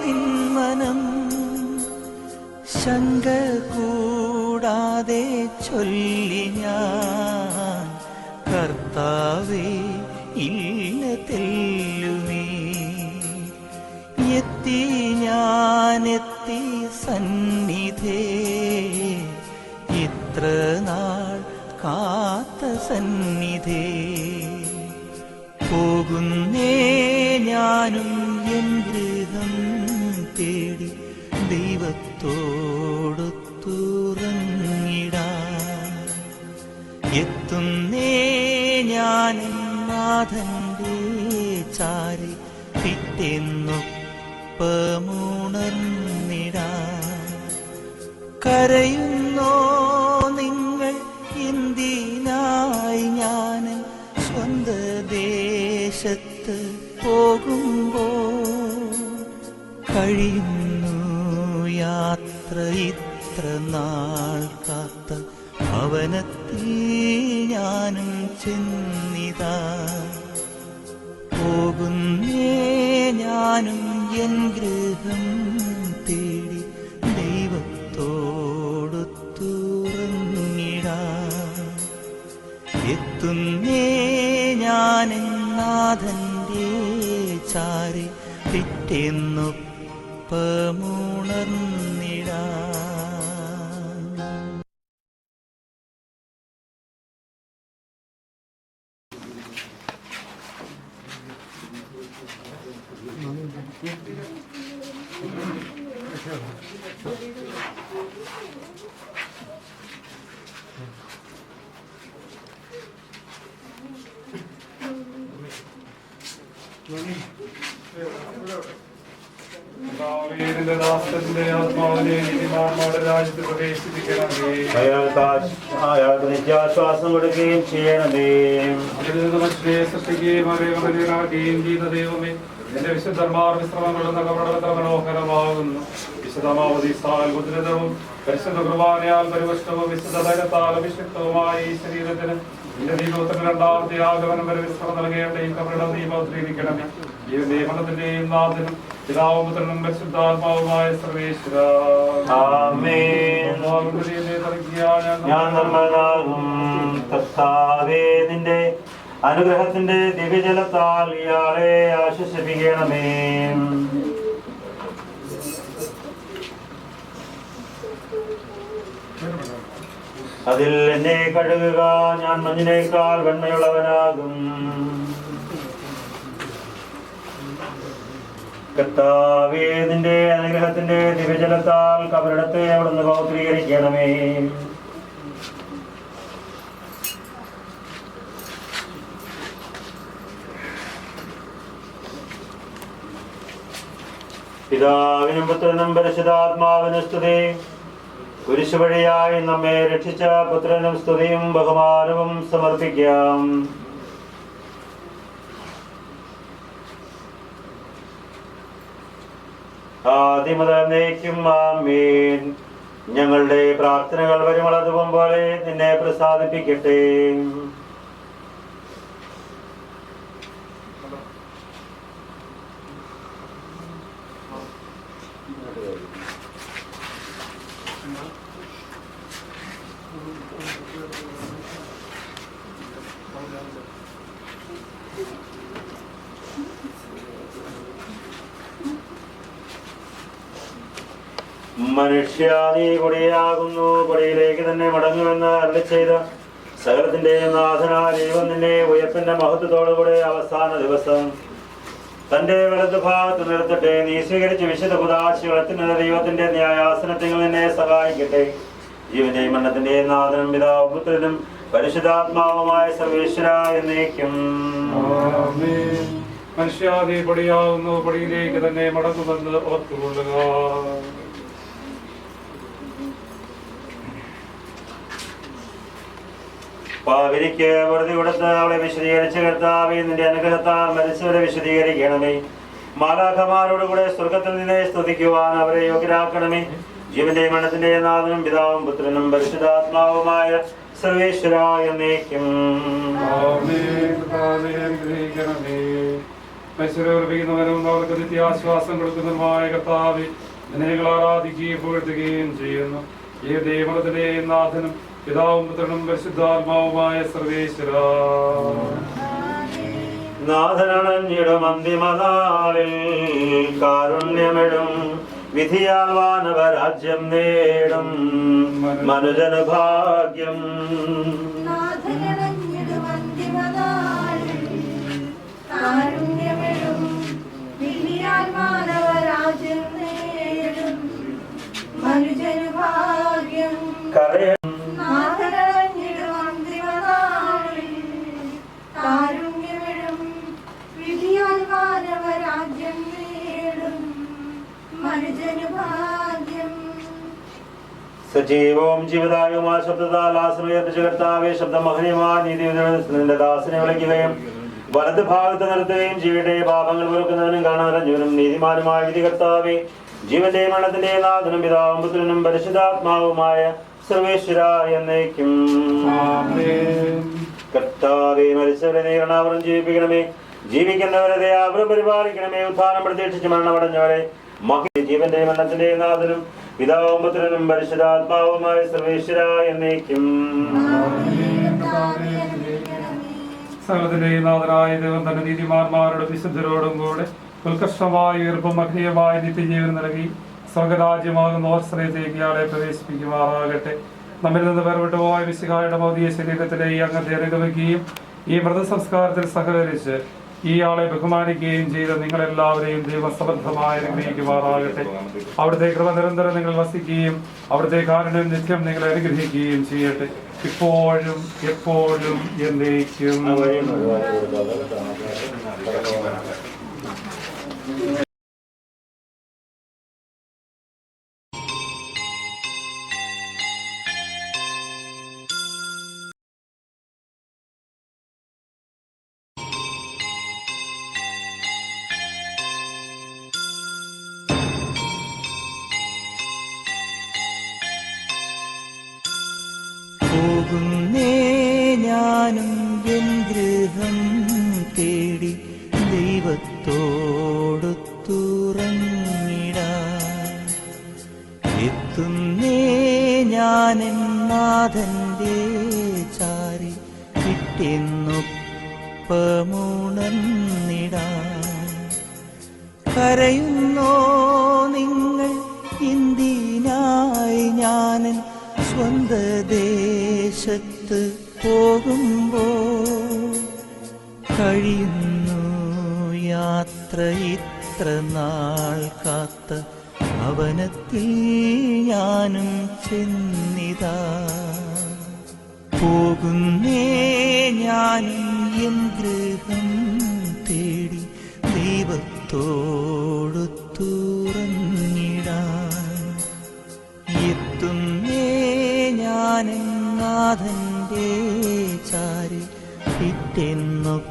നിന്മനം ശങ്ക കൂടാതെ ചൊല്ലി ഞാൻ കർത്താവേ ഇല്ല തെല്ലുമേ എത്തി ഞാനെത്തി സന്നിധേ ഇത്ര നാൾ കാത്ത സന്നിധേ പോകുന്നേ ഞാനും എൻ ഗൃഹം തേടി ദൈവത്തോടൊത്തുറങ്ങിടാൻ എത്തുന്നേ ഞാൻ നാഥന്റെ ചാരി പിറ്റെന്നൊപ്പമുണർന്നിടാൻ കരയുന്നോ നിങ്ങൾ എന്തിനായി ഞാൻ സ്വന്ത ദേശത്ത് പോകുമ്പോൾ കഴിയുന്നു യാത്ര ഇത്ര നാൾ കാത്ത ഭവനത്തിൽ ഞാനും ചെന്നിതാ പോകുന്നേ ഞാനും എൻ ഗൃഹം തേടി ദൈവത്തോടൊത്തുറങ്ങിടാൻ എത്തുന്നേ ഞാൻ നാഥന്റെ ചാരി പിറ്റെന്നൊപ്പമുണർന്നിടാൻ ദാസന്റെ ആത്മാവിനെ നീതിമാന്മാരുടെ രാജ്യത്ത് പ്രവേശിപ്പിക്കണമേ. അയാൾക്ക് നിത്യാശ്വാസം കൊടുക്കുകയും ചെയ്യണമേ. അതിൽ നിന്ന് മനുഷ്യരെ സൃഷ്ടിക്കുകയും അവരെയും ചെയ്ത ദൈവമേ എന്റെ വിശുദ്ധന്മാർ വിശ്രമം കൊള്ളുന്ന കവടം എത്ര മനോഹരമാകുന്നു. വിശുദ്ധമാവതിസാൽ മുദ്രിതവും പരിശുദ്ധ കുർബാനയാൽ പരിപുഷ്ടവും വിശുദ്ധ തൈലത്താൽ അഭിഷിക്തവുമായ ഈ ശരീരത്തിന് നിന്റെ ദീപത്തിന് രണ്ടാമത്തെ ആഗമനം വരെ വിശ്രമം നൽകേണ്ട ഈ കവടം ദീപത്തിരിക്കണമേ. ഈ നിയമനത്തിന്റെയും നാഥനും പിതാവും പുത്രനും പരിശുദ്ധാത്മാവുമായ സർവേശ്വര ഞാൻ നിർമ്മലനാകും കർത്താവേ നിന്റെ അനുഗ്രഹത്തിന്റെ ദിവ്യജലത്താൽ ഇയാളെ ആശ്വസിപ്പിക്കണമേ. അതിൽ എന്നെ കഴുകുക, ഞാൻ മഞ്ഞിനേക്കാൾ വെണ്മയുള്ളവനാകും. കർത്താവേ നിന്റെ അനുഗ്രഹത്തിന്റെ ദിവ്യജലത്താൽ കബറിടത്തെ അവിടുന്ന് പൗത്രീകരിക്കണമേ. പിതാവിനും പുത്രനും പരിശുദ്ധാത്മാവിനും സ്തുതി. കുരിശുവഴിയായി നമ്മെ രക്ഷിച്ച പുത്രനും സ്തുതിയും ബഹുമാനവും സമർപ്പിക്കാം. ആദിമുതൽ എന്നേക്കും ആമേൻ. ഞങ്ങളുടെ പ്രാർത്ഥനകൾ പരിമളധൂപം പോലെ നിന്നെ പ്രസാദിപ്പിക്കട്ടെ. മനുഷ്യ നീ കൊടിയാകുന്നു, കൊടിയിലേക്ക് തന്നെ മടങ്ങുമെന്ന് അരുളി ചെയ്ത സകലത്തിന്റെ നാഥനായ ദൈവം നിന്നെ ഉയർപ്പിന്റെ മഹത്വത്തോടുകൂടെ അവസാന ദിവസം തന്റെ വലതു ഭാഗത്ത് നിർത്തട്ടെ. നീ സ്വീകരിച്ച വിശുദ്ധ കുദാശകളത്തിന് ദൈവത്തിന്റെ ന്യായാസനത്തിൽ നിന്നെ സഹായിക്കട്ടെ. ജീവന്റെയും മരണത്തിന്റെയും നാഥനും പിതാവും പുത്രനും പരിശുദ്ധാത്മാവുമായ സർവേശ്വര എന്നേക്കും. മനുഷ്യ നീ പൊടിയാകുന്നു, പൊടിയിലേക്ക് തന്നെ മടങ്ങുമെന്ന് ഓർത്തുകൊള്ളുക. പാവിരിക്ക് വെറുതെ കൊടുത്ത് അവളെ വിശദീകരിച്ച് കർത്താവേ, നിന്റെ അനുഗ്രഹത്താൽ മരിച്ചവരെ വിശദീകരിക്കണമേ. മാലാഖമാരോടുകൂടെ സ്വർഗത്തിൽ നിന്നെ സ്തുതിക്കുവാൻ അവരെ യോഗ്യരാക്കണമേ. ജീവന്റെയും മരണത്തിന്റെയും നാഥനും പിതാവും പുത്രനും പരിശുദ്ധാത്മാവുമായ സർവേശ്വര എന്നേക്കും. ഐശ്വര്യവർപ്പിക്കുന്നവനും അവർക്ക് നിത്യാശ്വാസം കൊടുക്കുന്നതുമായ കർത്താവേ, ഞങ്ങൾ ആരാധിക്കുകയും പുകഴ്ത്തുകയും ചെയ്യുന്നു. ഈ ദൈവത്തിന്റെയും നാഥനും പിതാവും പുത്രനും പരിശുദ്ധാത്മാവുമായ സർവേശ്വര. നാഥനണഞ്ഞിടും അന്തിമനാളിൽ കാരുണ്യമിടും വിധിയാൽ വാനവരാജ്യം നേടും മനുജന് ഭാഗ്യം. സജീവവും ജീവദായകവുമായ ശബ്ദത്താൽ ആശ്രയിപ്പിച്ച കർത്താവേ, ശബ്ദം മഹനീയമായ നീതിയുടെ ദാസനെ വിളിക്കുകയും വലത് ഭാഗത്ത് നിർത്തുകയും ജീവന്റെ പാപങ്ങൾ വെറുക്കുന്നതിനും കാണാറഞ്ഞവനും നീതിമാനുമായ വിധി കർത്താവേ, ജീവന്റെ മരണത്തിന്റെ നാഥനും പിതാവും പുത്രനും പരിശുദ്ധാത്മാവുമായ സർവേശ്വര എന്നേക്കും. കർത്താവേ, മരിച്ചവരെ നീ കരുണാപൂർവ്വം ജീവിപ്പിക്കണമേ. ജീവിക്കുന്നവരെ ദയാപൂർവ്വം പരിപാലിക്കണമേ. ഉത്ഥാനം പ്രതീക്ഷിച്ച് മരണമടഞ്ഞവരെ ജീവന്റെ മരണത്തിന്റെ നാഥനും പിതാവും പുത്രനും പരിശുദ്ധാത്മാവുമായ സർവേശ്വര എന്നേക്കും. സകലത്തിന്റെയും നാഥനായ ദൈവം തന്റെ നീതിമാന്മാരുടെ വിശുദ്ധരോടും കൂടെ ഉത്കർഷമായ ഉയർപ്പും അഗ്നിയമായ നിത്യജീവൻ നൽകി സ്വർഗരാജ്യമാകുന്ന ഓർശ്രയത്തേക്ക് ഇയാളെ പ്രവേശിപ്പിക്കുമാറാകട്ടെ. നമ്മിൽ നിന്ന് വേർപെട്ടു പോയ മിശിഹായുടെ ഭൗതിക ശരീരത്തിലെ ഈ അംഗത്തെ അനുഗമിക്കുകയും ഈ മൃതസംസ്കാരത്തിൽ സഹകരിച്ച് ഇയാളെ ബഹുമാനിക്കുകയും ചെയ്ത നിങ്ങളെല്ലാവരെയും ദൈവം സമൃദ്ധമായി അനുഗ്രഹിക്കുമാറാകട്ടെ. അവിടുത്തെ കൃപ നിരന്തരം നിങ്ങൾ വസിക്കുകയും അവിടുത്തെ കാരുണ്യം നിത്യം നിങ്ങളെ അനുഗ്രഹിക്കുകയും ചെയ്യട്ടെ, ഇപ്പോഴും എപ്പോഴും എന്നേക്കും. പോകുന്നേ ഞാനും എൻ ഗൃഹം തേടി ദൈവത്തോടൊത്തുറങ്ങിടാൻ. എത്തുന്നേ ഞാനെൻ നാഥന്റെ ചാരി കിട്ടിയെന്നൊപ്പമുണർന്നിടാൻ. കരയുന്നോ നിങ്ങൾ ഇന്ത്യനായി ഞാനൻ സ്വന്ത ദേശത്ത് പോകുമ്പോൾ? കഴിയുന്നു യാത്ര ഇത്ര നാൾ കാത്ത ഭവനത്തിൽ ഞാനും ചെന്നിതാ. പോകുന്നേ ഞാനും എൻ ഗൃഹം തേടി ദൈവത്തോടൊത്തുറങ്ങിടാൻ. എത്തുന്നേ ഞാനെൻ നാഥന്റെ ചാരി പിറ്റെന്നൊപ്പമുണർന്നിടാൻ.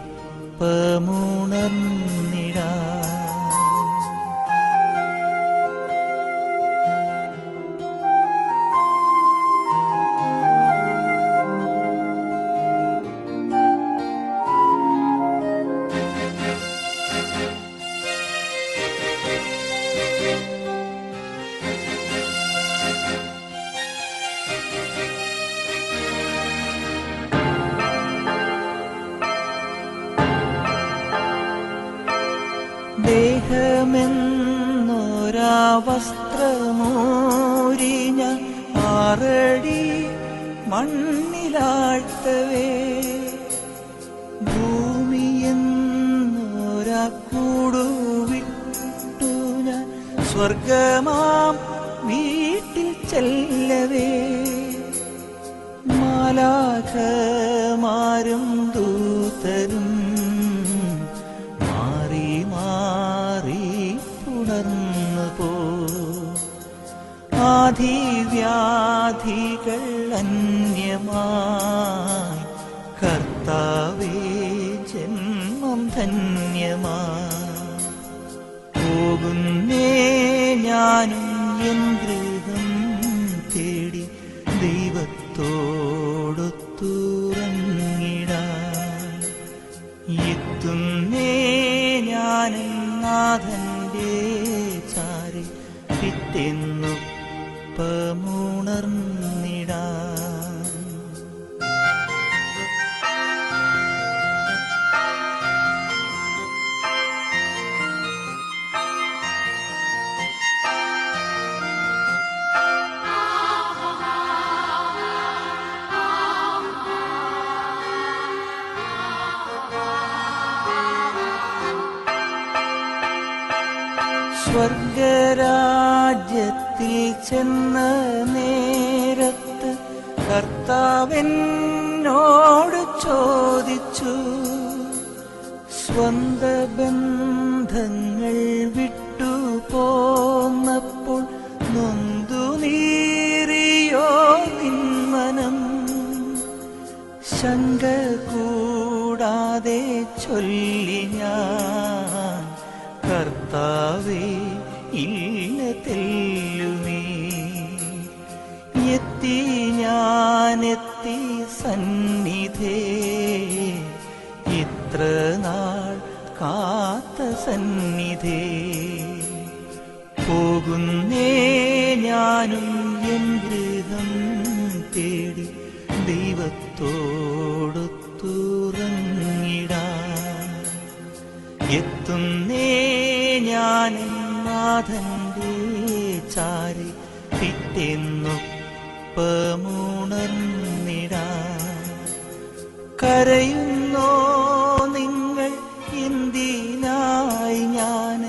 ദേഹമെന്നൊരാ വസ്ത്രമൂരിഞ്ഞ 6 അടി മണ്ണിലാഴ്ത്തവേ ഭൂമിയെന്നൊരാ കൂടുവിട്ടു ഞാൻ സ്വർഗമാം വീട്ടിൽ ചെല്ലവേ മാലാഖമാരും ദൂതരും മാറി മാറി പുണർന്നു പോ ആധിവ്യാധികൾ അന്യമായി കർത്താവേ ജന്മം ധന്യമായി പോകുന്നേ ഞാനും എൻ ഗൃഹം തേടി ദൈവത്തോടൊത്തുറങ്ങിടാൻ എത്തുന്നേ ഞാനും നാഥന്റെ ചാരി പിറ്റെന്നൊപ്പമുണർന്നിടാൻ സ്വർഗരാജ്യത്തിൽ ചെന്ന നേരത്ത് കർത്താവെന്നോട് ചോദിച്ചു സ്വന്ത ബന്ധങ്ങൾ വിട്ടു പോന്നപ്പോൾ നൊന്തു നീറിയോ നിന്മനം ശങ്ക കൂടാതെ ചൊല്ലി ഞാൻ കർത്താവേ ഇല്ല തെല്ലുമേ എത്തി ഞാനെത്തി സന്നിധേ ഇത്ര നാൾ കാത്ത സന്നിധേ പോകുന്നേ ഞാനും എൻ ഗൃഹം തേടി ദൈവത്തോടൊത്തുറങ്ങിടാൻ എത്തുന്നേ ഞാൻ നാഥന്റെ ചാരി പിറ്റെന്നൊപ്പമുണർന്നിടാൻ കരയുന്നോ നിങ്ങൾ എന്തിനായി ഞാൻ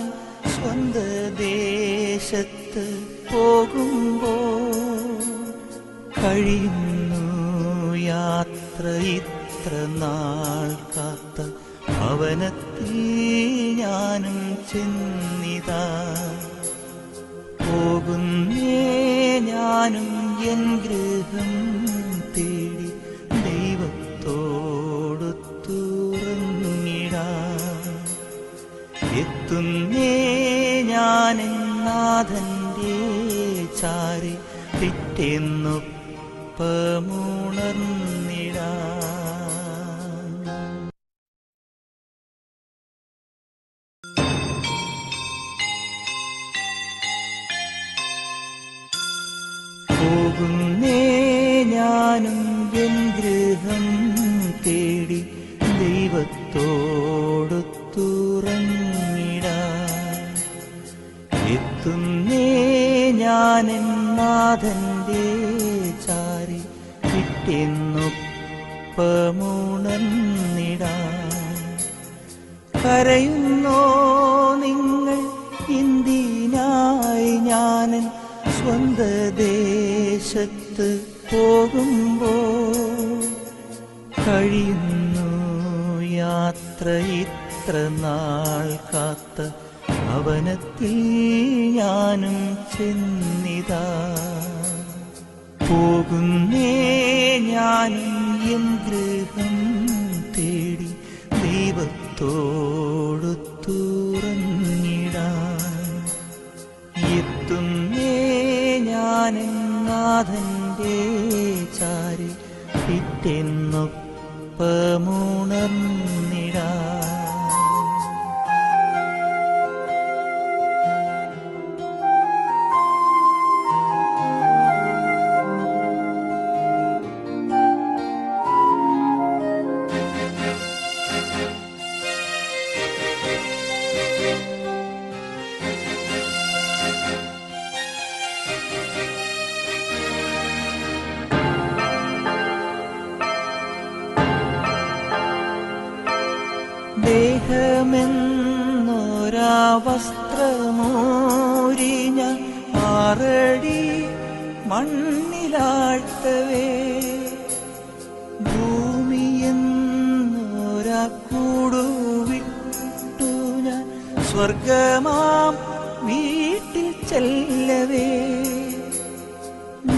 സ്വന്ത ദേശത്ത് പോകുമ്പോൾ കഴിയുന്നു യാത്ര ഇത്ര നാൾ കാത്ത ഭവനത്തിൽ ഞാനും ചെന്നിതാ പോകുന്നേ ഞാനും എൻ ഗൃഹം തേടി ദൈവത്തോടൊത്തുറങ്ങിടാൻ എത്തുന്നേ ഞാൻ നാഥന്റെ ചാരി പിറ്റെന്നൊപ്പമുണർന്നിടാൻ പോകുന്നേ ഞാനും എൻ ഗൃഹം തേടി ദൈവത്തോടൊത്തുറങ്ങിടാൻ എത്തുന്നേ ഞാൻ നാഥന്റെ ചാരി പിറ്റെന്നൊപ്പമുണർന്നിടാൻ കരയുന്നോ നിങ്ങൾ എന്തിനായി ഞാൻ സ്വന്ത ദേശത്ത് പോകുമ്പോൾ കഴിയുന്നു യാത്ര ഇത്ര നാൾ കാത്ത ഭവനത്തിൽ ഞാനും ചെന്നിതാ പോകുന്നേ ഞാനും എൻ ഗൃഹം തേടി ദൈവത്തോടൊത്തുറങ്ങിടാൻ എത്തുന്നേ ഞാൻ നാഥന്റെ ചാരി പിറ്റെന്നൊപ്പമുണർന്നിടാൻ ദേഹമെന്നൊരാ വസ്ത്രമൂരി ഞാൻ 6 അടി മണ്ണിലാഴ്ത്തവേ, ഭൂമിയെന്നൊരാ കൂടുവിട്ടു ഞാൻ സ്വർഗമാം വീട്ടിൽ ചെല്ലവേ,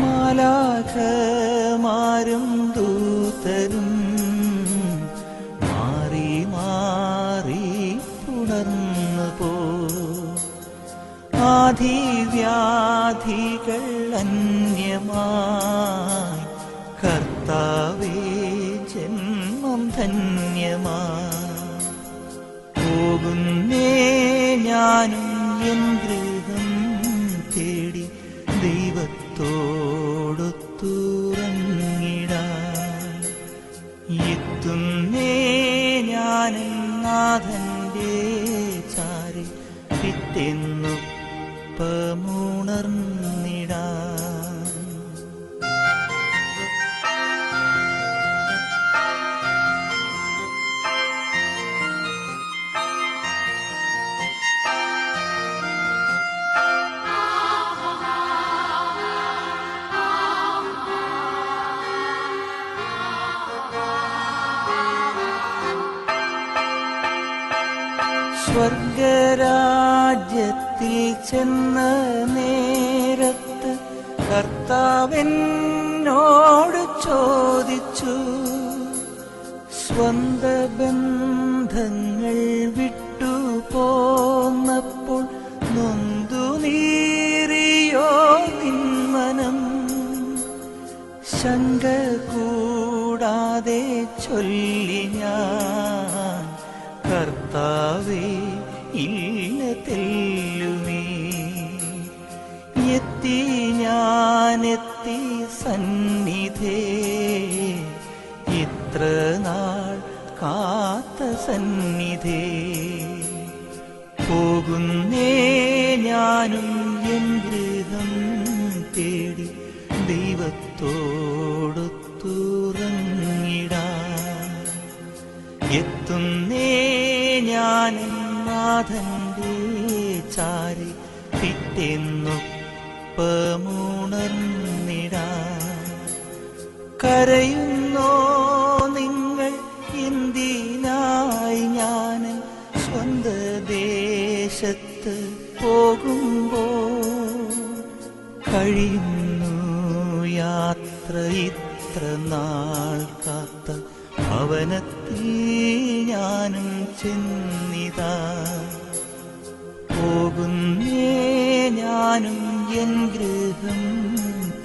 മാലാഖമാരും ദൂതരും മാറി മാറി പുണർന്നു പോ, ആധിവ്യാധികൾ അന്യമായി കർത്താവേ ജന്മം ധന്യമായി, പോകുന്നേ ഞാനും എൻ ഗൃഹം തേടി ദൈവത്തോടൊത്തുറങ്ങിടാൻ, എത്തുന്നേ ഞാനും നാഥന്റെ ചാരി പിറ്റെന്നൊപ്പമുണർന്നിടാൻ. സ്വർഗരാജ്യത്തിൽ ചെന്ന നേരത്ത് കർത്താവെന്നോട് ചോദിച്ചു, സ്വന്ത ബന്ധങ്ങൾ വിട്ടു പോന്നപ്പോൾ നൊന്തു നീറിയോ നിന്മനം, ശങ്ക കൂടാതെ ചൊല്ലി ഞാൻ, കർത്താവേ ഇല്ല തെല്ലുമേ, എത്തി ഞാനെത്തി സന്നിധേ, ഇത്ര നാൾ കാത്ത സന്നിധേ, പോകുന്നേ ഞാനും എൻ ഗൃഹം തേടി ദൈവത്തോടൊത്തുറങ്ങിടാൻ, എത്തുന്നേ ഞാൻ നാഥന്റെ ചാരി പിറ്റെന്നൊപ്പമുണർന്നിടാൻ. കരയുന്നോ നിങ്ങൾ എന്തിനായി ഞാൻ സ്വന്ത ദേശത്ത് പോകുമ്പോൾ, കഴിയുന്നു യാത്ര ഇത്ര നാൾ കാത്ത ഭവനത്തിൽ ഞാനും ചെന്നിതാ, പോകുന്നേ ഞാനും എൻ ഗൃഹം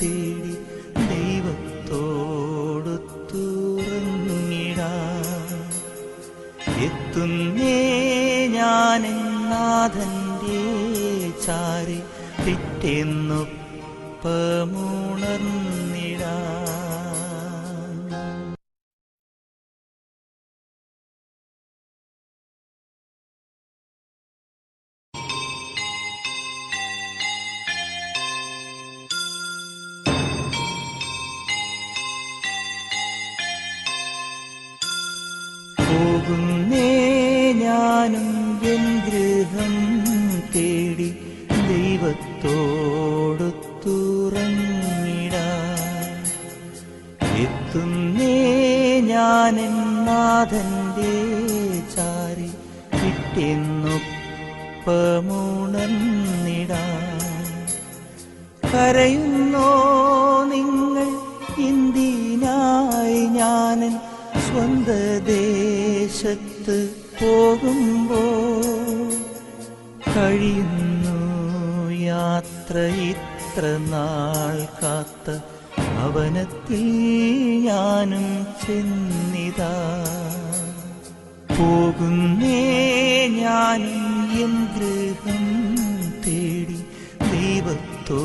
തേടി ദൈവത്തോടൊത്തുറങ്ങിടാൻ, എത്തുന്നേ ഞാൻ നാഥന്റെ ചാരി പിറ്റെന്നൊപ്പമുണർന്നിടാൻ. പോകുന്നേ ഞാനും എൻ ഗൃഹം തേടി ദൈവത്തോടൊത്തുറങ്ങിടാൻ, എത്തുന്നേ ഞാൻ നാഥന്റെ ചാരി പിറ്റെന്നൊപ്പമുണർന്നിടാൻ. കരയുന്നോ നിങ്ങൾ എന്തിനായി ഞാൻ സ്വന്ത ദേശത്ത് പോകുമ്പോൾ, കഴിയുന്നു യാത്ര ഇത്ര നാൾ കാത്ത ഭവനത്തിൽ ഞാനും ചെന്നിതാ, പോകുന്നേ ഞാനും എൻ ഗൃഹം തേടി ദൈവത്തോ